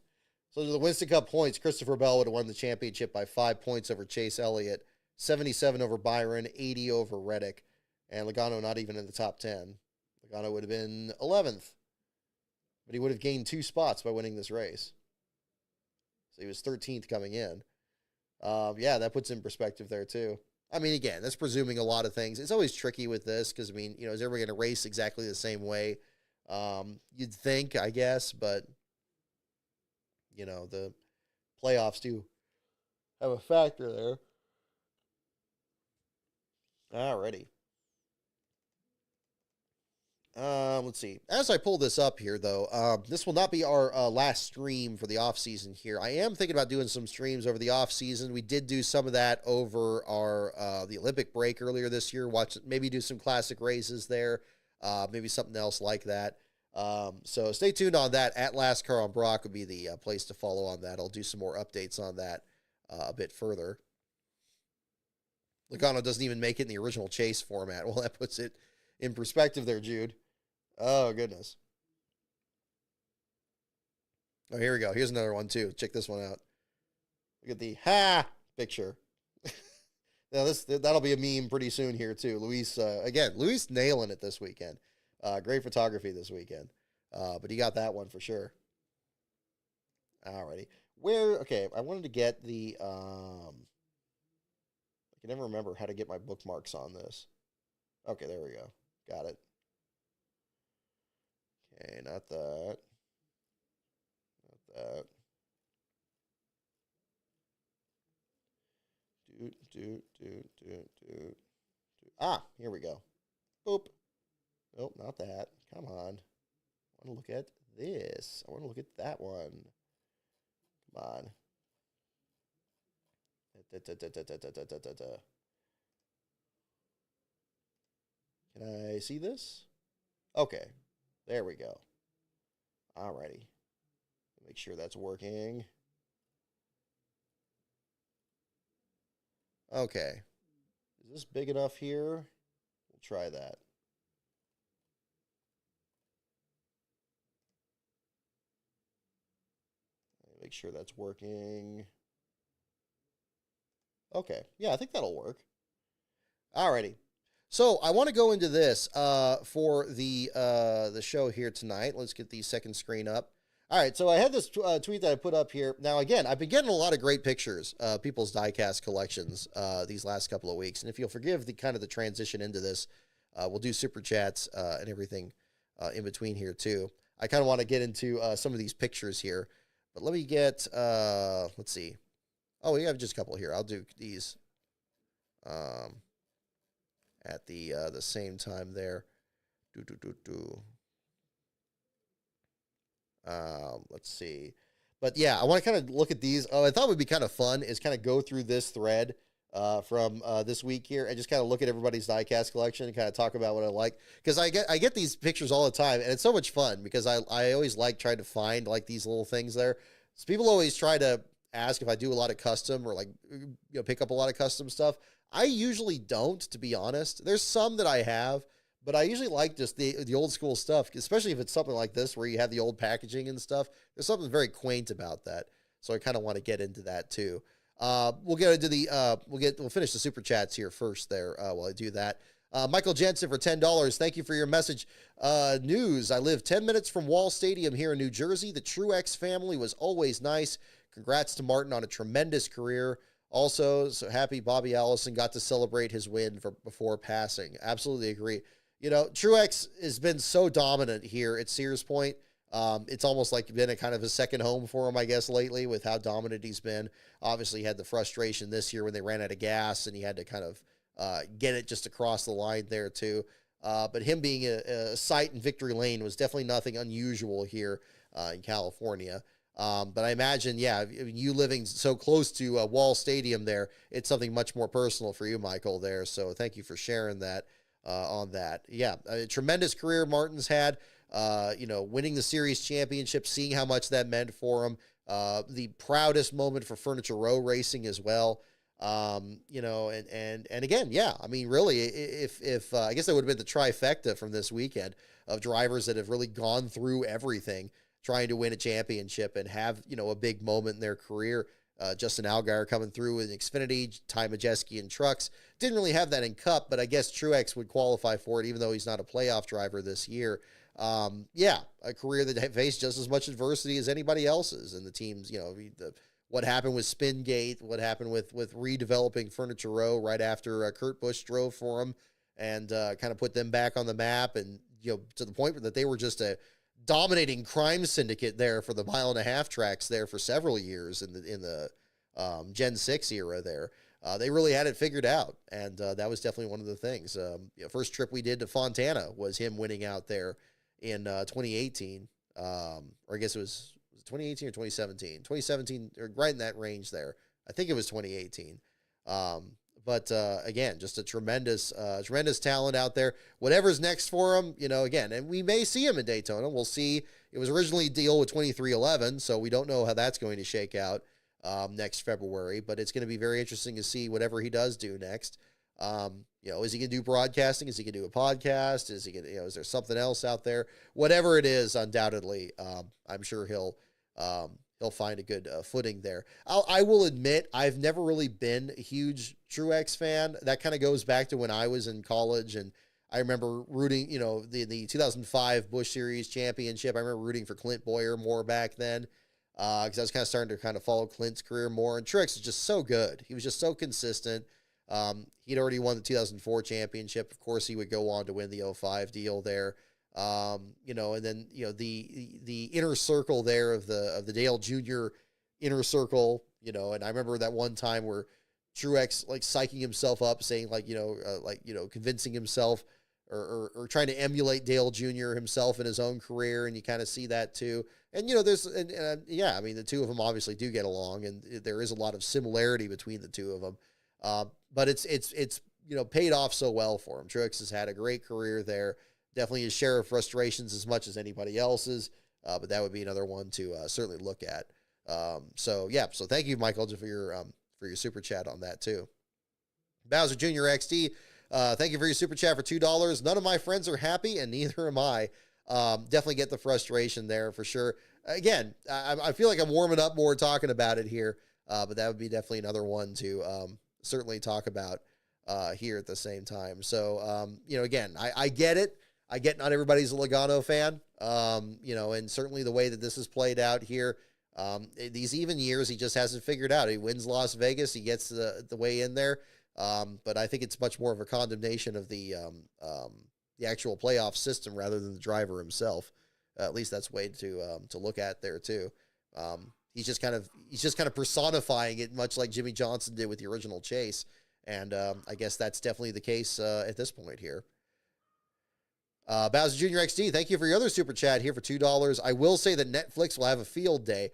So the Winston Cup points, Christopher Bell would have won the championship by 5 points over Chase Elliott, 77 over Byron, 80 over Reddick, and Logano not even in the top 10. Logano would have been 11th, but he would have gained 2 spots by winning this race. So he was 13th coming in. Yeah, that puts in perspective there too. I mean, again, that's presuming a lot of things. It's always tricky with this because, I mean, you know, is everybody going to race exactly the same way? You'd think, I guess, but, you know, the playoffs do have a factor there. Alrighty. Let's see. As I pull this up here, though, this will not be our last stream for the off season here. I am thinking about doing some streams over the off season. We did do some of that over our the Olympic break earlier this year. Maybe do some classic races there. Maybe something else like that. So stay tuned on that. At Last Car on Brock would be the place to follow on that. I'll do some more updates on that a bit further. Logano doesn't even make it in the original chase format. Well, that puts it in perspective there, Jude. Oh, goodness. Oh, here we go. Here's another one, too. Check this one out. Look at the picture. Now, that'll be a meme pretty soon here, too. Luis nailing it this weekend. Great photography this weekend. But he got that one for sure. Alrighty. Okay, I wanted to get the, I can never remember how to get my bookmarks on this. Okay, there we go. Got it. Okay, not that. Not that. Here we go. Boop. Nope, not that. Come on. I want to look at this. I want to look at that one. Come on. Can I see this? Okay. There we go. Alrighty. Make sure that's working. Okay. Is this big enough here? We'll try that. Make sure that's working. Okay. Yeah, I think that'll work. Alrighty. So I want to go into this for the show here tonight. Let's get the second screen up. All right, so I had this tweet that I put up here. Now, again, I've been getting a lot of great pictures, people's diecast collections these last couple of weeks. And if you'll forgive the kind of the transition into this, we'll do super chats and everything in between here too. I kind of want to get into some of these pictures here, but let me get, let's see. Oh, we have just a couple here. I'll do these at the same time there. Let's see. But yeah, I want to kind of look at these. Oh, I thought would be kind of fun is kind of go through this thread from this week here and just kind of look at everybody's diecast collection and kind of talk about what I like, because I get these pictures all the time and it's so much fun because I always like trying to find like these little things there. So people always try to ask if I do a lot of custom or like pick up a lot of custom stuff. I usually don't, to be honest. There's some that I have, but I usually like just the old school stuff, especially if it's something like this where you have the old packaging and stuff. There's something very quaint about that. So I kind of want to get into that too. We'll get into we'll finish the super chats here first there while I do that. Michael Jensen for $10. Thank you for your message. News. I live 10 minutes from Wall Stadium here in New Jersey. The Truex family was always nice. Congrats to Martin on a tremendous career. Also, so happy Bobby Allison got to celebrate his win before passing. Absolutely agree. Truex has been so dominant here at Sears Point. It's almost like been a kind of a second home for him, I guess, lately with how dominant he's been. Obviously, he had the frustration this year when they ran out of gas and he had to kind of get it just across the line there too. But him being a sight in victory lane was definitely nothing unusual here in California. But I imagine, yeah, you living so close to Wall Stadium there, it's something much more personal for you, Michael, there. So thank you for sharing that on that. Yeah, a tremendous career Martin's had, winning the series championship, seeing how much that meant for him. The proudest moment for Furniture Row Racing as well. And again, yeah, I mean, really, if I guess that would have been the trifecta from this weekend of drivers that have really gone through everything trying to win a championship and have, a big moment in their career. Justin Allgaier coming through in Xfinity, Ty Majeski in trucks. Didn't really have that in Cup, but I guess Truex would qualify for it, even though he's not a playoff driver this year. A career that faced just as much adversity as anybody else's. And the teams, what happened with Spingate, what happened with redeveloping Furniture Row right after Kurt Busch drove for him and kind of put them back on the map. And, to the point that they were just a dominating crime syndicate there for the 1.5 mile tracks there for several years in the Gen 6 era there. They really had it figured out, and that was definitely one of the things. First trip we did to Fontana was him winning out there in 2018, or I guess it was 2018 or 2017. 2017, or right in that range there. I think it was 2018. But again, just a tremendous talent out there. Whatever's next for him, again, and we may see him in Daytona. We'll see. It was originally a deal with 2311, so we don't know how that's going to shake out next February. But it's going to be very interesting to see whatever he does do next. Is he going to do broadcasting? Is he going to do a podcast? Is he going to, is there something else out there? Whatever it is, undoubtedly, I'm sure he'll find a good footing there. I will admit, I've never really been a huge Truex fan. That kind of goes back to when I was in college, and I remember rooting, the 2005 Busch Series championship. I remember rooting for Clint Boyer more back then because I was kind of starting to kind of follow Clint's career more. And Truex is just so good. He was just so consistent. He'd already won the 2004 championship. Of course, he would go on to win the 05 deal there. And then, the inner circle there of the Dale Jr. inner circle, and I remember that one time where Truex like psyching himself up, saying convincing himself or trying to emulate Dale Jr. himself in his own career. And you kind of see that too. And, the two of them obviously do get along, and there is a lot of similarity between the two of them. But it's paid off so well for him. Truex has had a great career there. Definitely his share of frustrations as much as anybody else's, but that would be another one to certainly look at. So thank you, Michael, for your super chat on that too. Bowser Jr. XD, thank you for your super chat for $2. None of my friends are happy, and neither am I. Definitely get the frustration there for sure. Again, I feel like I'm warming up more talking about it here, but that would be definitely another one to certainly talk about here at the same time. So, again, I get it. I get not everybody's a Logano fan, and certainly the way that this has played out here, these even years, he just hasn't figured out. He wins Las Vegas. He gets the way in there. But I think it's much more of a condemnation of the actual playoff system rather than the driver himself. At least that's a way to look at there too. He's just kind of personifying it, much like Jimmy Johnson did with the original Chase. And I guess that's definitely the case at this point here. Bowser Jr. XD, thank you for your other super chat here for $2. I will say that Netflix will have a field day.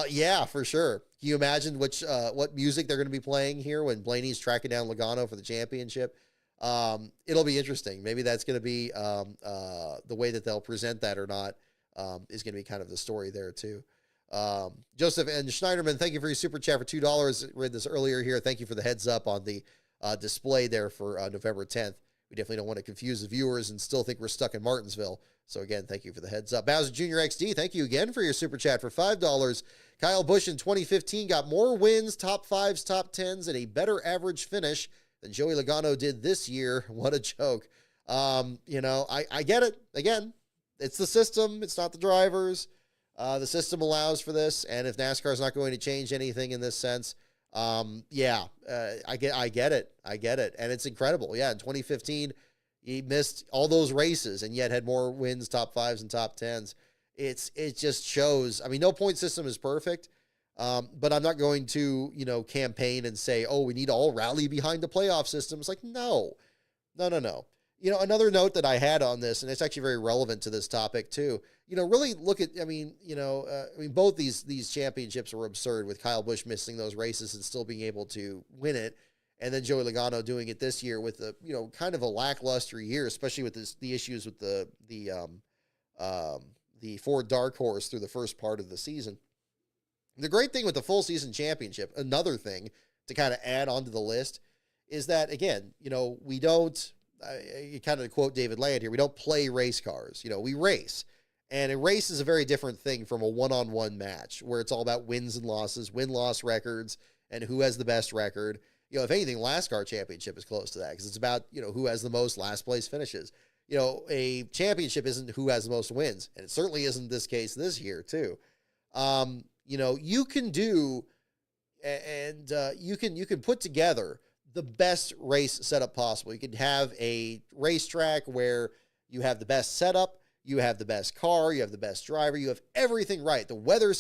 Yeah, for sure. Can you imagine what music they're going to be playing here when Blaney's tracking down Logano for the championship? It'll be interesting. Maybe that's going to be the way that they'll present that or not is going to be kind of the story there too. Joseph and Schneiderman, thank you for your super chat for $2. Read this earlier here. Thank you for the heads up on the display there for November 10th. We definitely don't want to confuse the viewers and still think we're stuck in Martinsville. So again, thank you for the heads up. Bowser Jr. XD, thank you again for your super chat for $5. Kyle Busch in 2015 got more wins, top fives, top tens, and a better average finish than Joey Logano did this year. What a joke. I get it. Again, it's the system. It's not the drivers. The system allows for this. And if NASCAR is not going to change anything in this sense, I get it. I get it. And it's incredible. Yeah. In 2015, he missed all those races and yet had more wins, top fives and top tens. It just shows, I mean, no point system is perfect. But I'm not going to, campaign and say, oh, we need to all rally behind the playoff system. It's like, no. Another note that I had on this, and it's actually very relevant to this topic too, really look at, both these championships were absurd with Kyle Busch missing those races and still being able to win it. And then Joey Logano doing it this year with kind of a lackluster year, especially with the issues with the Ford Dark Horse through the first part of the season. The great thing with the full season championship, another thing to kind of add onto the list is that, again, we don't, you kind of quote David Land here, we don't play race cars, we race. And a race is a very different thing from a one-on-one match where it's all about wins and losses, win-loss records, and who has the best record. If anything, NASCAR championship is close to that because it's about, who has the most last place finishes. A championship isn't who has the most wins. And it certainly isn't this case this year too. You can do, and you can put together the best race setup possible. You can have a racetrack where you have the best setup, you have the best car, you have the best driver, you have everything right. The weather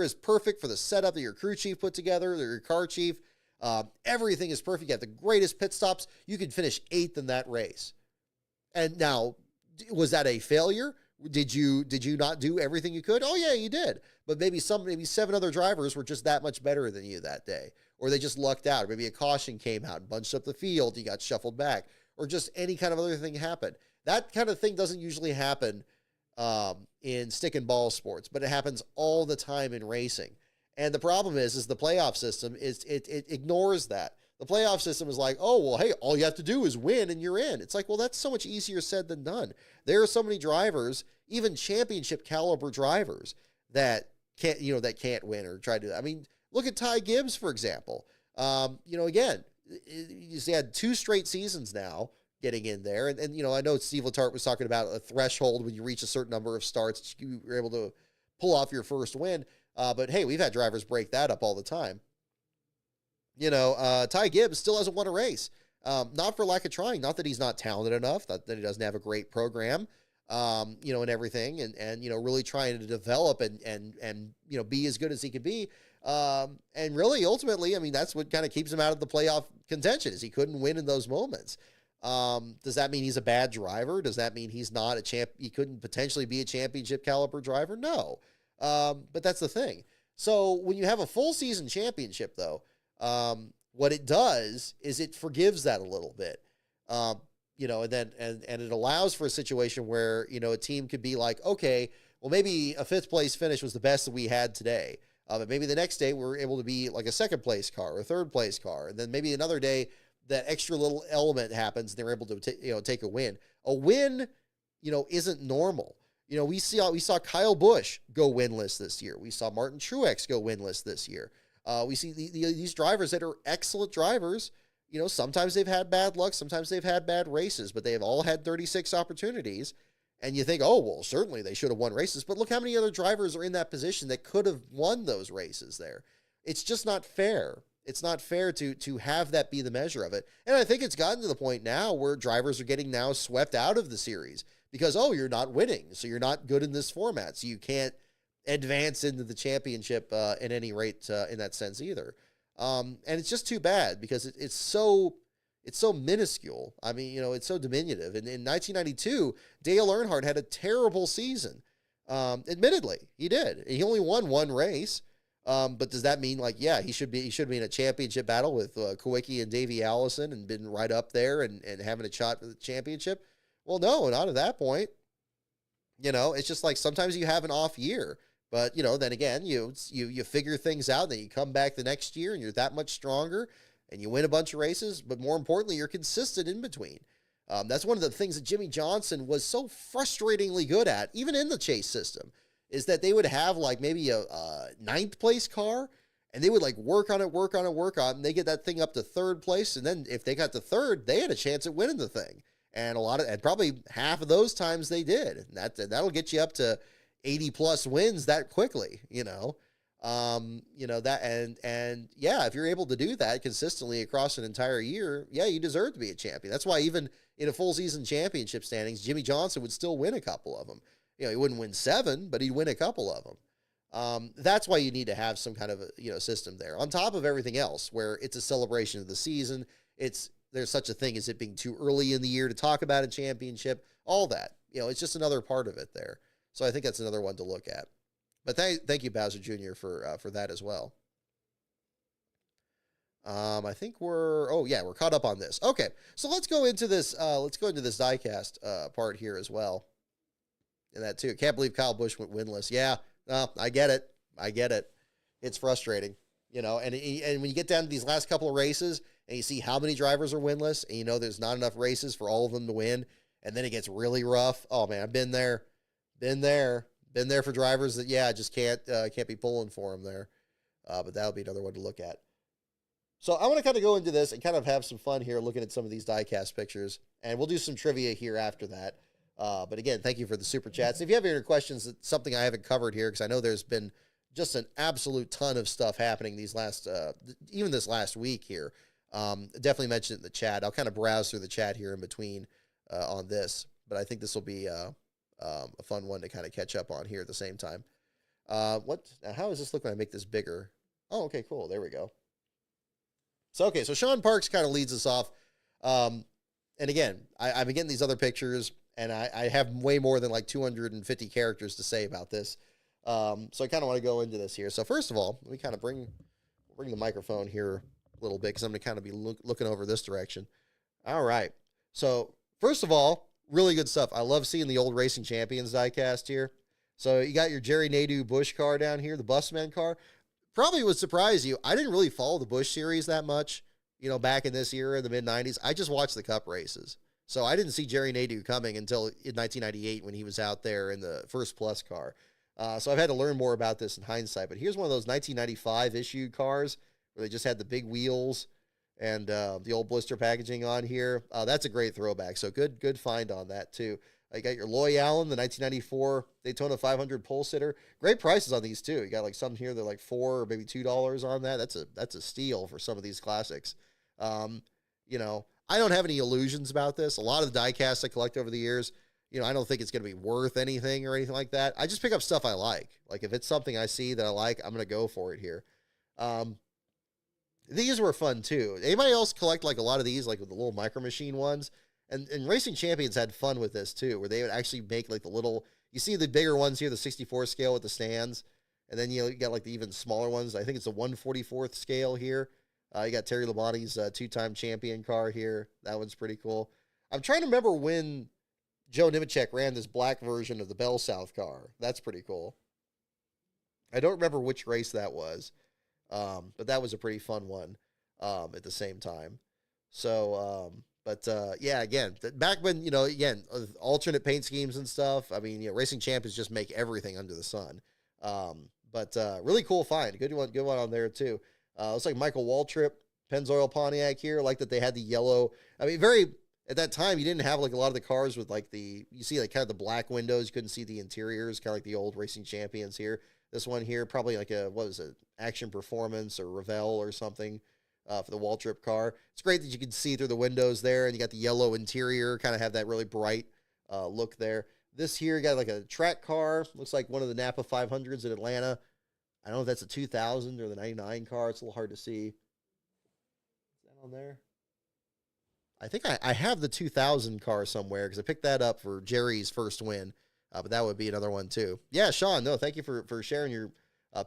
is perfect for the setup that your crew chief put together, or your car chief. Everything is perfect. You have the greatest pit stops. You could finish 8th in that race. And now, was that a failure? Did you not do everything you could? Oh yeah, you did. But maybe 7 other drivers were just that much better than you that day. Or they just lucked out. Or maybe a caution came out and bunched up the field. You got shuffled back. Or just any kind of other thing happened. That kind of thing doesn't usually happen in stick and ball sports, but it happens all the time in racing. And the problem is the playoff system it ignores that. The playoff system is like, oh, well, hey, all you have to do is win and you're in. It's like, well, that's so much easier said than done. There are so many drivers, even championship caliber drivers, that can't win or try to. I mean, look at Ty Gibbs, for example. Again, he had 2 straight seasons now getting in there. And I know Steve Letarte was talking about a threshold when you reach a certain number of starts, you're able to pull off your first win. But hey, we've had drivers break that up all the time. Ty Gibbs still hasn't won a race. Not for lack of trying, not that he's not talented enough, not that he doesn't have a great program, and everything, and really trying to develop and be as good as he could be. And really, ultimately, I mean, that's what kind of keeps him out of the playoff contention is he couldn't win in those moments. Does that mean he's a bad driver? Does that mean he's not a champ? He couldn't potentially be a championship caliber driver? No. But that's the thing. So when you have a full season championship though, what it does is it forgives that a little bit. And it allows for a situation where, a team could be like, okay, well, maybe a 5th place finish was the best that we had today. But maybe the next day we're able to be like a 2nd place car or a 3rd place car. And then maybe another day that extra little element happens and they're able to, take a win. A win, isn't normal. We saw Kyle Busch go winless this year. We saw Martin Truex go winless this year. We see these drivers that are excellent drivers. Sometimes they've had bad luck. Sometimes they've had bad races, but they have all had 36 opportunities. And you think, oh, well, certainly they should have won races. But look how many other drivers are in that position that could have won those races there. It's just not fair. It's not fair to have that be the measure of it. And I think it's gotten to the point now where drivers are getting now swept out of the series because, oh, you're not winning. So you're not good in this format. So you can't advance into the championship at any rate in that sense either. And it's just too bad because it's so minuscule. I mean, it's so diminutive. And in 1992, Dale Earnhardt had a terrible season. Admittedly, he did. He only won one race. But does that mean like, yeah, he should be in a championship battle with Kawicki and Davey Allison and been right up there and having a shot for the championship? Well, no, not at that point. It's just like sometimes you have an off year, but then again, you figure things out, then you come back the next year and you're that much stronger and you win a bunch of races, but more importantly, you're consistent in between. That's one of the things that Jimmy Johnson was so frustratingly good at, even in the chase system, is that they would have like maybe a ninth place car and they would like work on it, and they get that thing up to third place. And then if they got to third, they had a chance at winning the thing. And probably half of those times they did. And that'll get you up to 80 plus wins that quickly, if you're able to do that consistently across an entire year, yeah, you deserve to be a champion. That's why even in a full season championship standings, Jimmy Johnson would still win a couple of them. He wouldn't win 7, but he'd win a couple of them. That's why you need to have some kind of system there on top of everything else, where it's a celebration of the season. There's such a thing as it being too early in the year to talk about a championship, all that, it's just another part of it there. So I think that's another one to look at. But thank you, Bowser Jr. for that as well. I think we're caught up on this. Okay, so let's go into this. Let's go into this diecast part here as well. And that too. Can't believe Kyle Busch went winless. Yeah, I get it. It's frustrating, and when you get down to these last couple of races and you see how many drivers are winless, and there's not enough races for all of them to win, and then it gets really rough. Oh man, I've been there for drivers that just can't be pulling for them there. But that'll be another one to look at. So I want to kind of go into this and kind of have some fun here looking at some of these diecast pictures, and we'll do some trivia here after that. But again, thank you for the super chats. If you have any questions, it's something I haven't covered here, because I know there's been just an absolute ton of stuff happening these last, even this last week here. Definitely mention it in the chat. I'll kind of browse through the chat here in between on this, but I think this will be a fun one to kind of catch up on here at the same time. How does this look when I make this bigger? Oh, okay, cool. There we go. So Sean Parks kind of leads us off. And again, I've been getting these other pictures, and I have way more than like 250 characters to say about this. So I kind of want to go into this here. So first of all, let me kind of bring the microphone here a little bit, because I'm going to kind of be looking over this direction. All right. So first of all, really good stuff. I love seeing the old Racing Champions diecast here. So you got your Jerry Nadeau Busch car down here, the Busman car. Probably would surprise you. I didn't really follow the Busch series that much, back in this era, in the mid-90s. I just watched the Cup races. So I didn't see Jerry Nadeau coming until in 1998 when he was out there in the First Plus car. So I've had to learn more about this in hindsight. But here's one of those 1995 issued cars where they just had the big wheels and the old blister packaging on here. That's a great throwback. So good find on that too. You got your Loy Allen, the 1994 Daytona 500 pole sitter. Great prices on these too. You got like some here, they're like $4 or maybe $2 on that. That's a steal for some of these classics. I don't have any illusions about this. A lot of the diecasts I collect over the years, I don't think it's going to be worth anything or anything like that. I just pick up stuff I like. Like if it's something I see that I like, I'm going to go for it here. These were fun too. Anybody else collect like a lot of these, like with the little micro machine ones? And Racing Champions had fun with this too, where they would actually make like the little, you see the bigger ones here, the 64 scale with the stands. And then you got like the even smaller ones. I think it's a 1/44th scale here. You got Terry Labonte's 2-time champion car here. That one's pretty cool. I'm trying to remember when Joe Nemechek ran this black version of the Bell South car. That's pretty cool. I don't remember which race that was, but that was a pretty fun one at the same time. So, again, back when, alternate paint schemes and stuff, I mean, Racing Champions just make everything under the sun. Really cool find. Good one on there too. Looks like Michael Waltrip, Pennzoil Pontiac here. Like that they had the yellow. I mean, at that time, you didn't have like a lot of the cars with like you see like kind of the black windows. You couldn't see the interiors, kind of like the old Racing Champions here. This one here, probably like Action Performance or Revell or something for the Waltrip car. It's great that you can see through the windows there, and you got the yellow interior, kind of have that really bright look there. This here, you got like a track car. Looks like one of the Napa 500s in Atlanta. I don't know if that's a 2000 or the 99 car. It's a little hard to see. Is that on there? I think I have the 2000 car somewhere because I picked that up for Jerry's first win. But that would be another one too. Yeah, Sean, no, thank you for sharing your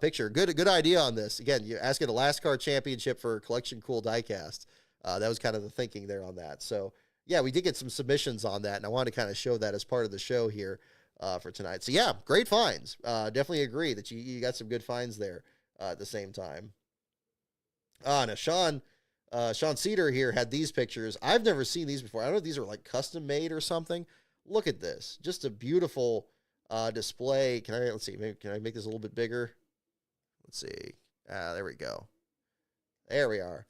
picture. Good idea on this. Again, you're asking the NASCAR championship for Collection Cool Diecast. That was kind of the thinking there on that. So yeah, we did get some submissions on that, and I wanted to kind of show that as part of the show here for tonight. So yeah, great finds. Definitely agree that you got some good finds there at the same time. Now Sean Cedar here had these pictures. I've never seen these before. I don't know if these are like custom made or something. Look at this. Just a beautiful display. Let's see, maybe, can I make this a little bit bigger? Let's see. There we go. There we are.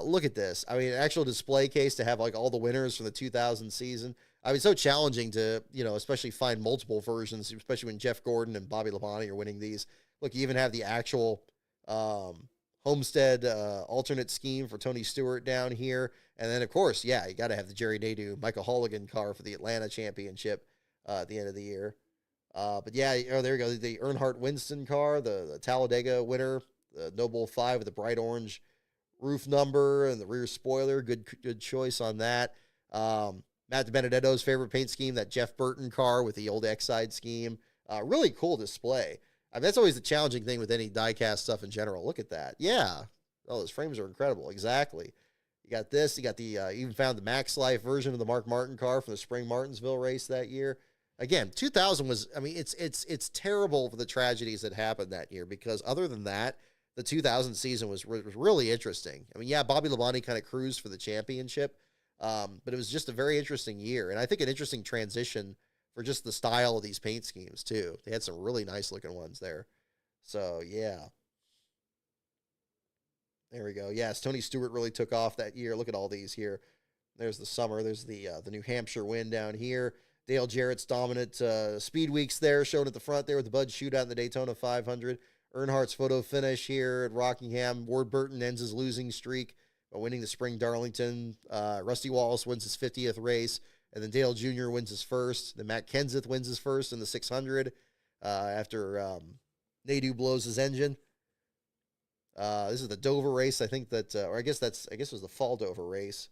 Look at this. I mean, an actual display case to have like all the winners from the 2000 season. I mean, it's so challenging to, especially find multiple versions, especially when Jeff Gordon and Bobby Labonte are winning these. Look, you even have the actual Homestead alternate scheme for Tony Stewart down here. And then, of course, yeah, you got to have the Jerry Nadeau, Michael Holligan car for the Atlanta Championship at the end of the year. But yeah, there you go. The Earnhardt Winston car, the Talladega winner, the Noble 5 with the bright orange roof number and the rear spoiler. Good choice on that. Matt DiBenedetto's favorite paint scheme, that Jeff Burton car with the old X-Side scheme. Really cool display. I mean, that's always the challenging thing with any diecast stuff in general. Look at that. Yeah. Oh, those frames are incredible. Exactly. You got this. You got the, even found the Max Life version of the Mark Martin car from the Spring Martinsville race that year. Again, 2000 was, I mean, it's terrible for the tragedies that happened that year, because other than that, the 2000 season was really interesting. I mean, yeah, Bobby Labonte kind of cruised for the championship, but it was just a very interesting year. And I think an interesting transition for just the style of these paint schemes too. They had some really nice looking ones there. So yeah. There we go. Yes, Tony Stewart really took off that year. Look at all these here. There's the summer. There's the New Hampshire win down here. Dale Jarrett's dominant speed weeks there, shown at the front there with the Bud Shootout in the Daytona 500. Earnhardt's photo finish here at Rockingham. Ward Burton ends his losing streak by winning the Spring Darlington. Rusty Wallace wins his 50th race. And then Dale Jr. wins his first. Then Matt Kenseth wins his first in the 600 after Nadeau blows his engine. This is the Dover race. I think that, or I guess it was the fall Dover race.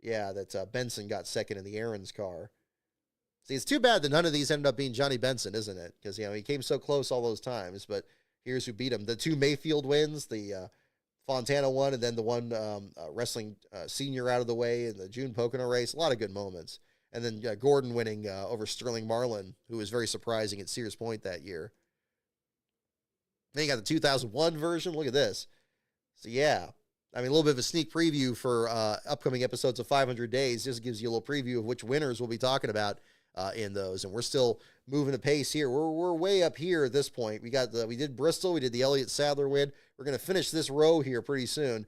Yeah, that Benson got second in the Aaron's car. See, it's too bad that none of these ended up being Johnny Benson, isn't it? Because, he came so close all those times, but here's who beat him. The two Mayfield wins, the Fontana one, and then the one wrestling senior out of the way in the June Pocono race. A lot of good moments. And then Gordon winning over Sterling Marlin, who was very surprising at Sears Point that year. Then you got the 2001 version. Look at this. So, yeah. I mean, a little bit of a sneak preview for upcoming episodes of 500 Days. Just gives you a little preview of which winners we'll be talking about in those. And we're still moving a pace here. We're way up here at this point. We did Bristol. We did the Elliott Sadler win. We're going to finish this row here pretty soon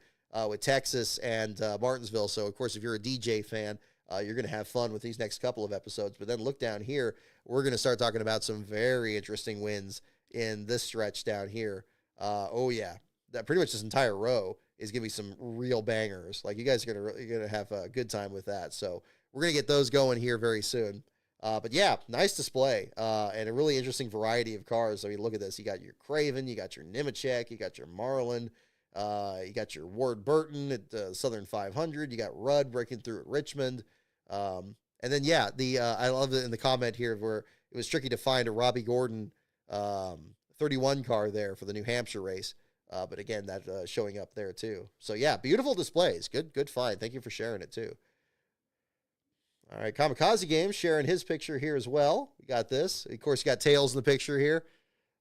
with Texas and Martinsville. So, of course, if you're a DJ fan, you're going to have fun with these next couple of episodes. But then look down here. We're going to start talking about some very interesting wins in this stretch down here. Oh, yeah. That pretty much this entire row is going to be some real bangers. Like, you guys are going to have a good time with that. So we're going to get those going here very soon. But yeah, nice display and a really interesting variety of cars. I mean, look at this. You got your Craven, you got your Nemechek, you got your Marlin, you got your Ward Burton at the Southern 500. You got Rudd breaking through at Richmond. And then, yeah, I love it in the comment here where it was tricky to find a Robbie Gordon 31 car there for the New Hampshire race. But again, that showing up there too. So yeah, beautiful displays. Good find. Thank you for sharing it too. All right, Kamikaze Games sharing his picture here as well. We got this. Of course, you got Tails in the picture here.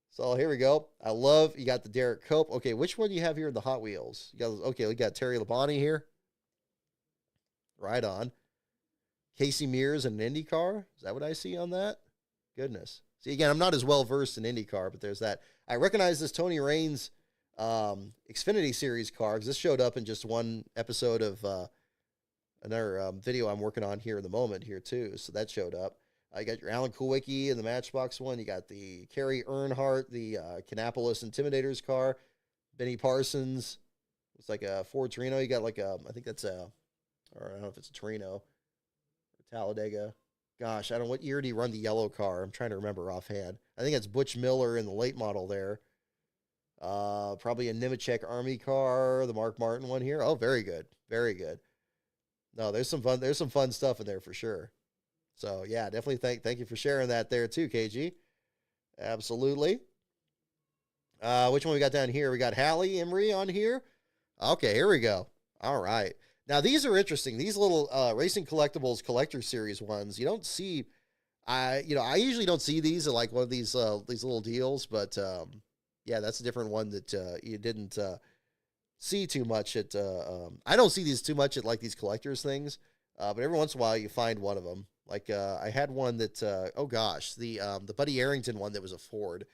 So here we go. You got the Derek Cope. Okay, which one do you have here in the Hot Wheels? We got Terry Labonte here. Right on. Casey Mears in an IndyCar. Is that what I see on that? Goodness. See, again, I'm not as well versed in IndyCar, but there's that. I recognize this Tony Raines Xfinity Series car because this showed up in just one episode of another video I'm working on here in the moment here too. So that showed up. You got your Alan Kulwicki in the Matchbox one. You got the Kerry Earnhardt, the Kannapolis Intimidators car. Benny Parsons. It's like a Ford Torino. You got like I think that's or I don't know if it's a Torino or Talladega. Gosh, I don't know what year did he run the yellow car. I'm trying to remember offhand. I think it's Butch Miller in the late model there. Probably a Nemechek Army car, the Mark Martin one here. Oh, very good. Very good. No, there's some fun stuff in there for sure. So yeah, definitely thank you for sharing that there too, KG. Absolutely. Which one we got down here? We got Hallie Emery on here. Okay, here we go. All right. Now these are interesting. These little racing collectibles collector series ones. You don't see. I usually don't see these at like one of these little deals, but yeah, that's a different one that you didn't see too much at. I don't see these too much at like these collectors things, but every once in a while you find one of them. Like I had one that oh gosh, the Buddy Arrington one that was a Ford,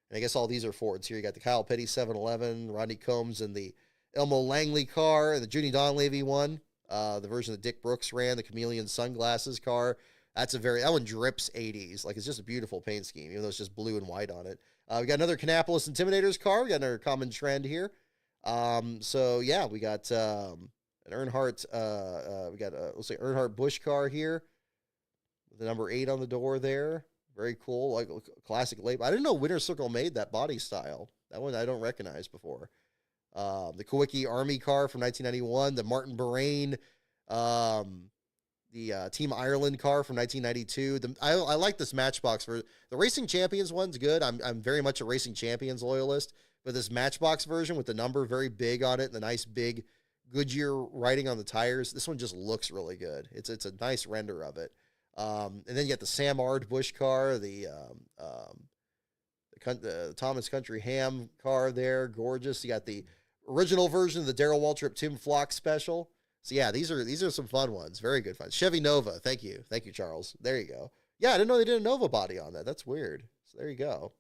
and I guess all these are Fords here. You got the Kyle Petty 711, Rodney Combs, and the Elmo Langley car, and the Junie Donlavey one, the version that Dick Brooks ran, the Chameleon sunglasses car. That one drips 80s. Like, it's just a beautiful paint scheme, even though it's just blue and white on it. We got another Kannapolis Intimidators car. We got another common trend here. So yeah, we got an Earnhardt. We got let's say Earnhardt Busch car here, with the number 8 on the door there. Very cool, like a classic label. I didn't know Winter Circle made that body style. That one I don't recognize before. The Kawicki Army car from 1991. The Martin Bahrain. The Team Ireland car from 1992. I like this Matchbox for the Racing Champions one's good. I'm very much a Racing Champions loyalist, but this Matchbox version with the number very big on it and the nice big Goodyear writing on the tires, this one just looks really good. It's a nice render of it. And then you got the Sam Ard Busch car, the Thomas Country Ham car there, gorgeous. You got the original version of the Darrell Waltrip Tim Flock special. So yeah, these are some fun ones. Very good fun. Chevy Nova. Thank you, Charles. There you go. Yeah, I didn't know they did a Nova body on that. That's weird. So there you go.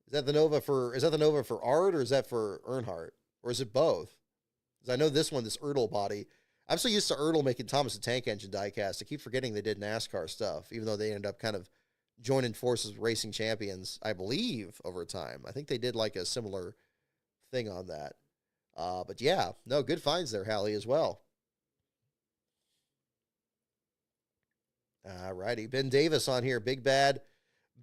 Is that the Nova for Art, or is that for Earnhardt, or is it both? Because I know this one, this Ertl body. I'm so used to Ertl making Thomas the Tank Engine diecast. I keep forgetting they did NASCAR stuff, even though they ended up kind of joining forces with Racing Champions, I believe, over time. I think they did like a similar thing on that. But yeah, no, good finds there, Hallie, as well. All righty. Ben Davis on here. Big Bad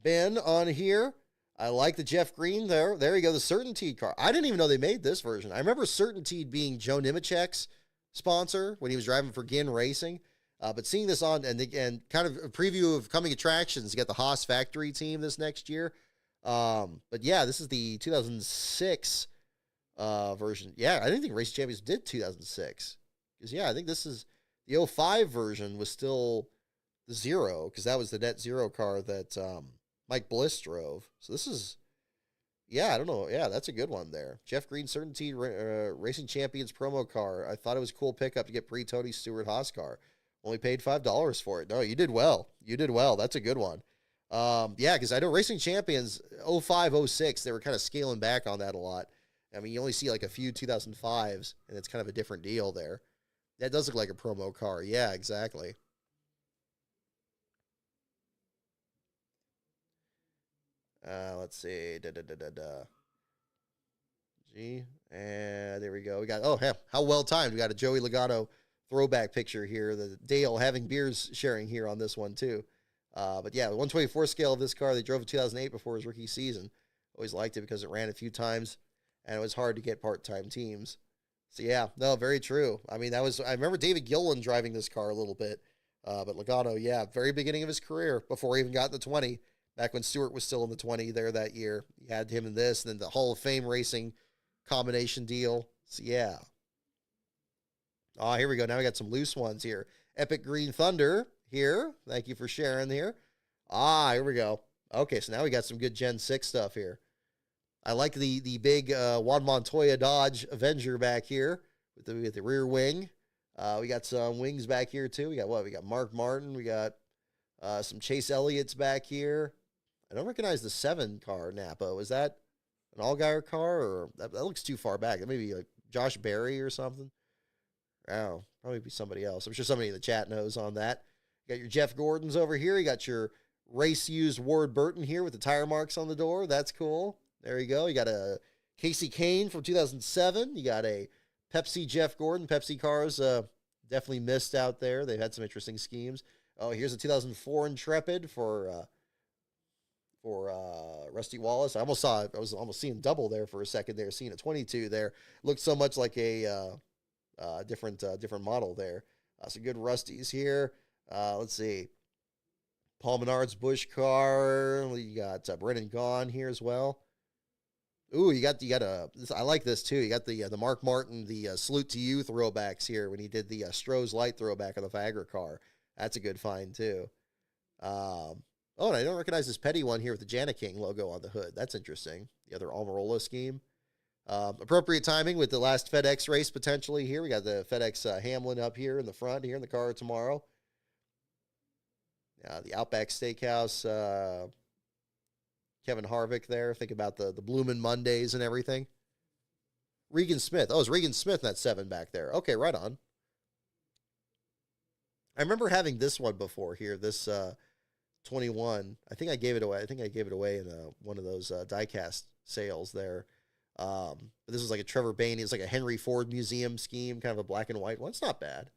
Ben on here. I like the Jeff Green there. There you go. The Certainteed car. I didn't even know they made this version. I remember Certainteed being Joe Nemechek's sponsor when he was driving for Ginn Racing. But seeing this on and kind of a preview of coming attractions, you got the Haas factory team this next year. But yeah, this is the 2006 version. Yeah, I didn't think Racing Champions did 2006. Because, yeah, I think this is the 05 version was still the Zero, because that was the Net Zero car that Mike Bliss drove. So this is, yeah, I don't know. Yeah, that's a good one there. Jeff Green Certainty Racing Champions promo car. I thought it was a cool pickup to get pre-Tony Stewart-Haas car. Only paid $5 for it. No, you did well. You did well. That's a good one. Yeah, because I know Racing Champions 05, 06, they were kind of scaling back on that a lot. I mean, you only see like a few 2005s, and it's kind of a different deal there. That does look like a promo car. Yeah, exactly. Let's see. G. And there we go. We got, oh, how well timed. We got a Joey Logano throwback picture here. The Dale having beers sharing here on this one, too. But yeah, the 124 scale of this car, they drove in 2008 before his rookie season. Always liked it because it ran a few times, and it was hard to get part-time teams. So yeah, no, very true. I mean, I remember David Gilliland driving this car a little bit, but Logano, yeah, very beginning of his career, before he even got in the 20, back when Stewart was still in the 20 there that year. You had him in this, and then the Hall of Fame racing combination deal. So yeah. Oh, here we go. Now we got some loose ones here. Epic Green Thunder here. Thank you for sharing here. Here we go. Okay, so now we got some good Gen 6 stuff here. I like the big Juan Montoya Dodge Avenger back here with the rear wing. We got some wings back here too. We got what? We got Mark Martin. We got some Chase Elliott's back here. I don't recognize the 7 car Napa. Was that an Allgaier car, or that looks too far back? That may be like Josh Berry or something. Oh, probably be somebody else. I'm sure somebody in the chat knows on that. You got your Jeff Gordons over here. You got your race-used Ward Burton here with the tire marks on the door. That's cool. There you go. You got a Casey Kane from 2007. You got a Pepsi Jeff Gordon. Pepsi cars definitely missed out there. They've had some interesting schemes. Oh, here's a 2004 Intrepid for Rusty Wallace. I was almost seeing double there for a second there, seeing a 22 there. Looked so much like a different model there. Some good Rusties here. Let's see. Paul Menard's Busch car. You got Brennan Gaughan here as well. Ooh, you got I like this too. You got the Mark Martin, the Salute to You throwbacks here when he did the Stroh's Light throwback of the Viagra car. That's a good find too. Oh, and I don't recognize this Petty one here with the Jana King logo on the hood. That's interesting. The other Almirola scheme. Appropriate timing with the last FedEx race potentially here. We got the FedEx Hamlin up here in the front here in the car tomorrow. The Outback Steakhouse, Kevin Harvick there. Think about the Bloomin' Mondays and everything. Regan Smith. Oh, it's Regan Smith in that 7 back there. Okay, right on. I remember having this one before here, this 21. I think I gave it away. I think I gave it away in one of those diecast sales there. But this was like a Trevor Bainey. It's like a Henry Ford Museum scheme, kind of a black and white one. It's not bad.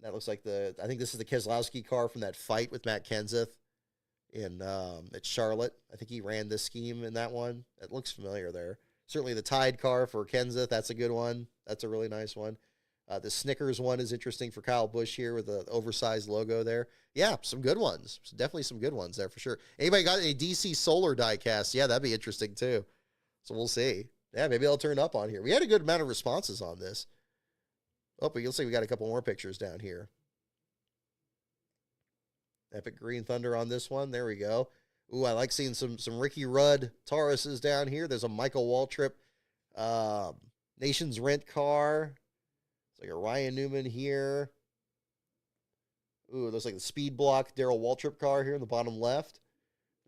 That looks like I think this is the Keselowski car from that fight with Matt Kenseth at Charlotte. I think he ran this scheme in that one. It looks familiar there. Certainly the Tide car for Kenseth. That's a good one. That's a really nice one. The Snickers one is interesting for Kyle Busch here with the oversized logo there. Yeah, some good ones. Definitely some good ones there for sure. Anybody got any DC Solar diecast? Yeah, that'd be interesting too. So we'll see. Yeah, maybe I'll turn up on here. We had a good amount of responses on this. Oh, but you'll see we got a couple more pictures down here. Epic Green Thunder on this one. There we go. Ooh, I like seeing some Ricky Rudd Tauruses down here. There's a Michael Waltrip Nations Rent car. It's like a Ryan Newman here. Ooh, it looks like the Speed Block Darrell Waltrip car here in the bottom left.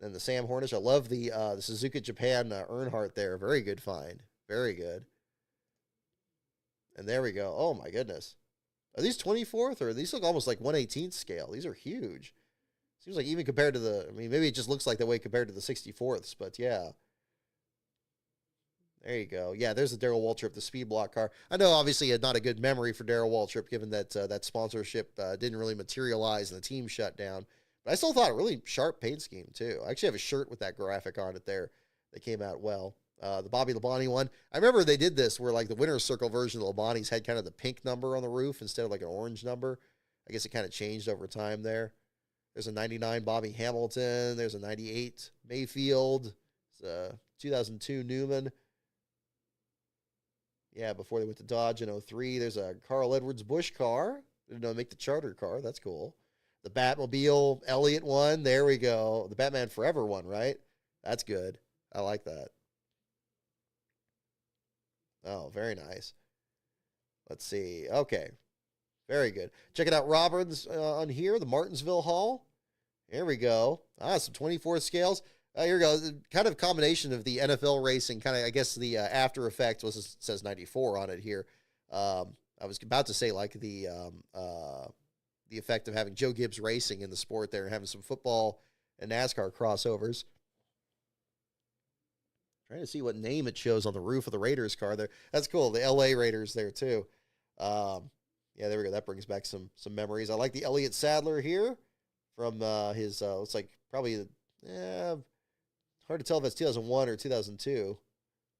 Then the Sam Hornish. I love the Suzuka Japan Earnhardt there. Very good find. Very good. And there we go. Oh, my goodness. Are these 24th or these look almost like 1/18th scale? These are huge. Seems like even compared to maybe it just looks like that way compared to the 64ths, but yeah. There you go. Yeah, there's the Darrell Waltrip, the Speed Block car. I know obviously had not a good memory for Darrell Waltrip given that that sponsorship didn't really materialize and the team shut down. But I still thought a really sharp paint scheme too. I actually have a shirt with that graphic on it there that came out well. The Bobby Labonte one. I remember they did this where like the winner's circle version of Labonte's had kind of the pink number on the roof instead of like an orange number. I guess it kind of changed over time there. There's a 99 Bobby Hamilton. There's a 98 Mayfield. It's a 2002 Newman. Yeah, before they went to Dodge in 03. There's a Carl Edwards Busch car. Didn't know make the charter car. That's cool. The Batmobile Elliott one. There we go. The Batman Forever one, right? That's good. I like that. Oh, very nice. Let's see. Okay. Very good. Check it out, Robbins on here, the Martinsville Hall. Here we go. Some 24 scales. Here we go. Kind of combination of the NFL racing, kind of, I guess the after effect was, it says 94 on it here. I was about to say like the effect of having Joe Gibbs Racing in the sport there and having some football and NASCAR crossovers. Trying to see what name it shows on the roof of the Raiders car there. That's cool. The LA Raiders there too. Yeah, there we go. That brings back some memories. I like the Elliott Sadler here from his, looks like probably, hard to tell if it's 2001 or 2002.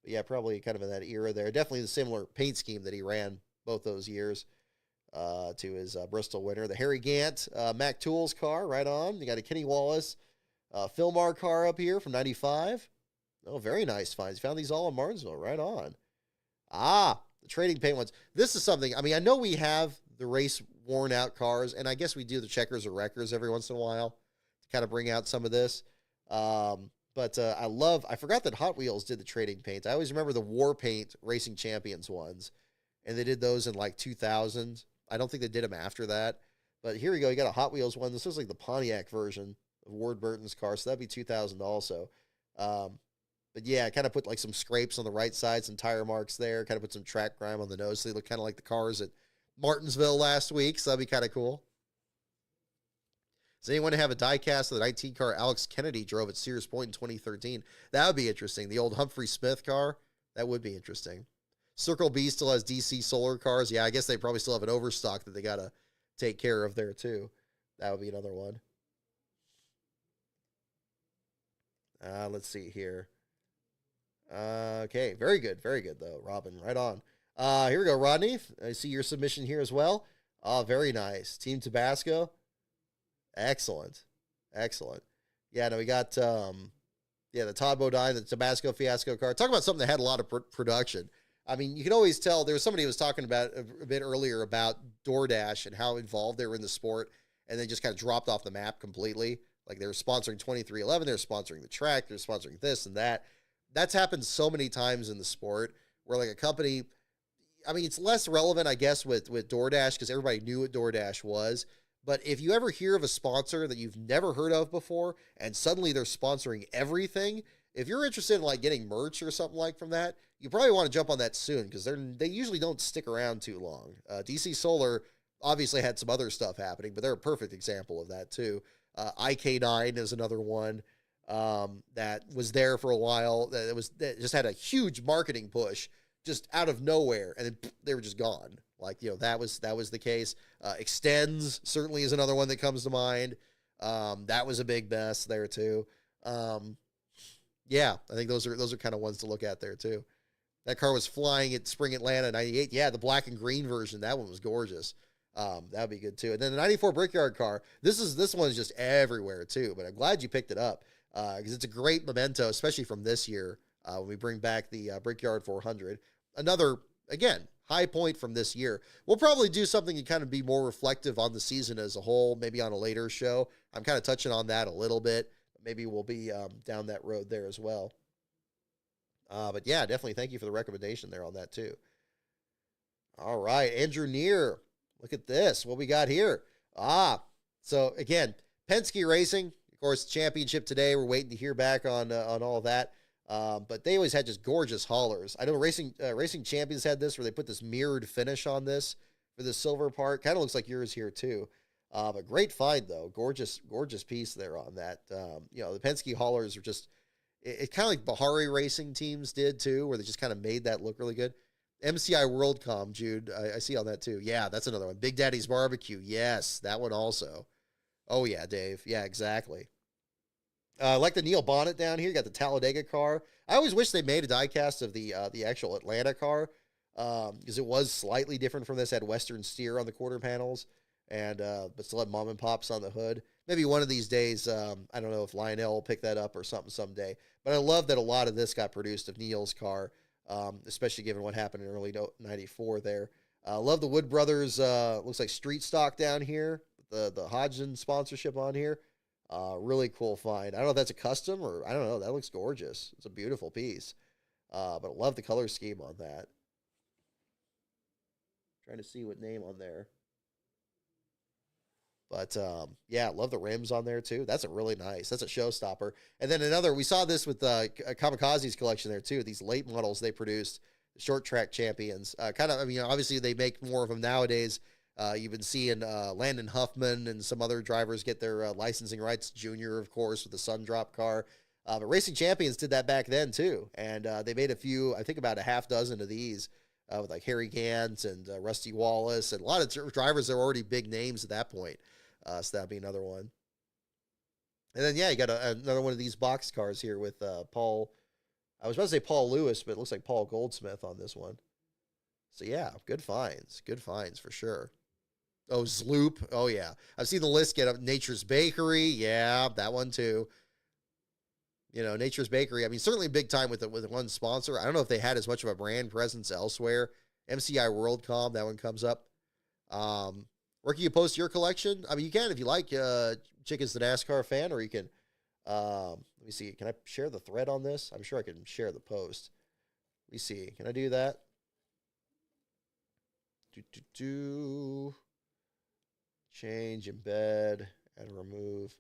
But yeah, probably kind of in that era there. Definitely the similar paint scheme that he ran both those years to his Bristol winner. The Harry Gant Mac Tools car, right on. You got a Kenny Wallace Philmar car up here from 95. Oh, very nice finds. Found these all in Martinsville. Right on. The trading paint ones. This is something, I mean, I know we have the race worn out cars, and I guess we do the checkers or wreckers every once in a while to kind of bring out some of this. But I forgot that Hot Wheels did the trading paint. I always remember the War Paint Racing Champions ones, and they did those in like 2000. I don't think they did them after that. But here we go. You got a Hot Wheels one. This is like the Pontiac version of Ward Burton's car, so that'd be 2000 also. But yeah, I kind of put like some scrapes on the right side, some tire marks there, kind of put some track grime on the nose, so they look kind of like the cars at Martinsville last week, so that'd be kind of cool. Does anyone have a diecast of the 19 car Alex Kennedy drove at Sears Point in 2013? That would be interesting. The old Humphrey Smith car, that would be interesting. Circle B still has DC Solar cars. Yeah, I guess they probably still have an overstock that they got to take care of there too. That would be another one. Let's see here. Okay, very good though, Robin. Right on. Here we go, Rodney. I see your submission here as well. Oh, very nice. Team Tabasco. Excellent. Excellent. Yeah, no, we got the Todd Bodine, the Tabasco Fiasco car. Talk about something that had a lot of production. I mean, you can always tell. There was somebody who was talking about a bit earlier about DoorDash and how involved they were in the sport, and they just kind of dropped off the map completely. Like they were sponsoring 2311, they were sponsoring the track, they're sponsoring this and that. That's happened so many times in the sport where like a company, I mean, it's less relevant, I guess, with DoorDash because everybody knew what DoorDash was. But if you ever hear of a sponsor that you've never heard of before and suddenly they're sponsoring everything, if you're interested in like getting merch or something like from that, you probably want to jump on that soon because they usually don't stick around too long. DC Solar obviously had some other stuff happening, but they're a perfect example of that too. IK9 is another one that was there for a while. That just had a huge marketing push just out of nowhere, and then they were just gone. Like, that was the case. Extends certainly is another one that comes to mind. That was a big mess there too. Yeah, I think those are kind of ones to look at there too. That car was flying at Spring Atlanta '98. Yeah, the black and green version. That one was gorgeous. That'd be good too. And then the '94 Brickyard car. This one is just everywhere too. But I'm glad you picked it up because it's a great memento, especially from this year when we bring back the Brickyard 400. Another, again, high point from this year. We'll probably do something to kind of be more reflective on the season as a whole, maybe on a later show. I'm kind of touching on that a little bit. Maybe we'll be down that road there as well. But yeah, definitely thank you for the recommendation there on that too. All right, Andrew Neer. Look at this. What we got here. So again, Penske Racing, of course, championship today. We're waiting to hear back on all of that. But they always had just gorgeous haulers. I know Racing Champions had this where they put this mirrored finish on this for the silver part. Kind of looks like yours here too. But great find though. Gorgeous piece there on that. The Penske haulers are just, it's kind of like Bahari Racing teams did too, where they just kind of made that look really good. MCI WorldCom, Jude, I see on that too. Yeah, that's another one. Big Daddy's Barbecue. Yes, that one also. Oh yeah, Dave. Yeah, exactly. I like the Neil Bonnet down here. You got the Talladega car. I always wish they made a diecast of the actual Atlanta car because it was slightly different from this. It had Western steer on the quarter panels, and but still had mom and pops on the hood. Maybe one of these days, I don't know if Lionel will pick that up or something someday. But I love that a lot of this got produced of Neil's car, especially given what happened in early '94 there. Love the Wood Brothers. Looks like street stock down here. The Hodgson sponsorship on here. Really cool find. I don't know if that's a custom or I don't know. That looks gorgeous. It's a beautiful piece. But I love the color scheme on that. Trying to see what name on there. But yeah, love the rims on there too. That's a really nice. That's a showstopper. And then another, we saw this with Kamikaze's collection there too. These late models they produced, short track champions. Obviously they make more of them nowadays. You've been seeing Landon Huffman and some other drivers get their licensing rights. Junior, of course, with the Sundrop car. But Racing Champions did that back then, too. And they made a few, I think about a half dozen of these with like Harry Gant and Rusty Wallace. And a lot of drivers that were already big names at that point. So that'd be another one. And then, yeah, you got another one of these box cars here with Paul. I was about to say Paul Lewis, but it looks like Paul Goldsmith on this one. So, yeah, good finds. Good finds for sure. Oh, Zloop. Oh, yeah. I've seen the list get up. Nature's Bakery. Yeah, that one too. Nature's Bakery. I mean, certainly big time with one sponsor. I don't know if they had as much of a brand presence elsewhere. MCI WorldCom, that one comes up. Where can you post your collection? I mean, you can if you like. Chick is the NASCAR fan, or you can, let me see. Can I share the thread on this? I'm sure I can share the post. Let me see. Can I do that? Change, embed, and remove.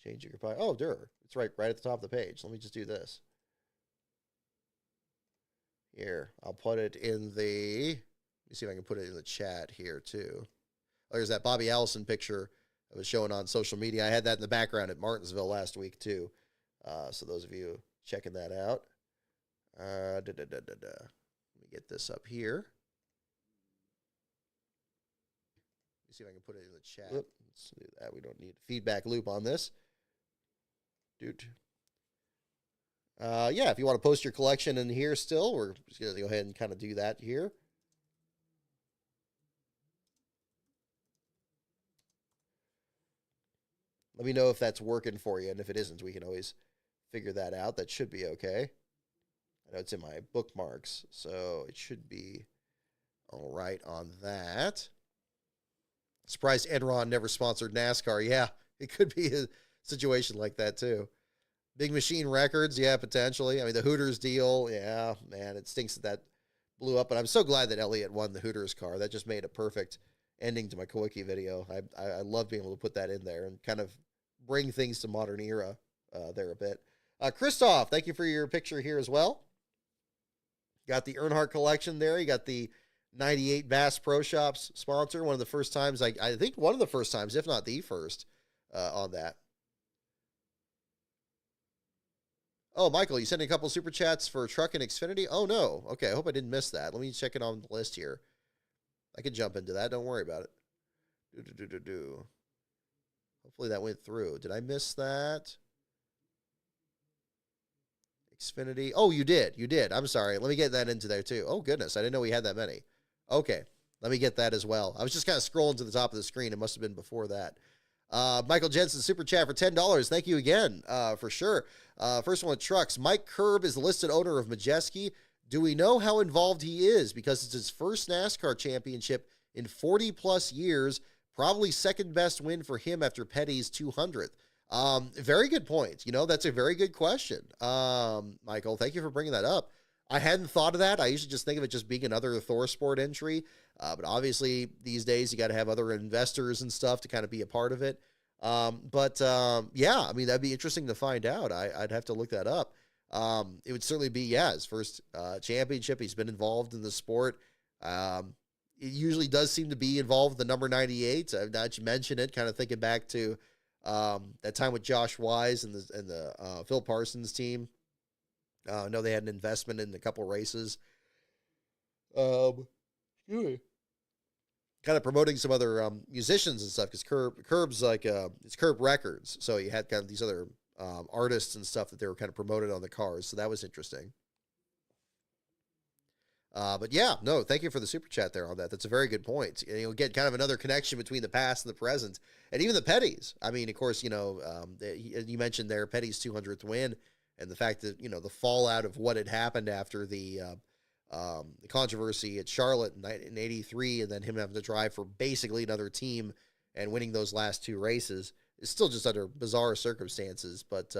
Change your goodbye. Oh, it's right at the top of the page. Let me just do this. Here, I'll put it in the. Let me see if I can put it in the chat here too. Oh, there's that Bobby Allison picture I was showing on social media. I had that in the background at Martinsville last week too. So those of you checking that out. Let me get this up here. Let me see if I can put it in the chat. Let's do that. We don't need a feedback loop on this. Dude. Yeah, if you want to post your collection in here still, we're just going to go ahead and kind of do that here. Let me know if that's working for you, and if it isn't, we can always figure that out. That should be okay. I know it's in my bookmarks, so it should be all right on that. Surprised Enron never sponsored NASCAR. Yeah, it could be a situation like that too. Big Machine Records, yeah, potentially. I mean, the Hooters deal, yeah, man, it stinks that blew up. But I'm so glad that Elliott won the Hooters car. That just made a perfect ending to my Kawicki video. I love being able to put that in there and kind of bring things to modern era there a bit. Christoph, thank you for your picture here as well. Got the Earnhardt collection there. You got the 98 Bass Pro Shops sponsor. One of the first times, I think one of the first times, if not the first, on that. Oh, Michael, you sent a couple super chats for Truck and Xfinity? Oh, no. Okay, I hope I didn't miss that. Let me check it on the list here. I can jump into that. Don't worry about it. Hopefully that went through. Did I miss that? Xfinity. Oh, you did. You did. I'm sorry. Let me get that into there too. Oh, goodness. I didn't know we had that many. Okay. Let me get that as well. I was just kind of scrolling to the top of the screen. It must have been before that. Michael Jensen, super chat for $10. Thank you again, for sure. First one, Trucks. Mike Curb is the listed owner of Majeski. Do we know how involved he is? Because it's his first NASCAR championship in 40 plus years. Probably second best win for him after Petty's 200th. Very good point. You know, that's a very good question. Michael, thank you for bringing that up. I hadn't thought of that. I usually just think of it just being another Thor Sport entry. But obviously these days you got to have other investors and stuff to kind of be a part of it. Yeah, I mean, that'd be interesting to find out. I'd have to look that up. It would certainly be, yeah, his first, championship. He's been involved in the sport. It usually does seem to be involved with the number 98. Now that you mentioned it, kind of thinking back to, that time with Josh Wise and the Phil Parsons team. I know they had an investment in a couple races. Excuse me. Kind of promoting some other musicians and stuff, because Curb's like it's Curb Records, so you had kind of these other artists and stuff that they were kind of promoted on the cars, so that was interesting. But yeah, no, thank you for the super chat there on that. That's a very good point. You'll get kind of another connection between the past and the present, and even the Petties. I mean, of course, you know, you mentioned there Petty's 200th win, and the fact that, you know, the fallout of what had happened after the controversy at Charlotte in '83, and then him having to drive for basically another team and winning those last two races is still just under bizarre circumstances. But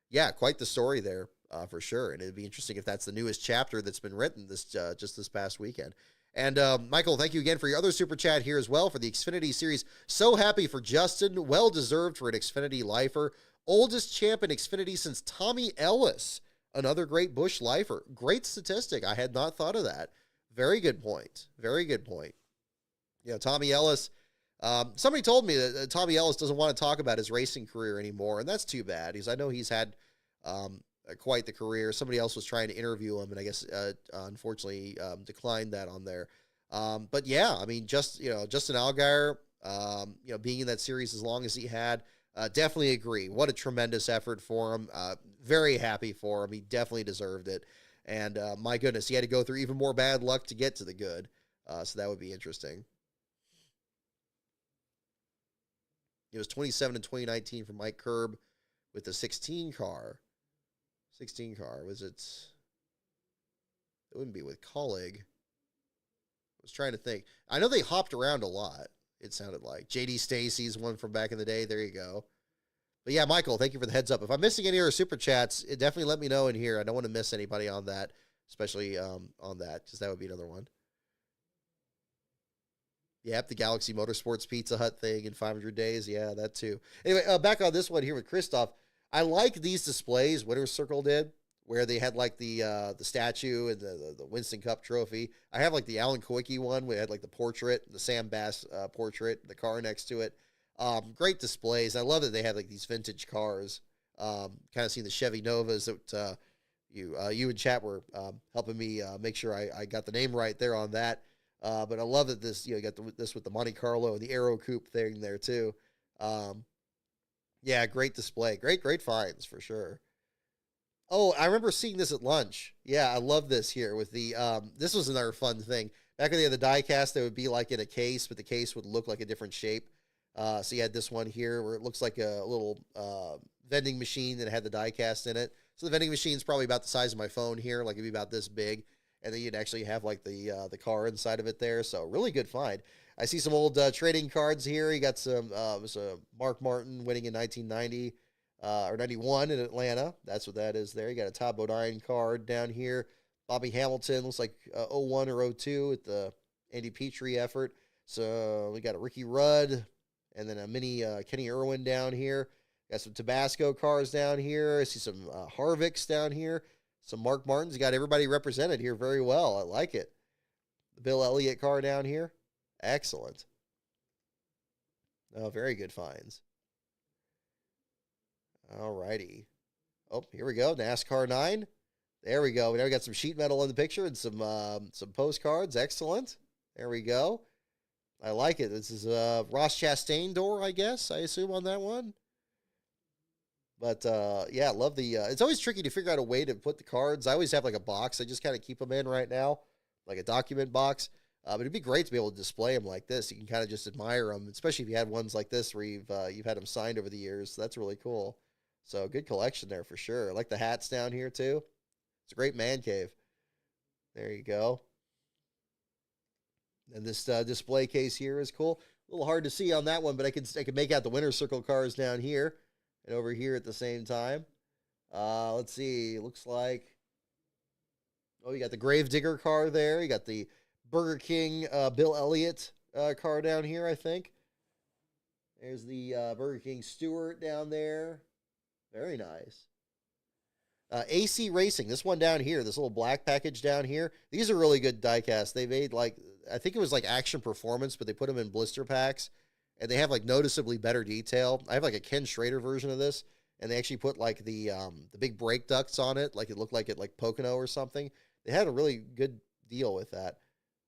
yeah, quite the story there. For sure, and it'd be interesting if that's the newest chapter that's been written just this past weekend. And Michael, thank you again for your other super chat here as well for the Xfinity Series. So happy for Justin, well deserved for an Xfinity lifer. Oldest champ in Xfinity since Tommy Ellis, another great Busch lifer. Great statistic. I had not thought of that. Very good point. Very good point. You know, Tommy Ellis. Somebody told me that Tommy Ellis doesn't want to talk about his racing career anymore, and that's too bad, because I know he's had quite the career. Somebody else was trying to interview him, and I guess unfortunately declined that on there. But yeah, I mean, Justin Allgaier, being in that series as long as he had, definitely agree. What a tremendous effort for him. Very happy for him. He definitely deserved it. And my goodness, he had to go through even more bad luck to get to the good. So that would be interesting. It was 27 in 2019 for Mike Curb with the 16 car. 16 car. Was it? It wouldn't be with Colleague. I was trying to think. I know they hopped around a lot, it sounded like. JD Stacy's one from back in the day. There you go. But yeah, Michael, thank you for the heads up. If I'm missing any other super chats, definitely let me know in here. I don't want to miss anybody on that, especially on that, because that would be another one. Yep, the Galaxy Motorsports Pizza Hut thing in 500 days. Yeah, that too. Anyway, back on this one here with Christoph. I like these displays Winner's Circle did, where they had like the statue and the Winston Cup trophy. I have like the Alan Kawicki one, where it had like the portrait, the Sam Bass portrait, the car next to it. Great displays. I love that they have like these vintage cars. Kind of seeing the Chevy Novas that you and chat were helping me make sure I got the name right there on that. But I love that this, you got this with the Monte Carlo and the Aero Coupe thing there too. Yeah, great display. Great finds for sure. Oh, I remember seeing this at lunch. Yeah, I love this here with the this was another fun thing. Back when they had the diecast, it would be like in a case, but the case would look like a different shape. So you had this one here where it looks like a little vending machine that had the diecast in it. So the vending machine is probably about the size of my phone here, like it'd be about this big, and then you'd actually have like the car inside of it there. So really good find. I see some old trading cards here. You got some it was a Mark Martin winning in 1990 or 91 in Atlanta. That's what that is there. You got a Todd Bodine card down here. Bobby Hamilton looks like 01 or 02 at the Andy Petrie effort. So we got a Ricky Rudd and then a mini Kenny Irwin down here. Got some Tabasco cars down here. I see some Harvicks down here. Some Mark Martins. You got everybody represented here very well. I like it. The Bill Elliott car down here. Excellent. Oh, very good finds. All righty. Oh, here we go. NASCAR 9. There we go. We now got some sheet metal in the picture and some postcards. Excellent. There we go. I like it. This is Ross Chastain door, I guess. I assume on that one. But yeah, I love the. It's always tricky to figure out a way to put the cards. I always have like a box. I just kind of keep them in right now, like a document box. But it'd be great to be able to display them like this. You can kind of just admire them, especially if you had ones like this where you've had them signed over the years. So that's really cool. So good collection there for sure. I like the hats down here too. It's a great man cave. There you go. And this display case here is cool. A little hard to see on that one, but I can make out the winner's circle cars down here and over here at the same time. Let's see. Looks like you got the Gravedigger car there. You got the Burger King Bill Elliott car down here, I think. There's the Burger King Stewart down there. Very nice. AC Racing, this one down here, this little black package down here. These are really good diecast. They made like, I think it was like Action Performance, but they put them in blister packs, and they have like noticeably better detail. I have like a Ken Schrader version of this, and they actually put like the big brake ducts on it, like it looked like it like Pocono or something. They had a really good deal with that.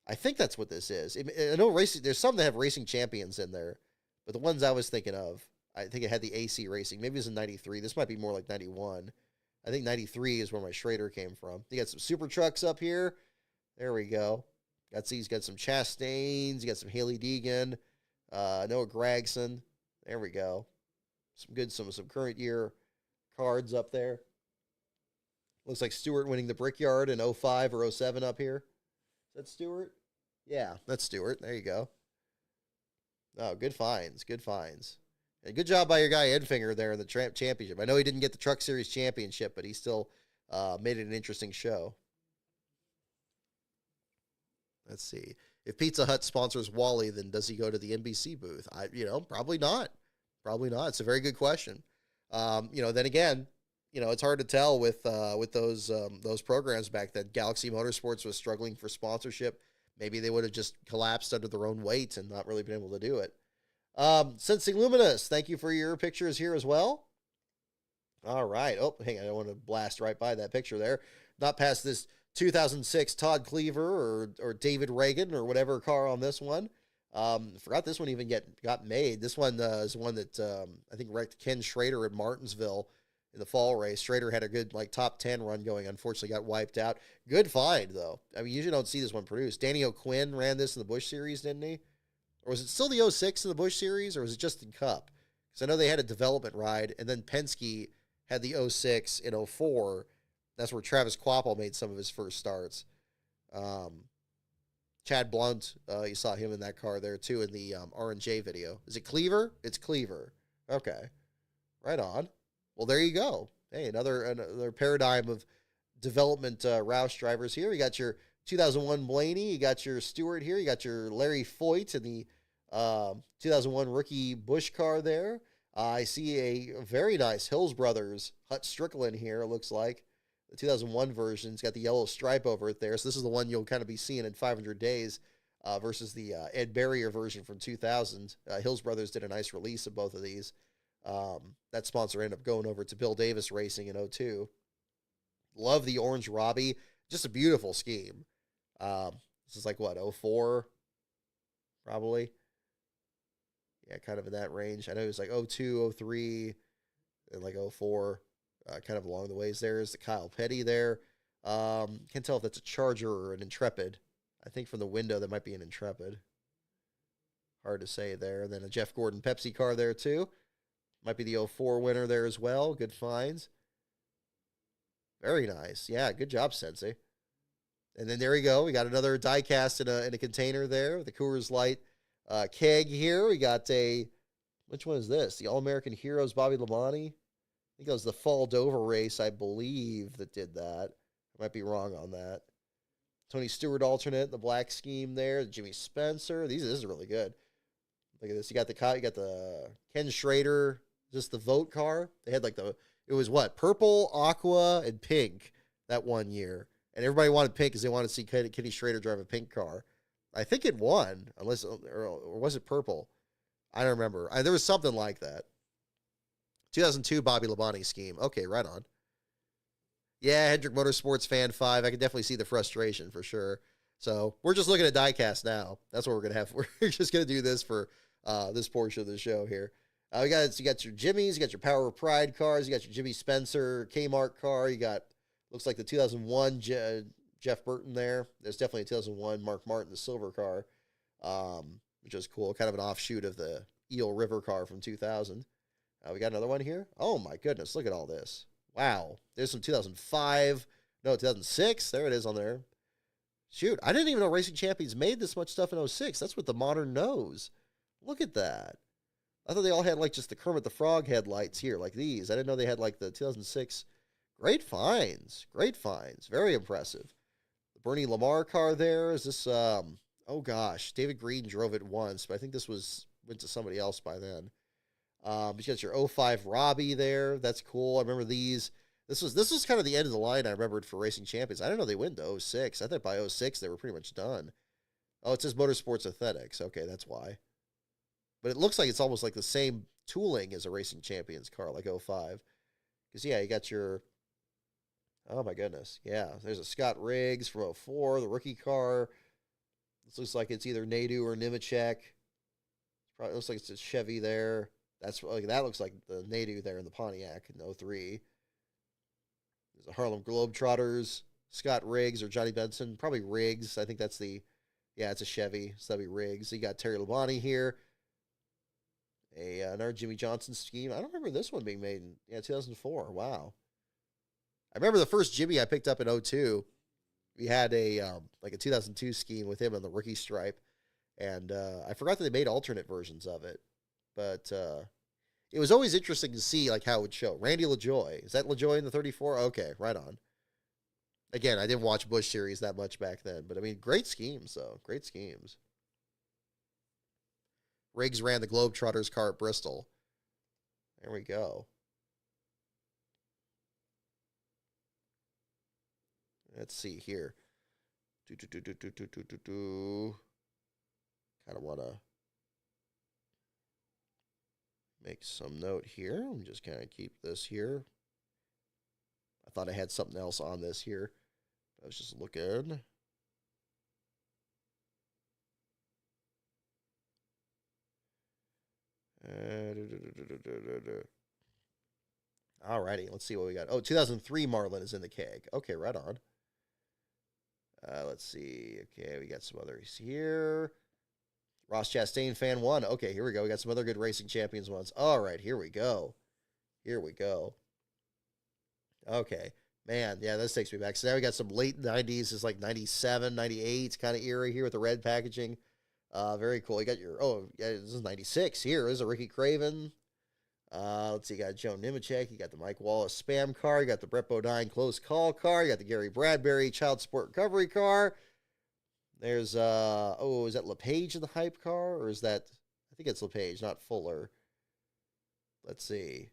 I think that's what this is. I know racing. There's some that have racing champions in there, but the ones I was thinking of, I think it had the AC Racing. Maybe it was in '93. This might be more like '91. I think 93 is where my Schrader came from. You got some super trucks up here. There we go. Got some Chastains. You got some Haley Deegan. Noah Gragson. There we go. Some current year cards up there. Looks like Stewart winning the Brickyard in 05 or 07 up here. Is that Stewart? Yeah, that's Stewart. There you go. Oh, good finds. Good finds. And good job by your guy Edfinger there in the championship. I know he didn't get the Truck Series championship, but he still made it an interesting show. Let's see. If Pizza Hut sponsors Wally, then does he go to the NBC booth? Probably not. Probably not. It's a very good question. Then again, it's hard to tell with those programs back then. Galaxy Motorsports was struggling for sponsorship. Maybe they would have just collapsed under their own weight and not really been able to do it. Sensing Luminous, thank you for your pictures here as well. All right. Oh, hang on. I don't want to blast right by that picture there. Not past this 2006 Todd Cleaver or David Reagan or whatever car on this one. Forgot this one even got made. This one is one that I think wrecked Ken Schrader at Martinsville in the fall race. Schrader had a good top 10 run going. Unfortunately, got wiped out. Good find, though. I mean, you usually don't see this one produced. Danny O'Quinn ran this in the Busch Series, didn't he? Or was it still the 06 in the Busch Series, or was it just in Cup? Because I know they had a development ride, and then Penske had the 06 in 04. That's where Travis Quapple made some of his first starts. Chad Blunt, you saw him in that car there, too, in the R&J video. Is it Cleaver? It's Cleaver. Okay. Right on. Well, there you go. Hey, another paradigm of development Roush drivers here. You got your 2001 Blaney. You got your Stewart here. You got your Larry Foyt in the 2001 rookie Busch car there. I see a very nice Hills Brothers Hut Strickland here, it looks like. The 2001 version. It's got the yellow stripe over it there. So this is the one you'll kind of be seeing in 500 days versus the Ed Barrier version from 2000. Hills Brothers did a nice release of both of these. That sponsor ended up going over to Bill Davis Racing in 02. Love the Orange Robbie. Just a beautiful scheme. This is like what, 04? Probably. Yeah, kind of in that range. I know it was like 02, 03, and like 04. kind of along the ways. There's the Kyle Petty there. Can't tell if that's a Charger or an Intrepid. I think from the window that might be an Intrepid. Hard to say there. And then a Jeff Gordon Pepsi car there too. Might be the 04 winner there as well. Good finds. Very nice. Yeah, good job, Sensei. And then there we go. We got another diecast in a container there. The Coors Light keg here. We got which one is this? The All-American Heroes Bobby Labonte. I think it was the Fall Dover race, I believe, that did that. I might be wrong on that. Tony Stewart alternate, the black scheme there. Jimmy Spencer. This is really good. Look at this. You got the Ken Schrader, just the vote car. They had it was what? Purple, aqua, and pink that one year. And everybody wanted pink because they wanted to see Kenny Schrader drive a pink car. I think it won, or was it purple? I don't remember. There was something like that. 2002 Bobby Labonte scheme. Okay, right on. Yeah, Hendrick Motorsports Fan 5. I can definitely see the frustration for sure. So we're just looking at diecast now. That's what we're going to have. We're just going to do this for this portion of the show here. You got your Jimmys, you got your Power of Pride cars, you got your Jimmy Spencer Kmart car, you got, looks like the 2001 Jeff Burton there. There's definitely a 2001 Mark Martin, the silver car, which is cool. Kind of an offshoot of the Eel River car from 2000. We got another one here. Oh my goodness, look at all this. Wow. There's some 2005. No, 2006. There it is on there. Shoot, I didn't even know Racing Champions made this much stuff in 06. That's what the modern knows. Look at that. I thought they all had just the Kermit the Frog headlights here, like these. I didn't know they had the 2006. Great finds. Great finds. Very impressive. The Bernie Lamar car there. Is this, oh gosh, David Green drove it once, but I think this went to somebody else by then. You got your 05 Robbie there. That's cool. I remember these. This was kind of the end of the line I remembered for Racing Champions. I didn't know they went to 06. I thought by 06 they were pretty much done. Oh, it says Motorsports Aesthetics. Okay, that's why. But it looks like it's almost like the same tooling as a Racing Champions car, like 05. Because, yeah, you got your... Oh, my goodness. Yeah, there's a Scott Riggs from 04, the rookie car. This looks like it's either Nadu or Nemechek. Probably looks like it's a Chevy there. That looks like the Nadu there in the Pontiac in 03. There's a Harlem Globetrotters, Scott Riggs or Johnny Benson. Probably Riggs. I think that's it's a Chevy. So that'd be Riggs. So you got Terry Labonte here. Another Jimmy Johnson scheme. I don't remember this one being made in 2004. Wow. I remember the first Jimmy I picked up in 02. We had a 2002 scheme with him on the rookie stripe. And I forgot that they made alternate versions of it. But it was always interesting to see how it would show. Randy LaJoy. Is that LaJoy in the 34? Okay, right on. Again, I didn't watch Busch Series that much back then. But, I mean, great schemes, though. Great schemes. Riggs ran the Globetrotters car at Bristol. There we go. Let's see here. Kind of want to make some note here. I'm just kind of keep this here. I thought I had something else on this here. I was just looking. Alrighty, let's see what we got. Oh, 2003 Marlin is in the keg. Okay, right on. Let's see. Okay, we got some others here. Ross Chastain Fan 1. Okay, here we go. We got some other good Racing Champions ones. All right, here we go. Here we go. Okay. Man, yeah, this takes me back. So now we got some late 90s. It's like 97, 98 kind of era here with the red packaging. Very cool. You got this is 96 here. This is a Ricky Craven. Let's see, you got Joe Nemechek. You got the Mike Wallace Spam car. You got the Brett Bodine Close Call car. You got the Gary Bradbury Child Support Recovery car. There's, is that LePage in the hype car? Or is that, I think it's LePage, not Fuller. Let's see.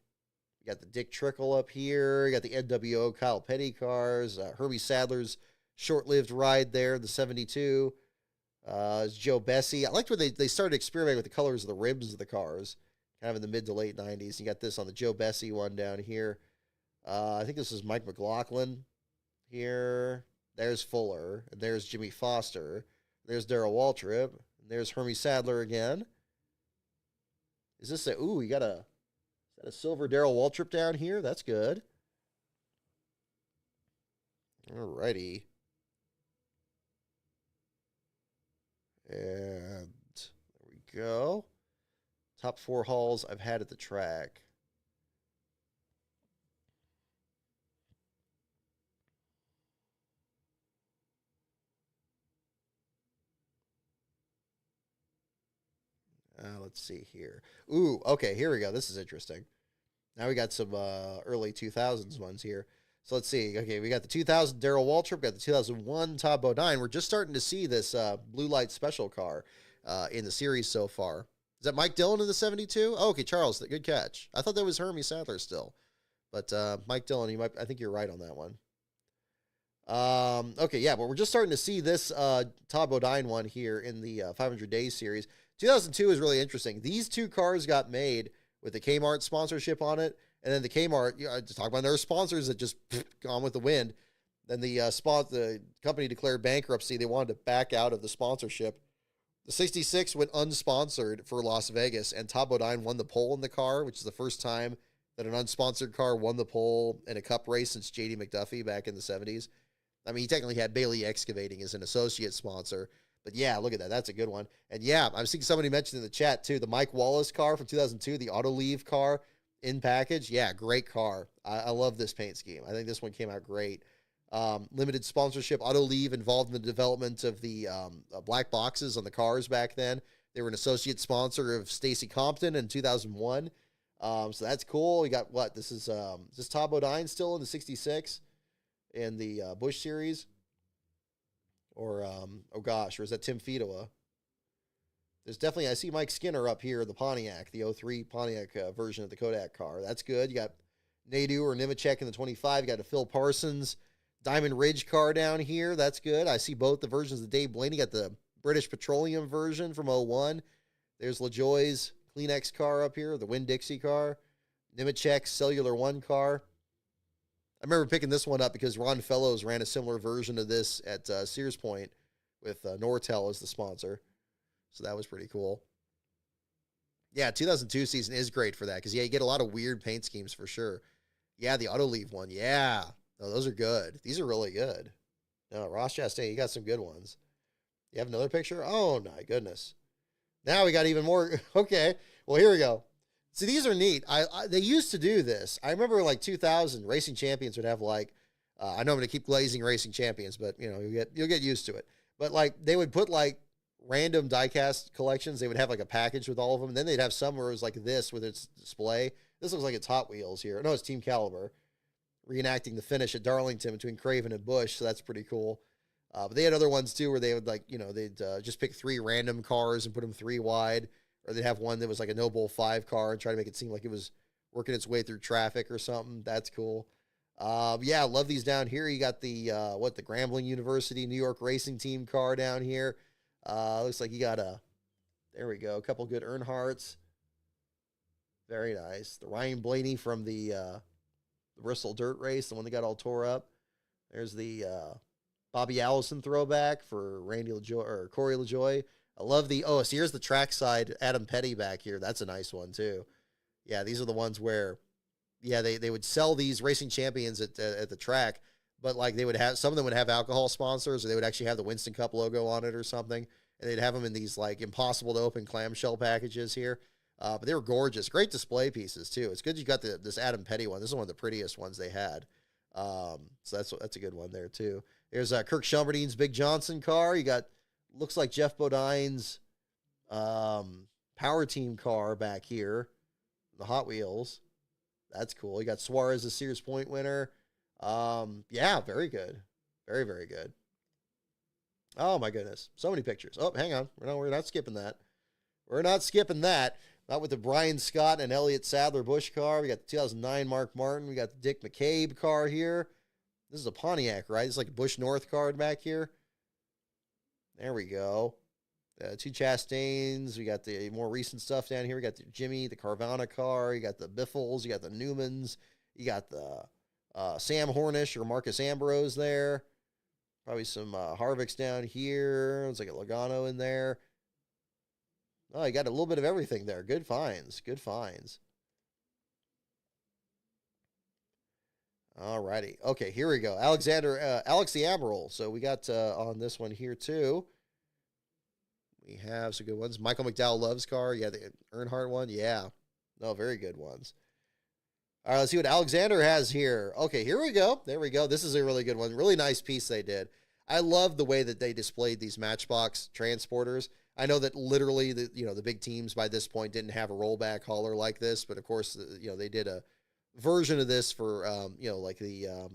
You got the Dick Trickle up here. You got the NWO Kyle Petty cars. Herbie Sadler's short-lived ride there, the 72. It's Joe Bessie. I liked when they started experimenting with the colors of the rims of the cars, kind of in the mid to late 90s. You got this on the Joe Bessie one down here. I think this is Mike McLaughlin here. There's Fuller. And there's Jimmy Foster. There's Darrell Waltrip. And there's Hermie Sadler again. Is this you got a silver Darrell Waltrip down here? That's good. Alrighty. And there we go. Top 4 hauls I've had at the track. Let's see here. Ooh, okay, here we go. This is interesting. Now we got some early 2000s ones here. So let's see. Okay, we got the 2000 Darrell Waltrip, got the 2001 Todd Bodine. We're just starting to see this blue light special car in the series so far. Is that Mike Dillon in the 72? Oh, okay, Charles, good catch. I thought that was Hermie Sadler still. But Mike Dillon, I think you're right on that one. Okay, yeah, but we're just starting to see this Todd Bodine one here in the 500 Days series. 2002 is really interesting. These two cars got made with the Kmart sponsorship on it, and then the Kmart, just talk about their sponsors that just gone with the wind. Then the company declared bankruptcy. They wanted to back out of the sponsorship. The 66 went unsponsored for Las Vegas, and Todd Bodine won the pole in the car, which is the first time that an unsponsored car won the pole in a cup race since J.D. McDuffie back in the 70s. I mean, he technically had Bailey Excavating as an associate sponsor. But yeah, look at that. That's a good one. And yeah, I'm seeing somebody mention in the chat too, the Mike Wallace car from 2002, the Auto Leave car in package. Yeah, great car. I love this paint scheme. I think this one came out great. Limited sponsorship. Auto Leave involved in the development of the black boxes on the cars back then. They were an associate sponsor of Stacy Compton in 2001. So that's cool. We got what? This is Todd Bodine still in the 66 in the Busch series? Or, oh gosh, or is that Tim Fedowa? There's definitely, I see Mike Skinner up here, the Pontiac, the 03 Pontiac version of the Kodak car. That's good. You got Nadu or Nemechek in the 25. You got a Phil Parsons Diamond Ridge car down here. That's good. I see both the versions of Dave Blaney. You got the British Petroleum version from 01. There's LaJoie's Kleenex car up here, the Winn-Dixie car. Nemechek's Cellular One car. I remember picking this one up because Ron Fellows ran a similar version of this at Sears Point with Nortel as the sponsor. So that was pretty cool. Yeah, 2002 season is great for that because, yeah, you get a lot of weird paint schemes for sure. Yeah, the Auto Leave one. Yeah. No, those are good. These are really good. No, Ross Chastain, you got some good ones. You have another picture? Oh, my goodness. Now we got even more. Okay. Well, here we go. See, these are neat. They used to do this. I remember like 2000 Racing Champions would have like, I know I'm going to keep glazing Racing Champions, but you know, you'll get used to it. But like they would put like random diecast collections. They would have like a package with all of them. And then they'd have some where it was like this with its display. This looks like it's Hot Wheels here. No, it's Team Caliber reenacting the finish at Darlington between Craven and Busch. So that's pretty cool. But they had other ones too, where they would like, you know, they'd just pick 3 random cars and put them 3 wide. Or they'd have one that was like a No Bull 5 car and try to make it seem like it was working its way through traffic or something. That's cool. Yeah, I love these down here. You got the, the Grambling University New York Racing Team car down here. Looks like you got there we go, a couple good Earnhardts. Very nice. The Ryan Blaney from the Bristol Dirt Race, the one that got all tore up. There's the Bobby Allison throwback for Randy LaJoy, or Corey LaJoy. I love so here's the trackside Adam Petty back here. That's a nice one too. Yeah, these are the ones where, yeah, they would sell these Racing Champions at the track, but like they would have, some of them would have alcohol sponsors, or they would actually have the Winston Cup logo on it or something, and they'd have them in these like impossible to open clamshell packages here. But they were gorgeous, great display pieces too. It's good you got this Adam Petty one. This is one of the prettiest ones they had. So that's a good one there too. There's Kirk Shelmerdine's Big Johnson car. You got, looks like Jeff Bodine's Power Team car back here, the Hot Wheels. That's cool. You got Suarez, the Sears Point winner. Yeah, very good. Very, very good. Oh, my goodness. So many pictures. Oh, hang on. We're not skipping that. We're not skipping that. Not with the Brian Scott and Elliott Sadler Busch car. We got the 2009 Mark Martin. We got the Dick McCabe car here. This is a Pontiac, right? It's like a Busch North card back here. There we go. 2 Chastains. We got the more recent stuff down here. We got the Jimmy, the Carvana car. You got the Biffles. You got the Newmans. You got the Sam Hornish or Marcus Ambrose there. Probably some Harvicks down here. Looks like a Logano in there. Oh, you got a little bit of everything there. Good finds. Good finds. All righty. Okay, here we go. Alex the Admiral. So we got on this one here too. We have some good ones. Michael McDowell loves car. Yeah, the Earnhardt one. Yeah. No, very good ones. All right, let's see what Alexander has here. Okay, here we go. There we go. This is a really good one. Really nice piece they did. I love the way that they displayed these Matchbox transporters. I know that literally the big teams by this point didn't have a rollback hauler like this, but of course they did a version of this for like the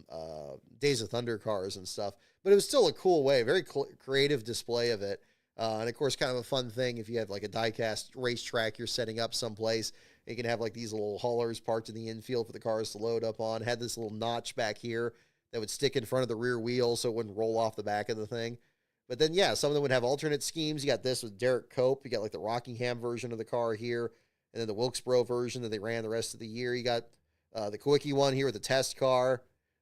Days of Thunder cars and stuff. But it was still a cool way, very creative display of it. And of course, kind of a fun thing if you have like a diecast racetrack you're setting up someplace. You can have like these little haulers parked in the infield for the cars to load up on. Had this little notch back here that would stick in front of the rear wheel so it wouldn't roll off the back of the thing. But then, yeah, some of them would have alternate schemes. You got this with Derek Cope. You got like the Rockingham version of the car here, and then the Wilkesboro version that they ran the rest of the year. You got the Quickie one here with the test car.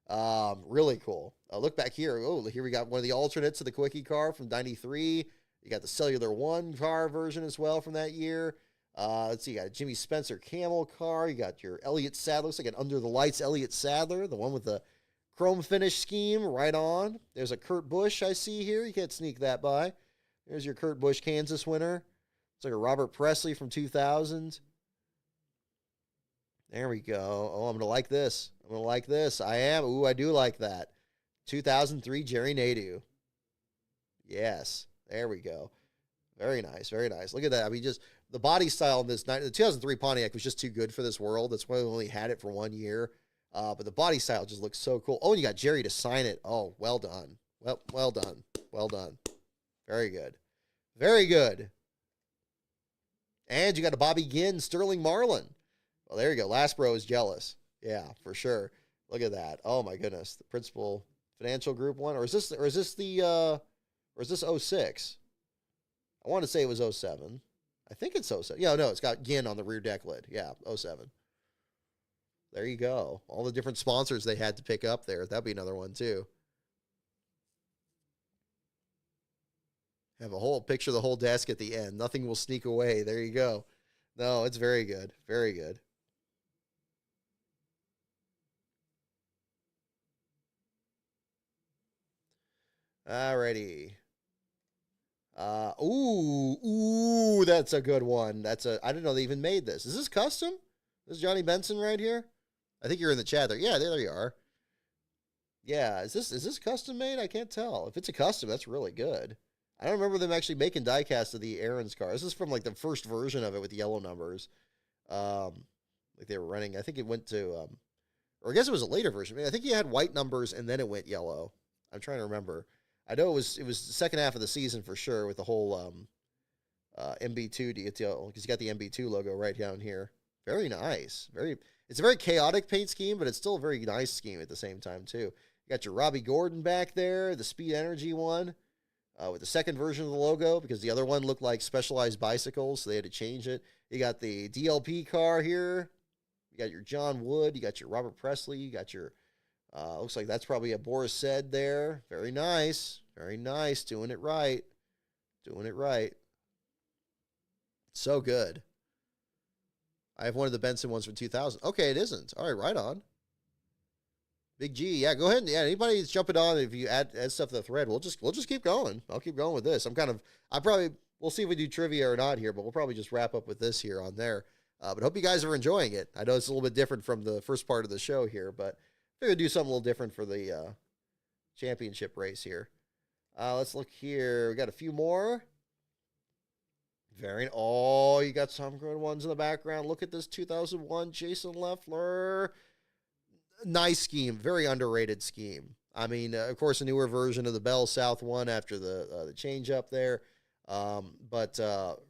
Really cool. Look back here. Oh, here we got one of the alternates of the Quickie car from 93. You got the Cellular One car version as well from that year. Let's see, you got a Jimmy Spencer Camel car. You got your Elliott Sadler. Looks like an Under the Lights Elliott Sadler, the one with the chrome finish scheme, right on. There's a Kurt Busch I see here. You can't sneak that by. There's your Kurt Busch Kansas winner. It's like a Robert Presley from 2000. There we go. Oh, I'm going to like this. I'm going to like this. I am. Ooh, I do like that. 2003 Jerry Nadeau. Yes. There we go. Very nice. Very nice. Look at that. I mean, just the body style in this, the 2003 Pontiac was just too good for this world. That's why we only had it for 1 year. But the body style just looks so cool. Oh, and you got Jerry to sign it. Oh, well done. Well done. Well done. Very good. Very good. And you got a Bobby Ginn, Sterling Marlin. Well, there you go. Last Bro is jealous. Yeah, for sure. Look at that. Oh my goodness. The Principal Financial Group one. Or is this '06? I want to say it was '07. I think it's '07. Yeah, no, it's got Ginn on the rear deck lid. Yeah, '07. There you go. All the different sponsors they had to pick up there. That'd be another one too. Have a whole picture of the whole desk at the end. Nothing will sneak away. There you go. No, it's very good. Very good. Alrighty. Ooh, that's a good one. I didn't know they even made this. Is this custom? This is Johnny Benson right here? I think you're in the chat there. Yeah, there you are. Yeah, is this custom made? I can't tell. If it's a custom, that's really good. I don't remember them actually making diecast of the Aaron's car. This is from like the first version of it with the yellow numbers. Like they were running. I think it went to, or I guess it was a later version. I mean, I think you had white numbers and then it went yellow. I'm trying to remember. I know it was the second half of the season for sure with the whole MB2 detail because you got the MB2 logo right down here. Very nice. It's a very chaotic paint scheme, but it's still a very nice scheme at the same time too. You got your Robbie Gordon back there, the Speed Energy one. With the second version of the logo because the other one looked like Specialized Bicycles, so they had to change it. You got the DLP car here. You got your John Wood. You got your Robert Presley. You got your, looks like that's probably a Boris Said there. Very nice. Very nice. Doing it right. Doing it right. So good. I have one of the Benson ones from 2000. Okay, it isn't. All right, right on. Big G, yeah, go ahead. Yeah, anybody that's jumping on, if you add stuff to the thread, we'll just keep going. I'll keep going with this. We'll see if we do trivia or not here, but we'll probably just wrap up with this here on there. But hope you guys are enjoying it. I know it's a little bit different from the first part of the show here, but we're gonna do something a little different for the championship race here. Let's look here. We got a few more. You got some good ones in the background. Look at this 2001 Jason Leffler. Nice scheme, very underrated scheme. I mean, of course, a newer version of the Bell South one after the change up there, but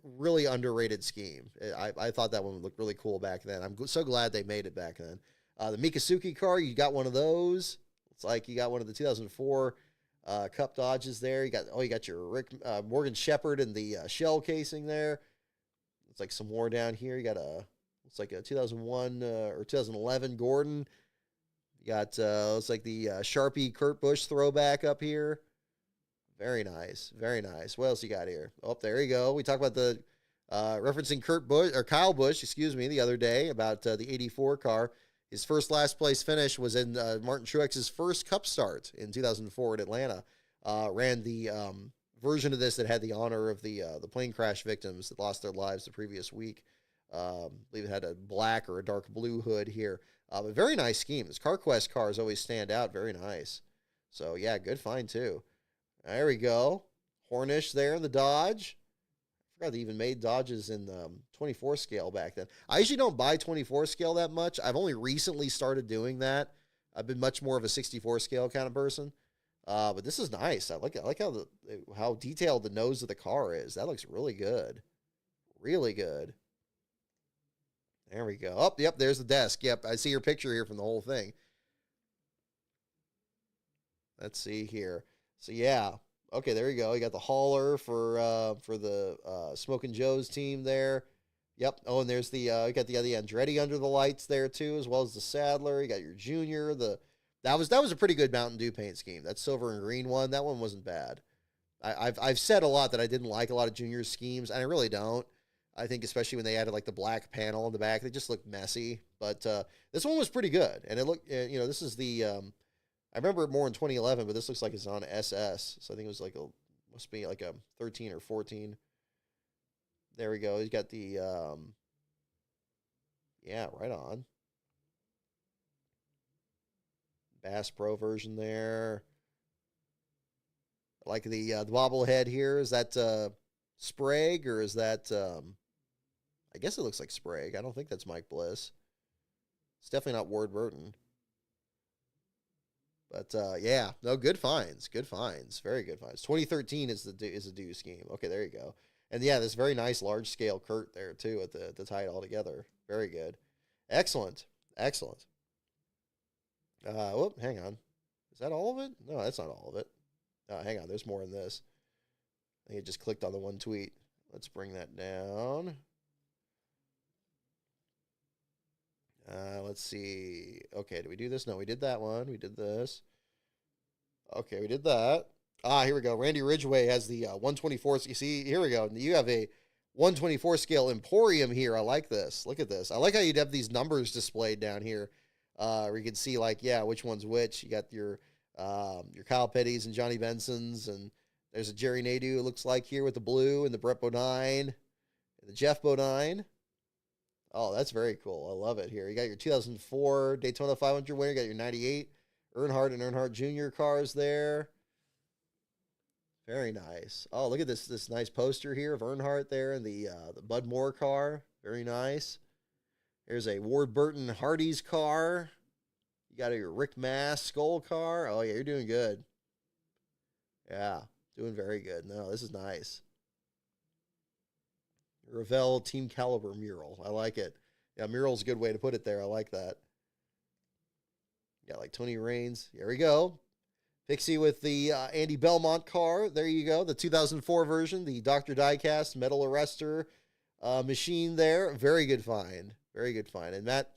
really underrated scheme. I thought that one looked really cool back then. I'm so glad they made it back then. The Mikasuki car, you got one of those. It's like you got one of the 2004 Cup Dodges there. You got your Morgan Shepherd and the shell casing there. It's like some more down here. You got looks like a 2001 or 2011 Gordon. You got, looks like the Sharpie Kurt Busch throwback up here. Very nice. Very nice. What else you got here? Oh, there you go. We talked about the, referencing Kyle Busch, excuse me, the other day about the 84 car. His first last place finish was in Martin Truex's first Cup start in 2004 at Atlanta. Ran the version of this that had the honor of the plane crash victims that lost their lives the previous week. I believe it had a black or a dark blue hood here. But very nice scheme. This CarQuest cars always stand out. Very nice. So, yeah, good find, too. There we go. Hornish there in the Dodge. I forgot they even made Dodges in 24 scale back then. I usually don't buy 24 scale that much. I've only recently started doing that. I've been much more of a 64 scale kind of person. But this is nice. I like how detailed the nose of the car is. That looks really good. Really good. There we go. Oh, yep, there's the desk. Yep, I see your picture here from the whole thing. Let's see here. So, yeah. Okay, there you go. You got the hauler for the Smokin' Joe's team there. Yep. Oh, and there's the you got the Andretti under the lights there too, as well as the Sadler. You got your Junior. That was a pretty good Mountain Dew paint scheme. That silver and green one, that one wasn't bad. I've said a lot that I didn't like a lot of Junior's schemes, and I really don't. I think especially when they added like the black panel in the back, they just looked messy. But this one was pretty good, and it looked this is the I remember it more in 2011, but this looks like it's on SS. So I think it was must be like a 13 or 14. There we go. He's got the, yeah, right on. Bass Pro version there. I like the bobblehead here. Is that Sprague or is that, I guess it looks like Sprague. I don't think that's Mike Bliss. It's definitely not Ward Burton. But, yeah, no, good finds. Good finds. Very good finds. 2013 is a due scheme. Okay, there you go. And, yeah, this very nice large-scale Kurt there, too, to tie it all together. Very good. Excellent. Excellent. Whoop, hang on. Is that all of it? No, that's not all of it. Hang on. There's more in this. I think it just clicked on the one tweet. Let's bring that down. Let's see. Okay, did we do this? No, we did that one. We did this. Okay, we did that. Here we go. Randy Ridgway has the 124. You see, here we go. You have a 124 scale Emporium here. I like this. Look at this. I like how you'd have these numbers displayed down here. Where you can see, like, yeah, which one's which. You got your Kyle Petty's and Johnny Benson's, and there's a Jerry Nadeau, it looks like, here with the blue, and the Brett Bodine, and the Jeff Bodine. Oh, that's very cool. I love it here. You got your 2004 Daytona 500 winner. You got your 98 Earnhardt and Earnhardt Jr. cars there. Very nice. Oh, look at this nice poster here of Earnhardt there and the Bud Moore car. Very nice. There's a Ward Burton Hardee's car. You got your Rick Mass Skull car. Oh, yeah, you're doing good. Yeah, doing very good. No, this is nice. Revell Team Caliber mural. I like it. Yeah, mural's a good way to put it there. I like that. Yeah, like Tony Raines. Here we go. Pixie with the Andy Belmont car. There you go. The 2004 version, the Dr. Diecast metal arrestor machine there. Very good find. Very good find. And Matt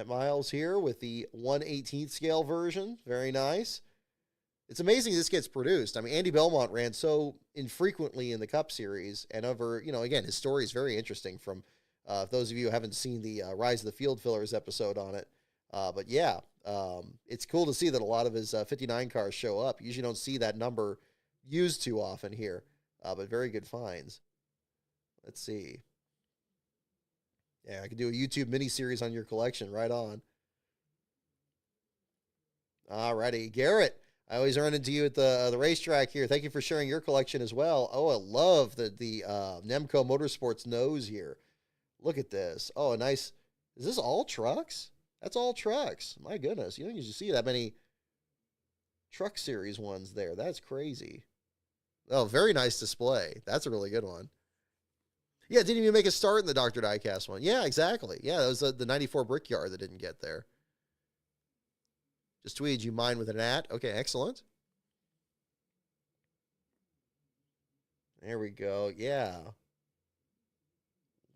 Miles here with the 1/18th scale version. Very nice. It's amazing this gets produced. I mean, Andy Belmont ran so infrequently in the Cup Series, and over, again, his story is very interesting from those of you who haven't seen the Rise of the Field Fillers episode on it. But yeah, it's cool to see that a lot of his 59 cars show up. You usually don't see that number used too often here, but very good finds. Let's see. Yeah, I could do a YouTube mini-series on your collection. Right on. Alrighty. Garrett, I always run into you at the racetrack here. Thank you for sharing your collection as well. Oh, I love the Nemco Motorsports nose here. Look at this. Oh, a nice. Is this all trucks? That's all trucks. My goodness. You don't usually see that many Truck Series ones there. That's crazy. Oh, very nice display. That's a really good one. Yeah, it didn't even make a start in the Dr. Diecast one. Yeah, exactly. Yeah, that was the 94 Brickyard that didn't get there. Just tweeted you mine with an @ Okay, excellent. There we go. Yeah.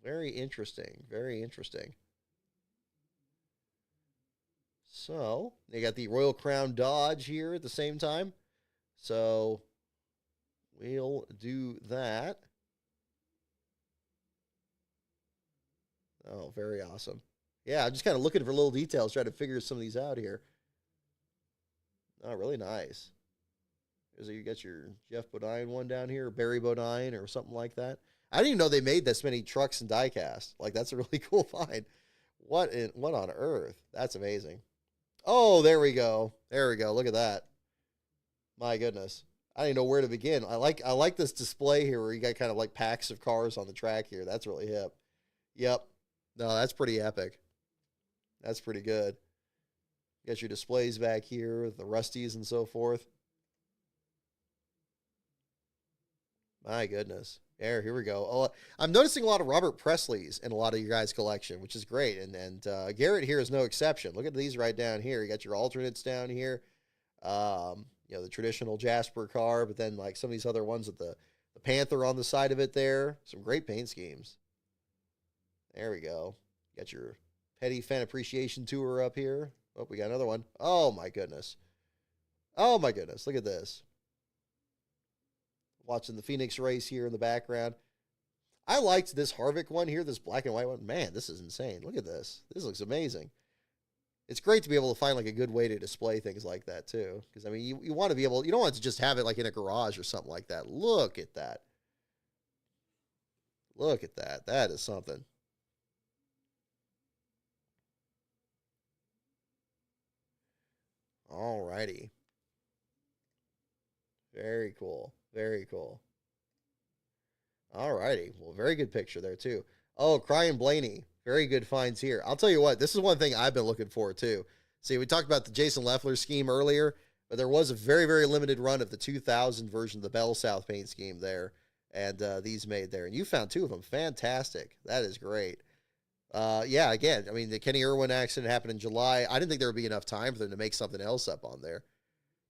Very interesting. Very interesting. So, they got the Royal Crown Dodge here at the same time. So, we'll do that. Oh, very awesome. Yeah, I'm just kind of looking for little details, trying to figure some of these out here. Oh, really nice. You got your Jeff Bodine one down here, or Barry Bodine, or something like that. I didn't even know they made this many trucks and diecast. Like, that's a really cool find. What on earth? That's amazing. Oh, there we go. There we go. Look at that. My goodness. I don't even know where to begin. I like this display here where you got kind of like packs of cars on the track here. That's really hip. Yep. No, that's pretty epic. That's pretty good. You got your displays back here, the Rusties and so forth. My goodness. Here we go. Oh, I'm noticing a lot of Robert Presley's in a lot of your guys' collection, which is great. And Garrett here is no exception. Look at these right down here. You got your alternates down here. The traditional Jasper car, but then like some of these other ones with the Panther on the side of it there. Some great paint schemes. There we go. You got your Petty Fan Appreciation Tour up here. Oh, we got another one. Oh, my goodness. Oh, my goodness. Look at this. Watching the Phoenix race here in the background. I liked this Harvick one here, this black and white one. Man, this is insane. Look at this. This looks amazing. It's great to be able to find like a good way to display things like that too. Because I mean, you want to be able, you don't want to just have it like in a garage or something like that. Look at that. Look at that. That is something. All righty. Very cool. Very cool. All righty. Well, very good picture there, too. Oh, Crying Blaney. Very good finds here. I'll tell you what, this is one thing I've been looking for, too. See, we talked about the Jason Leffler scheme earlier, but there was a very, very limited run of the 2000 version of the Bell South paint scheme there, and these made there. And you found two of them. Fantastic. That is great. Yeah, again, I mean, the Kenny Irwin accident happened in July. I didn't think there would be enough time for them to make something else up on there.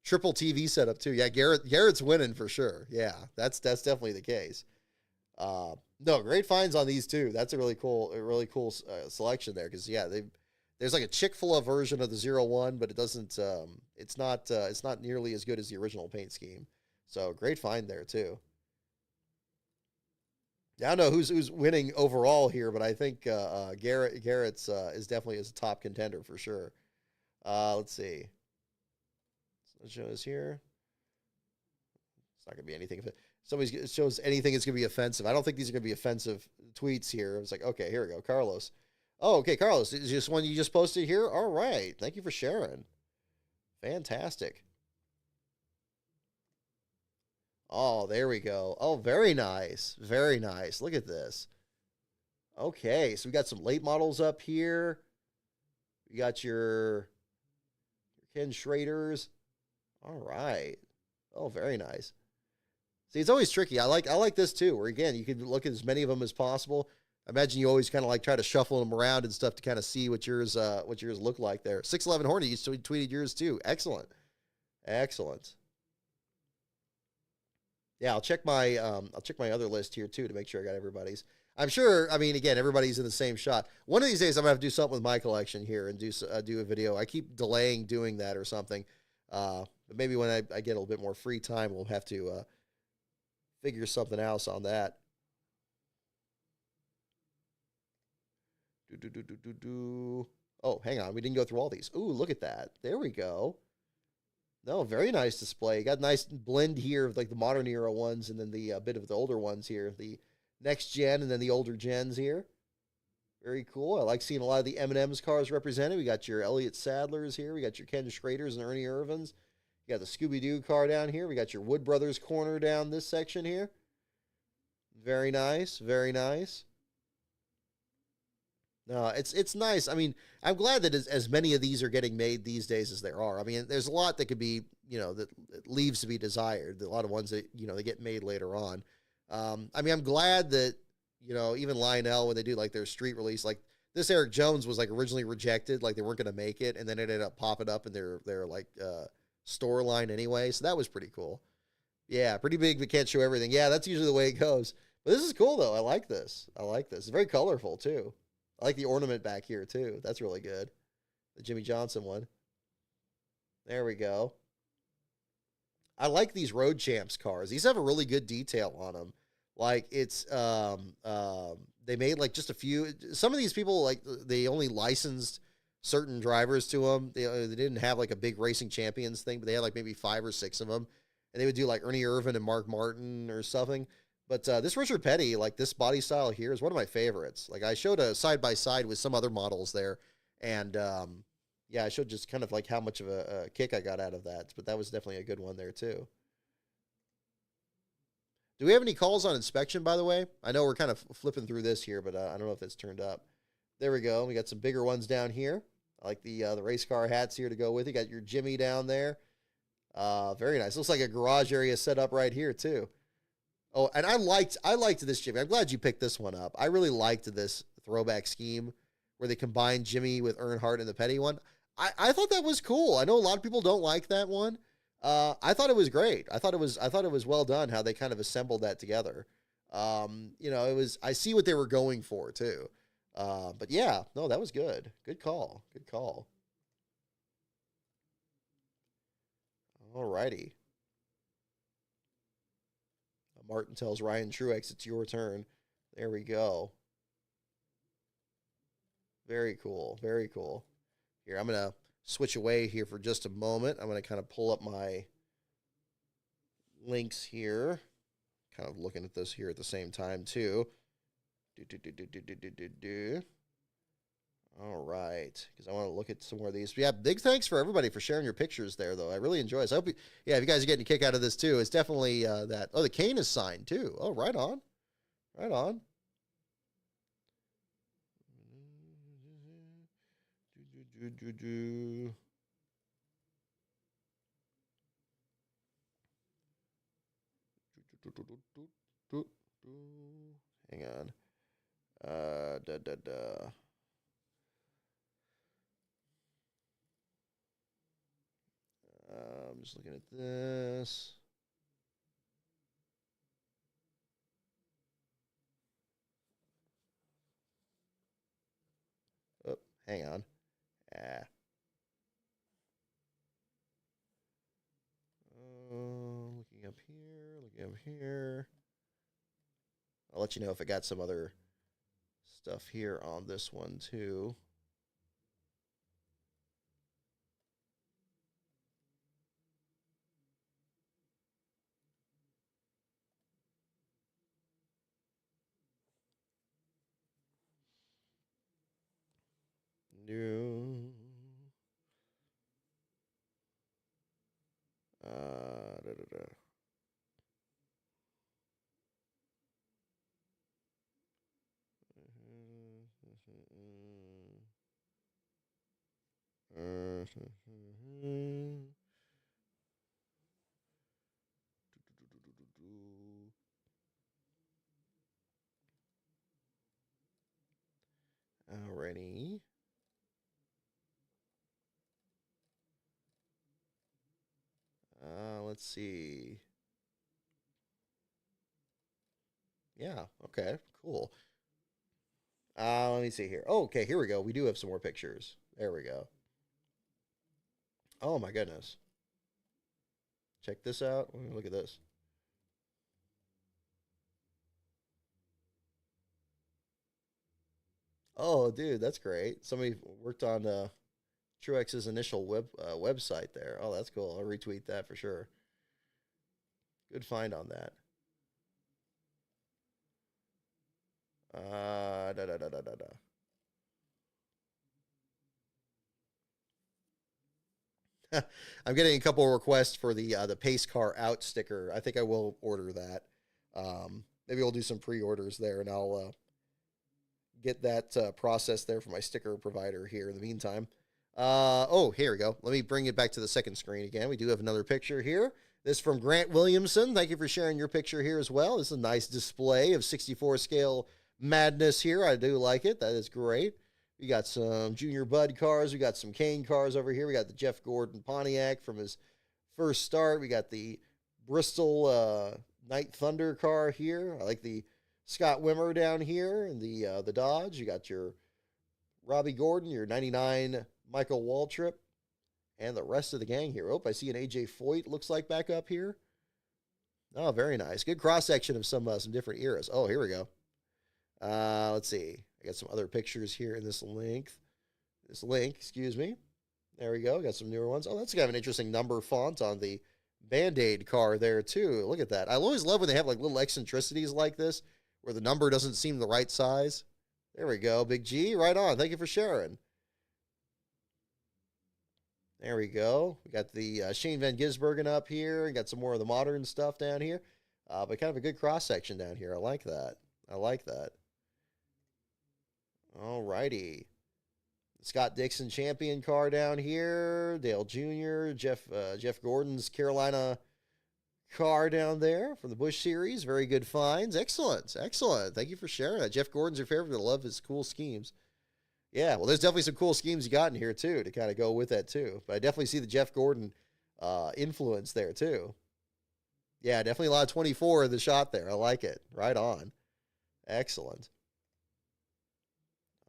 Triple TV setup too. Yeah, Garrett's winning for sure. Yeah, that's definitely the case. No, great finds on these too. That's a really cool selection there because yeah, there's like a Chick-fil-A version of the 01, but it doesn't. It's not nearly as good as the original paint scheme. So great find there too. Yeah, I don't know who's winning overall here, but I think Garrett's is definitely as a top contender for sure. Let's see. Let's show us here. It's not gonna be anything. If somebody shows anything, it's gonna be offensive. I don't think these are gonna be offensive tweets here. I was like, okay, here we go, Carlos. Oh, okay, Carlos, is this one you just posted here? All right, thank you for sharing. Fantastic. Oh, there we go. Oh, very nice. Very nice. Look at this. Okay, so we got some late models up here. We got your Ken Schraders. All right. Oh, very nice. See, it's always tricky. I like this too, where again, you can look at as many of them as possible. I imagine you always kind of like try to shuffle them around and stuff to kind of see what yours look like there. 611 Hornet, you tweeted yours too. Excellent. Excellent. Yeah, I'll check my other list here too to make sure I got everybody's. I'm sure. I mean, again, everybody's in the same shot. One of these days, I'm gonna have to do something with my collection here and do a video. I keep delaying doing that or something. But maybe when I get a little bit more free time, we'll have to figure something else on that. Oh, hang on, we didn't go through all these. Ooh, look at that. There we go. No, very nice display. Got a nice blend here of like the modern era ones and then the bit of the older ones here. The next gen and then the older gens here. Very cool. I like seeing a lot of the M&M's cars represented. We got your Elliott Sadlers here. We got your Ken Schraders and Ernie Irvins. You got the Scooby-Doo car down here. We got your Wood Brothers corner down this section here. Very nice. Very nice. No, it's nice. I mean, I'm glad that as many of these are getting made these days as there are. I mean, there's a lot that could be, that leaves to be desired. A lot of ones that, they get made later on. I mean, I'm glad that, even Lionel, when they do like their street release, like this Eric Jones was like originally rejected, like they weren't going to make it. And then it ended up popping up in their like store line anyway. So that was pretty cool. Yeah, pretty big, but can't show everything. Yeah, that's usually the way it goes. But this is cool though. I like this. It's very colorful too. I like the ornament back here, too. That's really good. The Jimmy Johnson one. There we go. I like these Road Champs cars. These have a really good detail on them. Like it's they made like just a few. Some of these people like they only licensed certain drivers to them. They didn't have like a big racing champions thing, but they had like maybe 5 or 6 of them, and they would do like Ernie Irvin and Mark Martin or something. But this Richard Petty, like this body style here, is one of my favorites. Like I showed a side by side with some other models there, and yeah, I showed just kind of like how much of a kick I got out of that. But that was definitely a good one there too. Do we have any calls on inspection, by the way? I know we're kind of flipping through this here, but I don't know if it's turned up. There we go. We got some bigger ones down here. I like the race car hats here to go with. You got your Jimmy down there. Very nice. Looks like a garage area set up right here too. Oh, and I liked this Jimmy. I'm glad you picked this one up. I really liked this throwback scheme where they combined Jimmy with Earnhardt and the Petty one. I thought that was cool. I know a lot of people don't like that one. I thought it was great. I thought it was well done how they kind of assembled that together. I see what they were going for too. But yeah, no, that was good. Good call. Good call. Alrighty. Martin tells Ryan Truex, it's your turn. There we go. Very cool. Very cool. Here, I'm going to switch away here for just a moment. I'm going to kind of pull up my links here. Kind of looking at this here at the same time, too. All right, because I want to look at some more of these. But yeah, big thanks for everybody for sharing your pictures there, though. I really enjoy it. So I hope if you guys are getting a kick out of this, too, it's definitely that. Oh, the cane is signed, too. Oh, right on. Right on. Hang on. I'm just looking at this. Oh, hang on. Looking up here. I'll let you know if I got some other stuff here on this one too. New. Da, da, da. Alrighty. Let's see. Yeah, okay, cool. Let me see here. Oh, okay, here we go. We do have some more pictures. There we go. Oh my goodness. Check this out. Look at this. Oh, dude, that's great. Somebody worked on Truex's initial website there. Oh, that's cool. I'll retweet that for sure. Good find on that. Da da da da da da. I'm getting a couple of requests for the pace car out sticker. I think I will order that. Maybe we'll do some pre-orders there, and I'll get that process there for my sticker provider here in the meantime. Oh, here we go. Let me bring it back to the second screen again. We do have another picture here. This from Grant Williamson. Thank you for sharing your picture here as well. This is a nice display of 64 scale madness here. I do like it. That is great. We got some Junior Bud cars. We got some Kane cars over here. We got the Jeff Gordon Pontiac from his first start. We got the Bristol Night Thunder car here. I like the Scott Wimmer down here and the Dodge. You got your Robbie Gordon, your 99 Michael Waltrip, and the rest of the gang here. Oh, I see an AJ Foyt looks like back up here. Oh, very nice. Good cross section of some different eras. Oh, here we go. Let's see. I got some other pictures here in this link. Excuse me. There we go. Got some newer ones. Oh, that's kind of an interesting number font on the Band-Aid car there too. Look at that. I always love when they have like little eccentricities like this where the number doesn't seem the right size. There we go. Big G, right on. Thank you for sharing. There we go. We got the Shane Van Gisbergen up here. We got some more of the modern stuff down here. But kind of a good cross section down here. I like that. I like that. All righty. Scott Dixon champion car down here. Dale Jr., Jeff Gordon's Carolina car down there from the Busch Series. Very good finds. Excellent. Excellent. Thank you for sharing that. Jeff Gordon's your favorite. I love his cool schemes. Yeah, well, there's definitely some cool schemes you got in here, too, to kind of go with that, too. But I definitely see the Jeff Gordon influence there, too. Yeah, definitely a lot of 24 in the shot there. I like it. Right on. Excellent.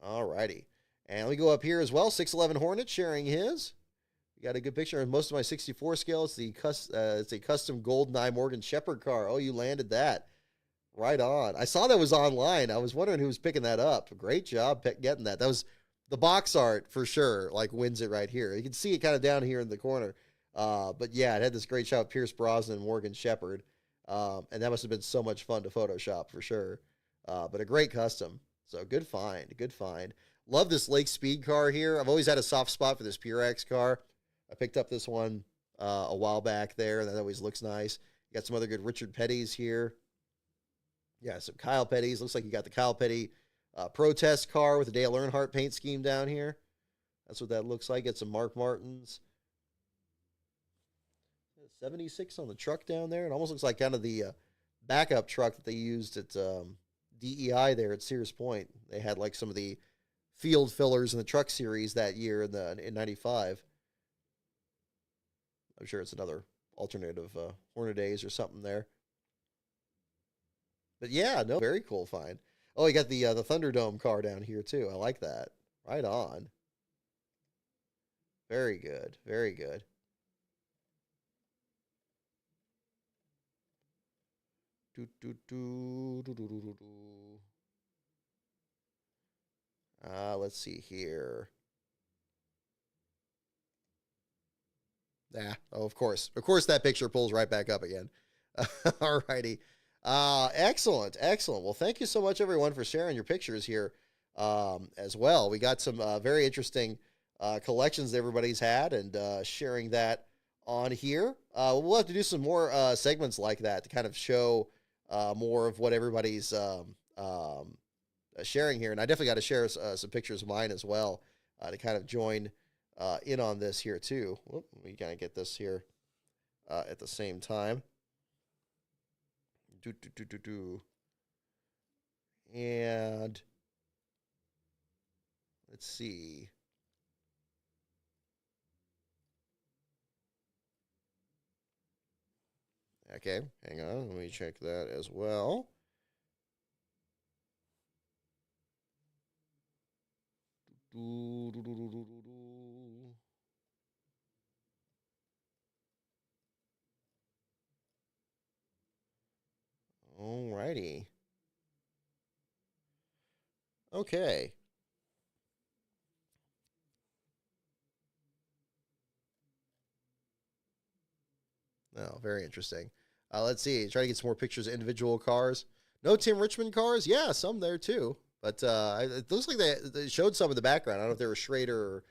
All righty. And we go up here as well. 611 Hornet sharing his. We got a good picture of most of my 64 scale. It's a custom GoldenEye Morgan Shepherd car. Oh, you landed that. Right on. I saw that was online. I was wondering who was picking that up. Great job getting that. That was the box art for sure, like wins it right here. You can see it kind of down here in the corner. But yeah, it had this great shot of Pierce Brosnan and Morgan Shepherd. And that must have been so much fun to Photoshop for sure. But a great custom. So good find. Good find. Love this Lake Speed car here. I've always had a soft spot for this Purex car. I picked up this one a while back there. That always looks nice. You got some other good Richard Petty's here. Yeah, some Kyle Petty's. Looks like you got the Kyle Petty protest car with the Dale Earnhardt paint scheme down here. That's what that looks like. Get some Mark Martins. 76 on the truck down there. It almost looks like kind of the backup truck that they used at DEI there at Sears Point. They had like some of the field fillers in the truck series that year in 95. I'm sure it's another alternative Hornet Days or something there. But yeah, no, very cool find. Oh, you got the Thunderdome car down here too. I like that. Right on. Very good. Very good. Let's see here. Yeah. Oh, of course. Of course, that picture pulls right back up again. All righty. Excellent. Excellent. Well, thank you so much, everyone, for sharing your pictures here as well. We got some very interesting collections that everybody's had and sharing that on here. We'll have to do some more segments like that to kind of show more of what everybody's sharing here. And I definitely got to share some pictures of mine as well to kind of join in on this here too. Whoop, we gotta get this here at the same time. And let's see. Okay, hang on. Let me check that as well. All righty. Okay. Oh, very interesting. Let's see. Try to get some more pictures of individual cars. No Tim Richmond cars? Yeah, some there too. But it looks like they showed some in the background. I don't know if they were Schrader or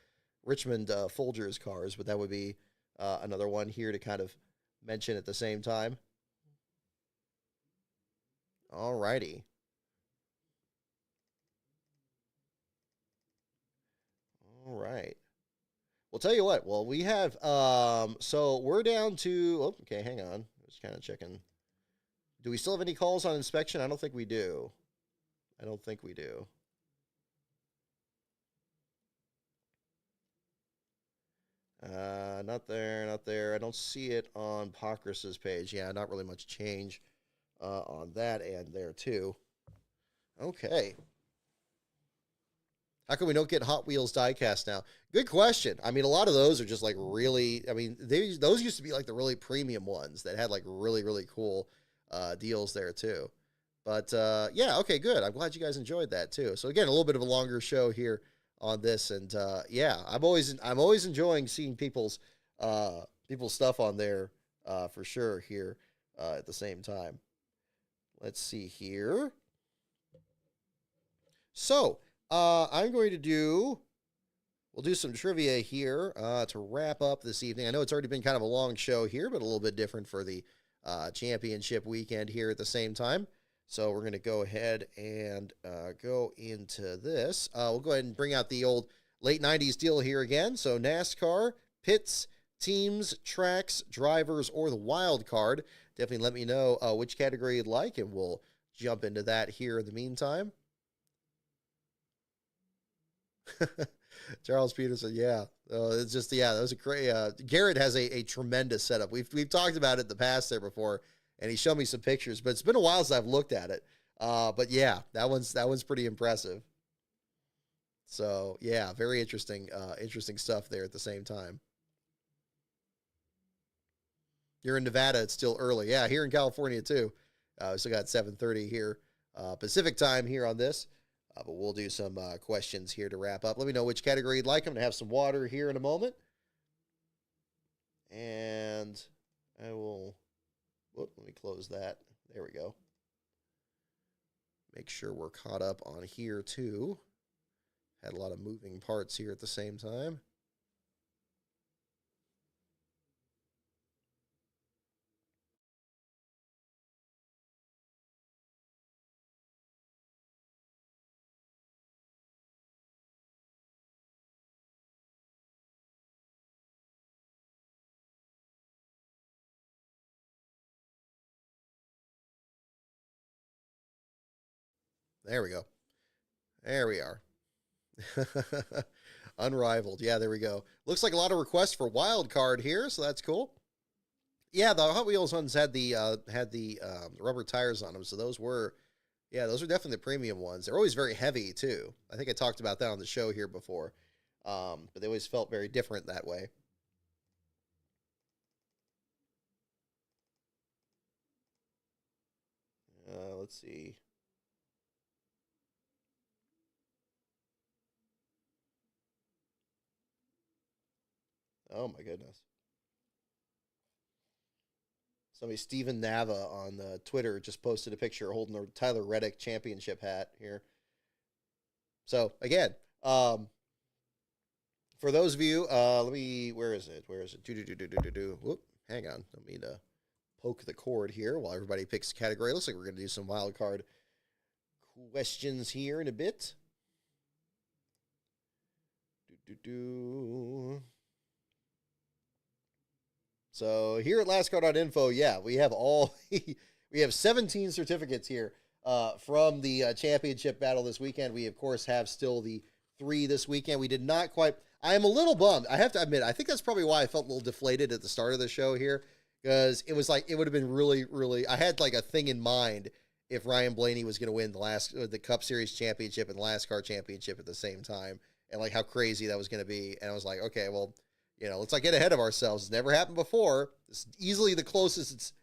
Richmond Folgers cars, but that would be another one here to kind of mention at the same time. All righty. All right. Well, tell you what. Well, we have so we're down to okay, hang on. Just kind of checking. Do we still have any calls on inspection? I don't think we do. I don't think we do. Not there, not there. I don't see it on Pockrus's page. Yeah, not really much change on that end there too. Okay. How come we don't get Hot Wheels diecast now? Good question. I mean, a lot of those are just like really, I mean, those used to be like the really premium ones that had like really, really cool deals there too. But yeah, okay, good. I'm glad you guys enjoyed that too. So again, a little bit of a longer show here on this, and yeah, I'm always enjoying seeing people's stuff on there for sure here at the same time. Let's see here. So I'm going to we'll do some trivia here to wrap up this evening. I know it's already been kind of a long show here, but a little bit different for the championship weekend here at the same time. So we're going to go ahead and go into this. We'll go ahead and bring out the old late 90s deal here again. So NASCAR, pits, teams, tracks, drivers, or the wild card. Definitely let me know which category you'd like, and we'll jump into that here in the meantime. Charles Peterson, yeah. It's just, yeah, that was a great, Garrett has a tremendous setup. We've talked about it in the past there before, and he showed me some pictures, but it's been a while since I've looked at it. But yeah, that one's pretty impressive. So yeah, very interesting stuff there at the same time. You're in Nevada, it's still early. Yeah, here in California too. We still got 7:30 here, Pacific time here on this. But we'll do some questions here to wrap up. Let me know which category you'd like. I'm going to have some water here in a moment. And I will, let me close that. There we go. Make sure we're caught up on here too. Had a lot of moving parts here at the same time. There we go. There we are. Unrivaled. Yeah, there we go. Looks like a lot of requests for wild card here, so that's cool. Yeah, the Hot Wheels ones had the rubber tires on them, so those were definitely the premium ones. They're always very heavy too. I think I talked about that on the show here before, but they always felt very different that way. Let's see. Oh my goodness. Somebody, Steven Nava on Twitter, just posted a picture holding the Tyler Reddick championship hat here. So again, for those of you, let me, where is it? Whoop, hang on. Don't mean to poke the cord here while everybody picks a category. Looks like we're going to do some wild card questions here in a bit. So here at lastcar.info, yeah, we have we have 17 certificates here from the championship battle this weekend. We, of course, have still the 3 this weekend. We did not quite, I am a little bummed. I have to admit, I think that's probably why I felt a little deflated at the start of the show here, because it was like, it would have been really, really, I had like a thing in mind if Ryan Blaney was going to win the Cup Series championship and the NASCAR championship at the same time, and like how crazy that was going to be. And I was like, okay, well, let's not get ahead of ourselves. It's never happened before. It's easily the closest. It's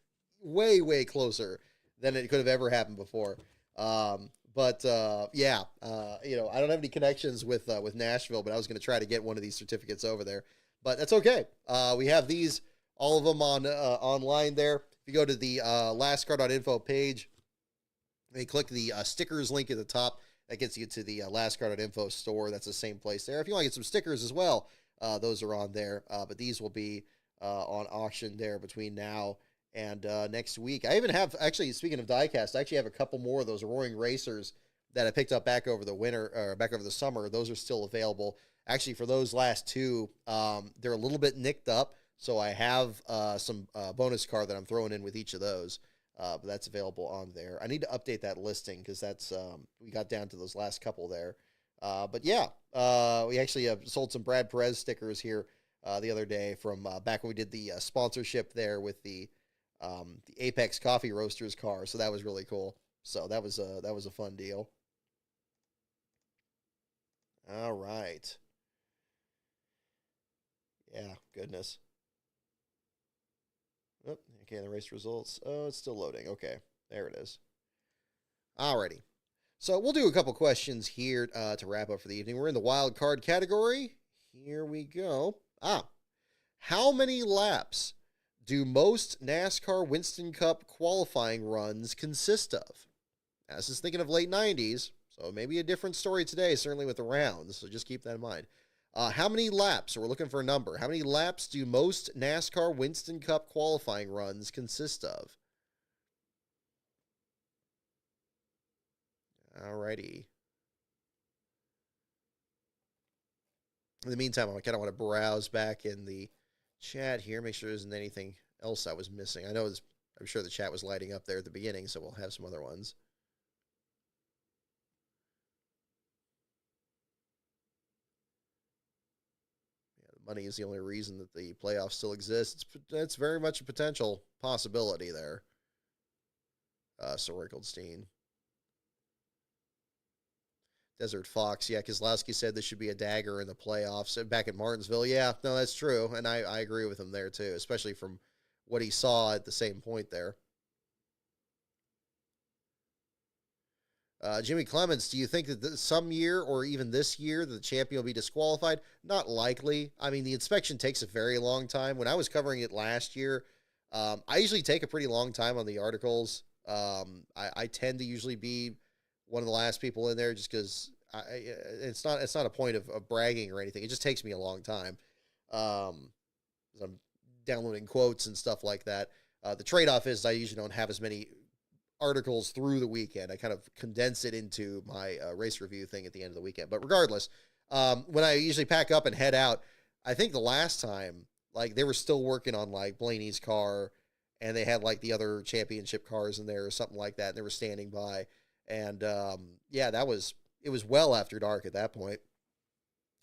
way, way closer than it could have ever happened before. But yeah, I don't have any connections with Nashville, but I was going to try to get one of these certificates over there. But that's okay. We have these, all of them on online there. If you go to the lastcar.info page, and you click the stickers link at the top, that gets you to the lastcar.info store. That's the same place there. If you want to get some stickers as well, those are on there. But these will be on auction there between now and next week. I even have, actually, speaking of diecast, I actually have a couple more of those Roaring Racers that I picked up back over the winter, or back over the summer. Those are still available. Actually, for those last 2, they're a little bit nicked up, so I have some bonus card that I'm throwing in with each of those. But that's available on there. I need to update that listing because that's we got down to those last couple there. But yeah, we actually sold some Brad Perez stickers here the other day from back when we did the sponsorship there with the Apex Coffee Roasters car. So that was really cool. So that was a fun deal. All right. Yeah, goodness. Oh, okay, the race results. Oh, it's still loading. Okay, there it is. Alrighty. So we'll do a couple questions here to wrap up for the evening. We're in the wild card category. Here we go. How many laps do most NASCAR Winston Cup qualifying runs consist of? Now, this is thinking of late 90s, so maybe a different story today, certainly with the rounds, so just keep that in mind. How many laps, so we're looking for a number, how many laps do most NASCAR Winston Cup qualifying runs consist of? Alrighty. In the meantime, I kind of want to browse back in the chat here, make sure there isn't anything else I was missing. I'm sure the chat was lighting up there at the beginning, so we'll have some other ones. Yeah, the money is the only reason that the playoffs still exist. It's very much a potential possibility there. Sir Rickelstein. Desert Fox, yeah, Keselowski said this should be a dagger in the playoffs back at Martinsville. Yeah, no, that's true, and I agree with him there too, especially from what he saw at the same point there. Jimmy Clements, do you think that some year or even this year the champion will be disqualified? Not likely. I mean, the inspection takes a very long time. When I was covering it last year, I usually take a pretty long time on the articles. I tend to usually be one of the last people in there just because it's not a point of bragging or anything. It just takes me a long time. I'm downloading quotes and stuff like that. The trade-off is I usually don't have as many articles through the weekend. I kind of condense it into my race review thing at the end of the weekend. But regardless, when I usually pack up and head out, I think the last time, like, they were still working on like Blaney's car, and they had like the other championship cars in there or something like that, and they were standing by. And yeah, it was well after dark at that point.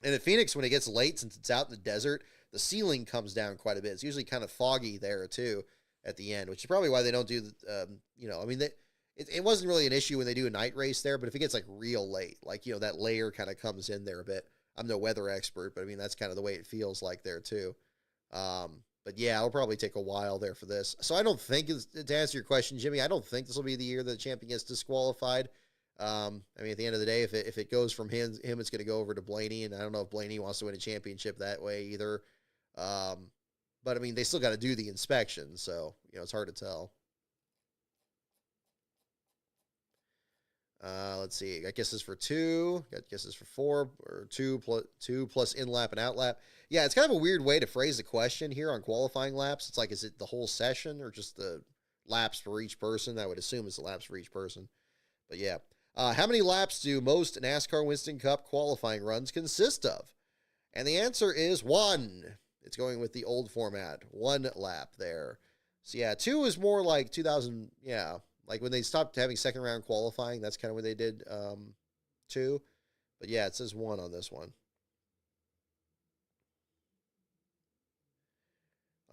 And at Phoenix, when it gets late, since it's out in the desert, the ceiling comes down quite a bit. It's usually kind of foggy there too at the end, which is probably why they don't do, I mean, it wasn't really an issue when they do a night race there, but if it gets like real late, like, that layer kind of comes in there a bit. I'm no weather expert, but I mean, that's kind of the way it feels like there too. But yeah, it'll probably take a while there for this. So I don't think, to answer your question, Jimmy, I don't think this will be the year that the champion gets disqualified. I mean, at the end of the day, if it goes from him, it's going to go over to Blaney, and I don't know if Blaney wants to win a championship that way either. But I mean, they still got to do the inspection, so it's hard to tell. Let's see. Got guesses for 2. Got guesses for 4, or 2 plus in lap and out lap. Yeah, it's kind of a weird way to phrase the question here on qualifying laps. It's like, is it the whole session or just the laps for each person? I would assume it's the laps for each person. But yeah. How many laps do most NASCAR Winston Cup qualifying runs consist of? And the answer is 1. It's going with the old format. 1 lap there. So yeah, 2 is more like 2000. Yeah, like when they stopped having second round qualifying, that's kind of when they did 2. But yeah, it says 1 on this one.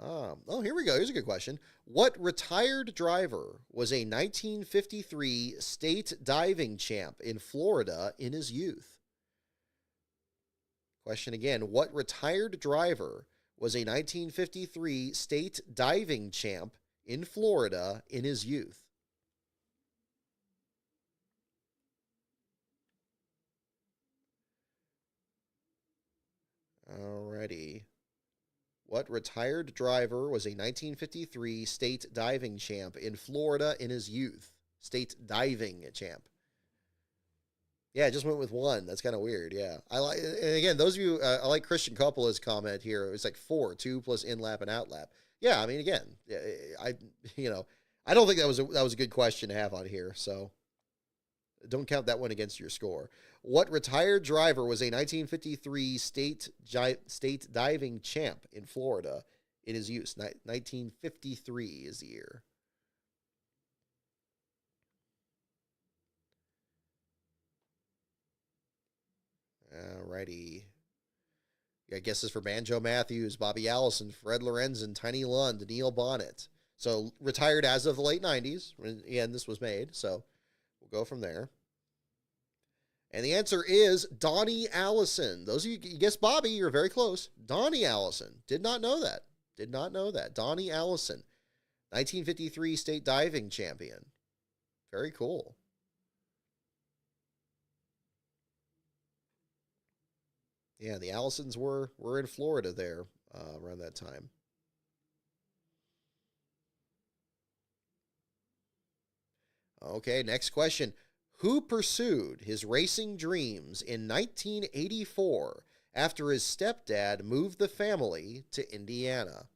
Oh, here we go. Here's a good question. What retired driver was a 1953 state diving champ in Florida in his youth? Question again. What retired driver was a 1953 state diving champ in Florida in his youth? Alrighty. What retired driver was a 1953 state diving champ in Florida in his youth? State diving champ. Yeah, I just went with 1. That's kind of weird. Yeah, I like. And again, those of you, I like Christian Coppola's comment here. It was like 4, 2 plus in lap and out lap. Yeah, I mean, again, I I don't think that was a good question to have on here. So don't count that one against your score. What retired driver was a 1953 state diving champ in Florida in his youth? 1953 is the year. Alrighty. You got guesses for Banjo Matthews, Bobby Allison, Fred Lorenzen, Tiny Lund, Neil Bonnet. So retired as of the late 90s. And this was made. So we'll go from there. And the answer is Donnie Allison. Those of you guessed Bobby, you're very close. Donnie Allison. Did not know that. Did not know that. Donnie Allison, 1953 state diving champion. Very cool. Yeah, the Allisons were in Florida there around that time. Okay, next question. Who pursued his racing dreams in 1984 after his stepdad moved the family to Indiana?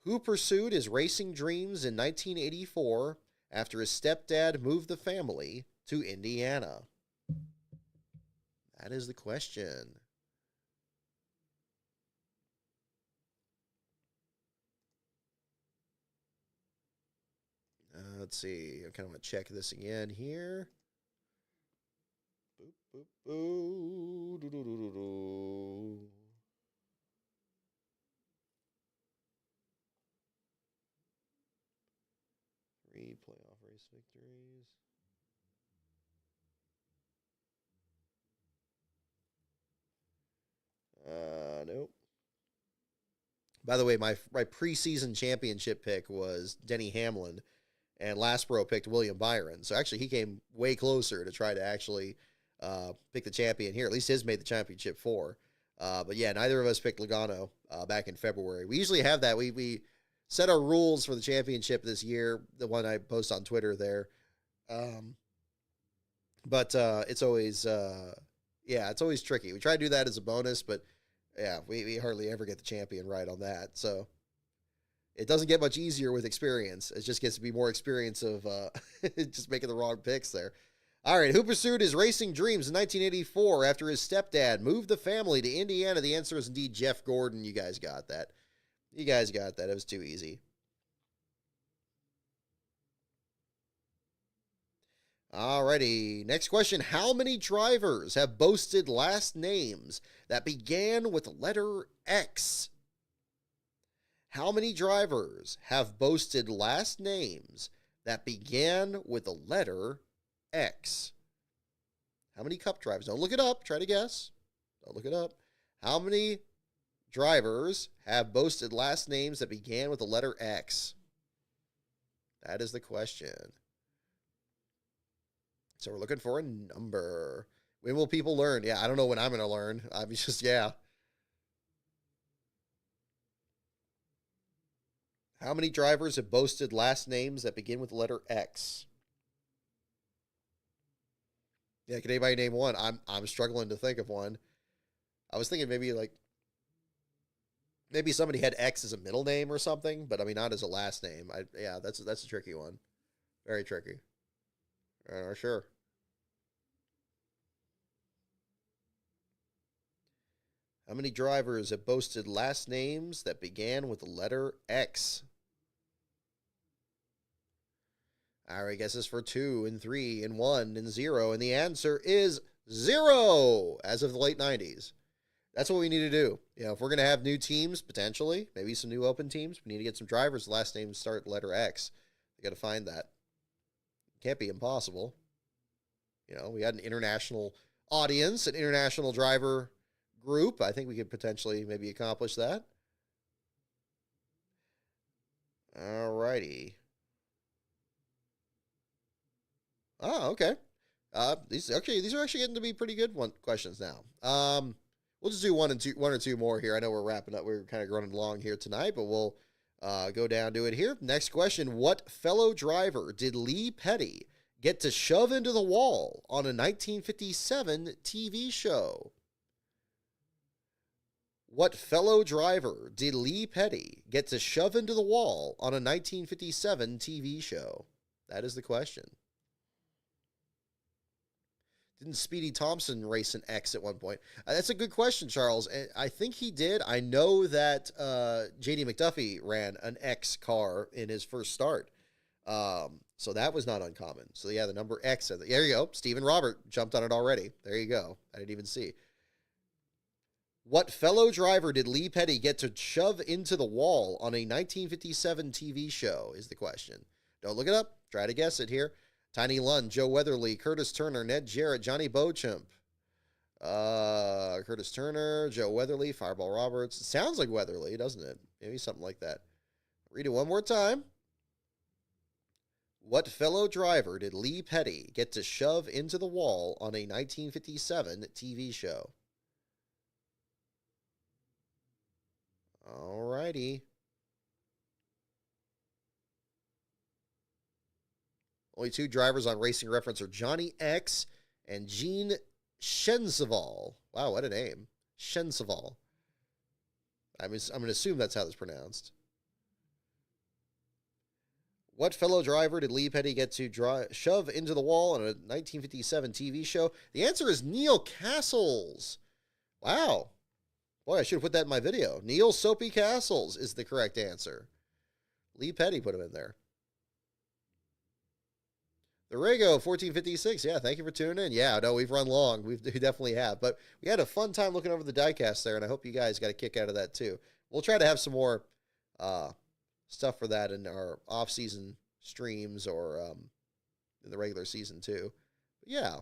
Who pursued his racing dreams in 1984 after his stepdad moved the family to Indiana? That is the question. Let's see. I kind of want to check this again here. Boop, boop, boo. Do, do, do, do, do. Three playoff race victories. Nope. By the way, my preseason championship pick was Denny Hamlin, and Lastbro picked William Byron. So actually, he came way closer to try to actually pick the champion here. At least his made the championship four. But yeah, neither of us picked Logano back in February. We usually have that. We set our rules for the championship this year, the one I post on Twitter there. But it's always, it's always tricky. We try to do that as a bonus, but yeah, we hardly ever get the champion right on that. So it doesn't get much easier with experience. It just gets to be more experience of just making the wrong picks there. All right, who pursued his racing dreams in 1984 after his stepdad moved the family to Indiana? The answer is indeed Jeff Gordon. You guys got that. You guys got that. It was too easy. Alrighty, next question. How many drivers have boasted last names that began with the letter X? How many drivers have boasted last names that began with the letter X? How many Cup drivers? Don't look it up. Try to guess. Don't look it up. How many drivers have boasted last names that began with the letter X? That is the question. So we're looking for a number. When will people learn? Yeah, I don't know when I'm going to learn. I'm just, yeah. How many drivers have boasted last names that begin with the letter X? Yeah, can anybody name one? I'm struggling to think of one. I was thinking maybe somebody had X as a middle name or something, but I mean not as a last name. That's a tricky one. Very tricky. Sure. How many drivers have boasted last names that began with the letter X? All right, guesses for 2 and 3 and 1 and 0. And the answer is 0 as of the late 90s. That's what we need to do. You know, if we're going to have new teams, potentially, maybe some new open teams, we need to get some drivers' last names start letter X. We got to find that. Can't be impossible. You know, we had an international audience, an international driver group. I think we could potentially maybe accomplish that. All righty. Oh, okay. These are actually getting to be pretty good questions now. We'll just do one or two more here. I know we're wrapping up. We're kind of running along here tonight, but we'll go down to it here. Next question: what fellow driver did Lee Petty get to shove into the wall on a 1957 TV show? What fellow driver did Lee Petty get to shove into the wall on a 1957 TV show? That is the question. Didn't Speedy Thompson race an X at one point? That's a good question, Charles. I think he did. I know that J.D. McDuffie ran an X car in his first start. So that was not uncommon. So, yeah, the number X. There you go. Stephen Robert jumped on it already. There you go. I didn't even see. What fellow driver did Lee Petty get to shove into the wall on a 1957 TV show is the question. Don't look it up. Try to guess it here. Tiny Lund, Joe Weatherly, Curtis Turner, Ned Jarrett, Johnny Beauchamp. Curtis Turner, Joe Weatherly, Fireball Roberts. It sounds like Weatherly, doesn't it? Maybe something like that. Read it one more time. What fellow driver did Lee Petty get to shove into the wall on a 1957 TV show? All righty. Only two drivers on Racing Reference are Johnny X and Gene Shenseval. Wow, what a name. Shenseval. I'm going to assume that's how it's pronounced. What fellow driver did Lee Petty get to shove into the wall on a 1957 TV show? The answer is Neil Castles. Wow. Boy, I should have put that in my video. Neil Soapy Castles is the correct answer. Lee Petty put him in there. The Rego 1456. Yeah, thank you for tuning in. Yeah, no, we've run long. We definitely have. But we had a fun time looking over the diecast there, and I hope you guys got a kick out of that too. We'll try to have some more stuff for that in our off-season streams or in the regular season too. But yeah.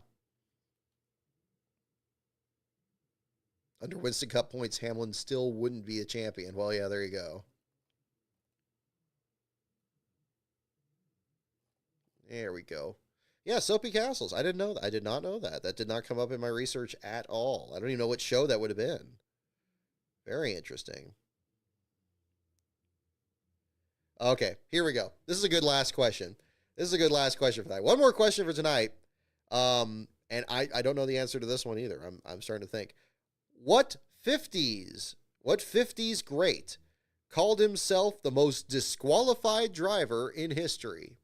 Under Winston Cup points, Hamlin still wouldn't be a champion. Well, yeah, there you go. There we go. Yeah, Soapy Castles. I didn't know that. I did not know that. That did not come up in my research at all. I don't even know what show that would have been. Very interesting. Okay, here we go. This is a good last question. This is a good last question for tonight. One more question for tonight. And I don't know the answer to this one either. I'm starting to think. What 50s great called himself the most disqualified driver in history?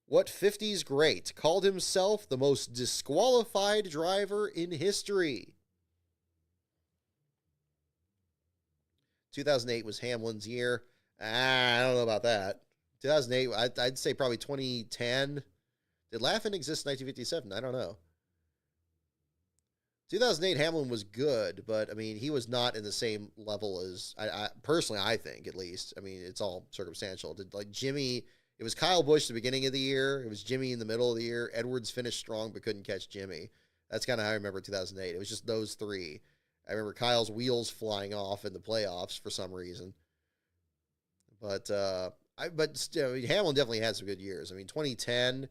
What 50s great called himself the most disqualified driver in history? 2008 was Hamlin's year. I don't know about that. 2008, I'd say probably 2010. Did Laughlin exist in 1957? I don't know. 2008, Hamlin was good, but, I mean, he was not in the same level as, I personally, I think, at least. I mean, it's all circumstantial. Like, Jimmy, it was Kyle Busch at the beginning of the year. It was Jimmy in the middle of the year. Edwards finished strong but couldn't catch Jimmy. That's kind of how I remember 2008. It was just those three. I remember Kyle's wheels flying off in the playoffs for some reason. But still, I mean, Hamlin definitely had some good years. I mean, 2010...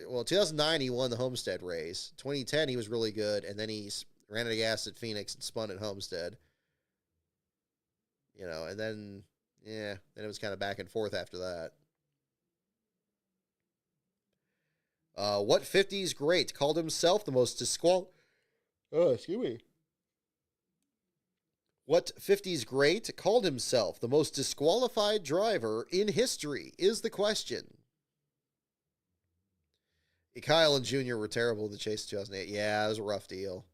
Well, 2009, he won the Homestead race. 2010, he was really good, and then he ran out of gas at Phoenix and spun at Homestead. You know, and then, yeah, then it was kind of back and forth after that. What 50s great called himself the most What 50s great called himself the most disqualified driver in history is the question. Kyle and Jr. were terrible in the chase in 2008. Yeah, it was a rough deal.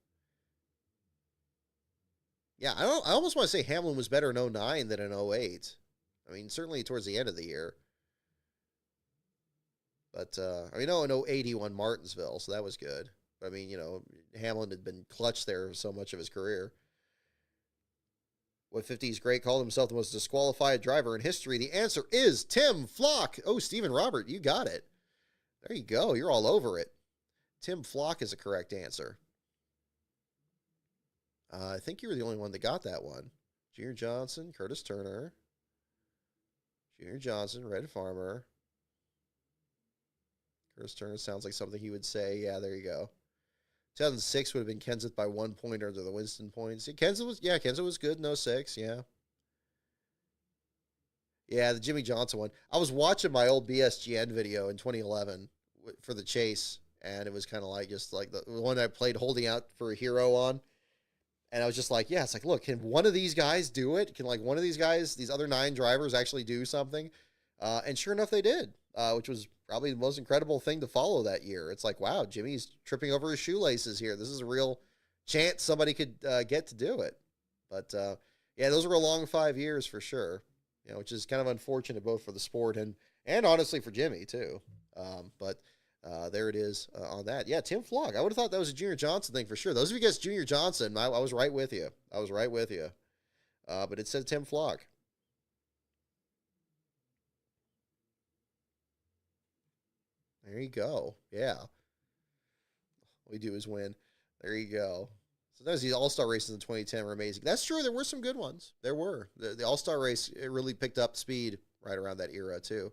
Yeah, I almost want to say Hamlin was better in 2009 than in 2008. I mean, certainly towards the end of the year. But, I mean, in 2008 he won Martinsville, so that was good. But, I mean, you know, Hamlin had been clutch there so much of his career. What 50s great called himself the most disqualified driver in history? The answer is Tim Flock. Oh, Stephen Robert, you got it. There you go. You're all over it. Tim Flock is a correct answer. I think you were the only one that got that one. Junior Johnson, Curtis Turner. Junior Johnson, Red Farmer. Curtis Turner sounds like something he would say. Yeah, there you go. 2006 would have been Kenseth by 1 point under the Winston points. Kenseth was good in 06, yeah. Yeah, the Jimmy Johnson one. I was watching my old BSGN video in 2011 for the chase, and it was kind of like just like the one I played holding out for a hero on. And I was just like, yeah, it's like, look, can one of these guys do it? Can like one of these guys, these other 9 drivers actually do something? And sure enough, they did, which was probably the most incredible thing to follow that year. It's like, wow, Jimmy's tripping over his shoelaces here. This is a real chance somebody could get to do it. But yeah, those were a long 5 years for sure. You know, which is kind of unfortunate both for the sport and honestly for Jimmy too. But there it is on that. Yeah, Tim Flock. I would have thought that was a Junior Johnson thing for sure. Those of you guys Junior Johnson, I was right with you. But it said Tim Flock. There you go. Yeah. All we do is win. There you go. So those the All-Star races in 2010 were amazing. That's true. There were some good ones. There were. The All-Star race, it really picked up speed right around that era too.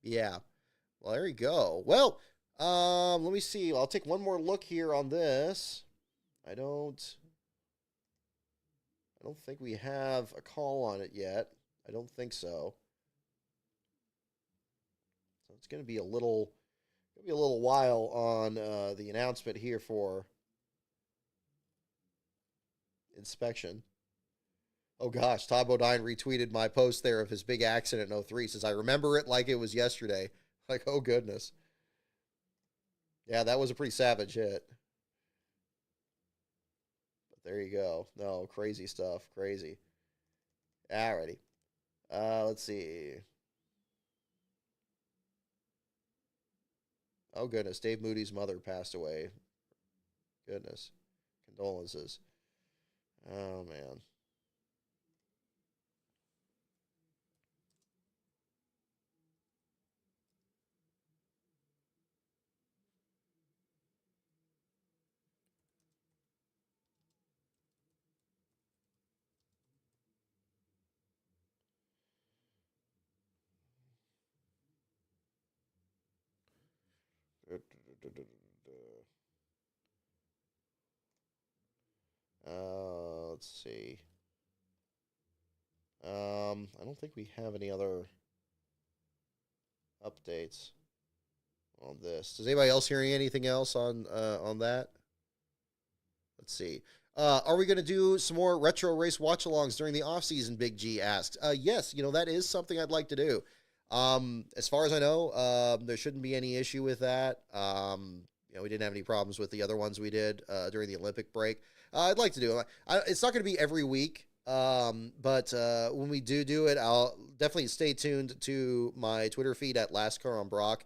Yeah. Well, there you go. Well, let me see. I'll take one more look here on this. I don't think we have a call on it yet. I don't think so. So it's going to be a little while on the announcement here for inspection. Oh gosh, Todd Bodine retweeted my post there of his big accident in 03. Says, I remember it like it was yesterday. Like, oh goodness. Yeah, that was a pretty savage hit. But there you go. No, crazy stuff. Crazy. Alrighty. Let's see. Oh goodness, Dave Moody's mother passed away. Goodness. Condolences. Oh man. Let's see. I don't think we have any other updates on this. Does anybody else hearing anything else on that? Let's see. Are we going to do some more retro race watch-alongs during the off-season? Big G asked. Yes, that is something I'd like to do. As far as I know, there shouldn't be any issue with that. We didn't have any problems with the other ones we did during the Olympic break. I'd like to do it. It's not going to be every week, but when we do it, I'll definitely stay tuned to my Twitter feed at LastCar on Brock,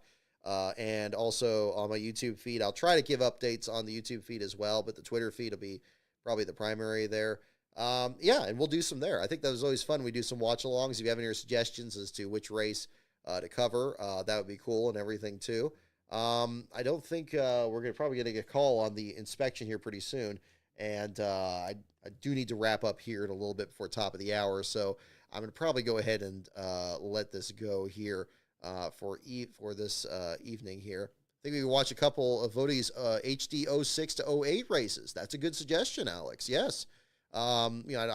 and also on my YouTube feed. I'll try to give updates on the YouTube feed as well, but the Twitter feed will be probably the primary there. Yeah, and we'll do some there. I think that was always fun. We do some watch-alongs. If you have any suggestions as to which race to cover, that would be cool and everything too. I don't think we're probably going to get a call on the inspection here pretty soon. And I do need to wrap up here in a little bit before top of the hour. So I'm going to probably go ahead and let this go here for this evening here. I think we can watch a couple of Vody's HD 06 to 08 races. That's a good suggestion, Alex. Yes. I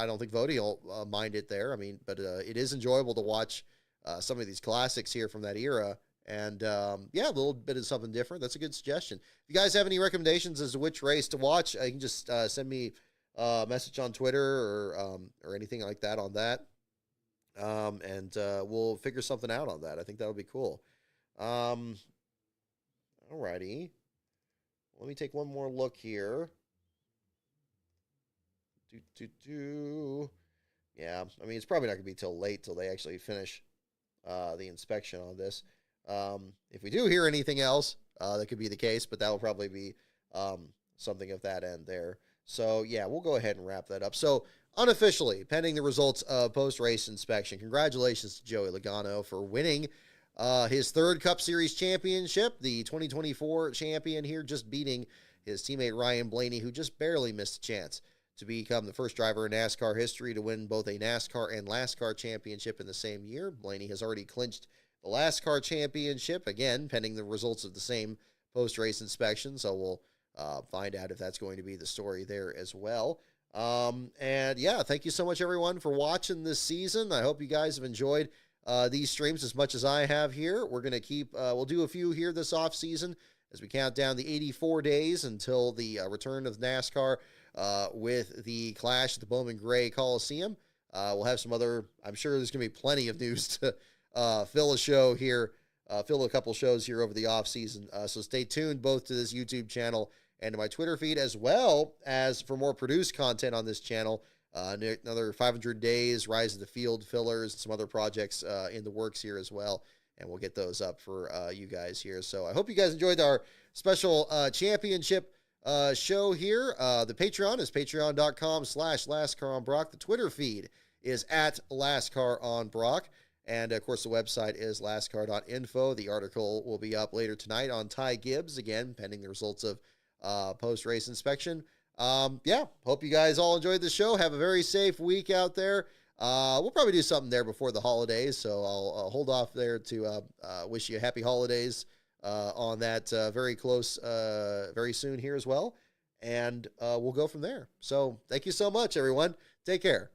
don't think Vody will mind it there. I mean, but it is enjoyable to watch some of these classics here from that era. And, yeah, a little bit of something different. That's a good suggestion. If you guys have any recommendations as to which race to watch, you can just send me a message on Twitter or anything like that on that. And we'll figure something out on that. I think that'll be cool. Alrighty. Let me take one more look here. Yeah, I mean, it's probably not going to be till late till they actually finish the inspection on this. If we do hear anything else, that could be the case, but that will probably be something of that end there. So, yeah, we'll go ahead and wrap that up. So, unofficially, pending the results of post-race inspection, congratulations to Joey Logano for winning his third Cup Series championship, the 2024 champion here, just beating his teammate Ryan Blaney, who just barely missed a chance to become the first driver in NASCAR history to win both a NASCAR and LastCar championship in the same year. Blaney has already clinched the LastCar championship, again, pending the results of the same post-race inspection, so we'll find out if that's going to be the story there as well. And yeah, thank you so much, everyone, for watching this season. I hope you guys have enjoyed these streams as much as I have here. We're going to keep, we'll do a few here this off season as we count down the 84 days until the return of NASCAR with the Clash at the Bowman Gray Coliseum. We'll have some other, I'm sure there's going to be plenty of news to fill a show here, fill a couple shows here over the off season. So stay tuned both to this YouTube channel and to my Twitter feed, as well as for more produced content on this channel. Another 500 Days, Rise of the Field fillers, and some other projects in the works here as well. And we'll get those up for you guys here. So I hope you guys enjoyed our special championship show here. The Patreon is patreon.com/LastCarOnBrock. The Twitter feed is at LastCarOnBrock. And of course, the website is lastcar.info. The article will be up later tonight on Ty Gibbs, again, pending the results of post-race inspection. Yeah, hope you guys all enjoyed the show. Have a very safe week out there. We'll probably do something there before the holidays, so I'll hold off there to wish you happy holidays on that very close, very soon here as well. And we'll go from there. So thank you so much, everyone. Take care.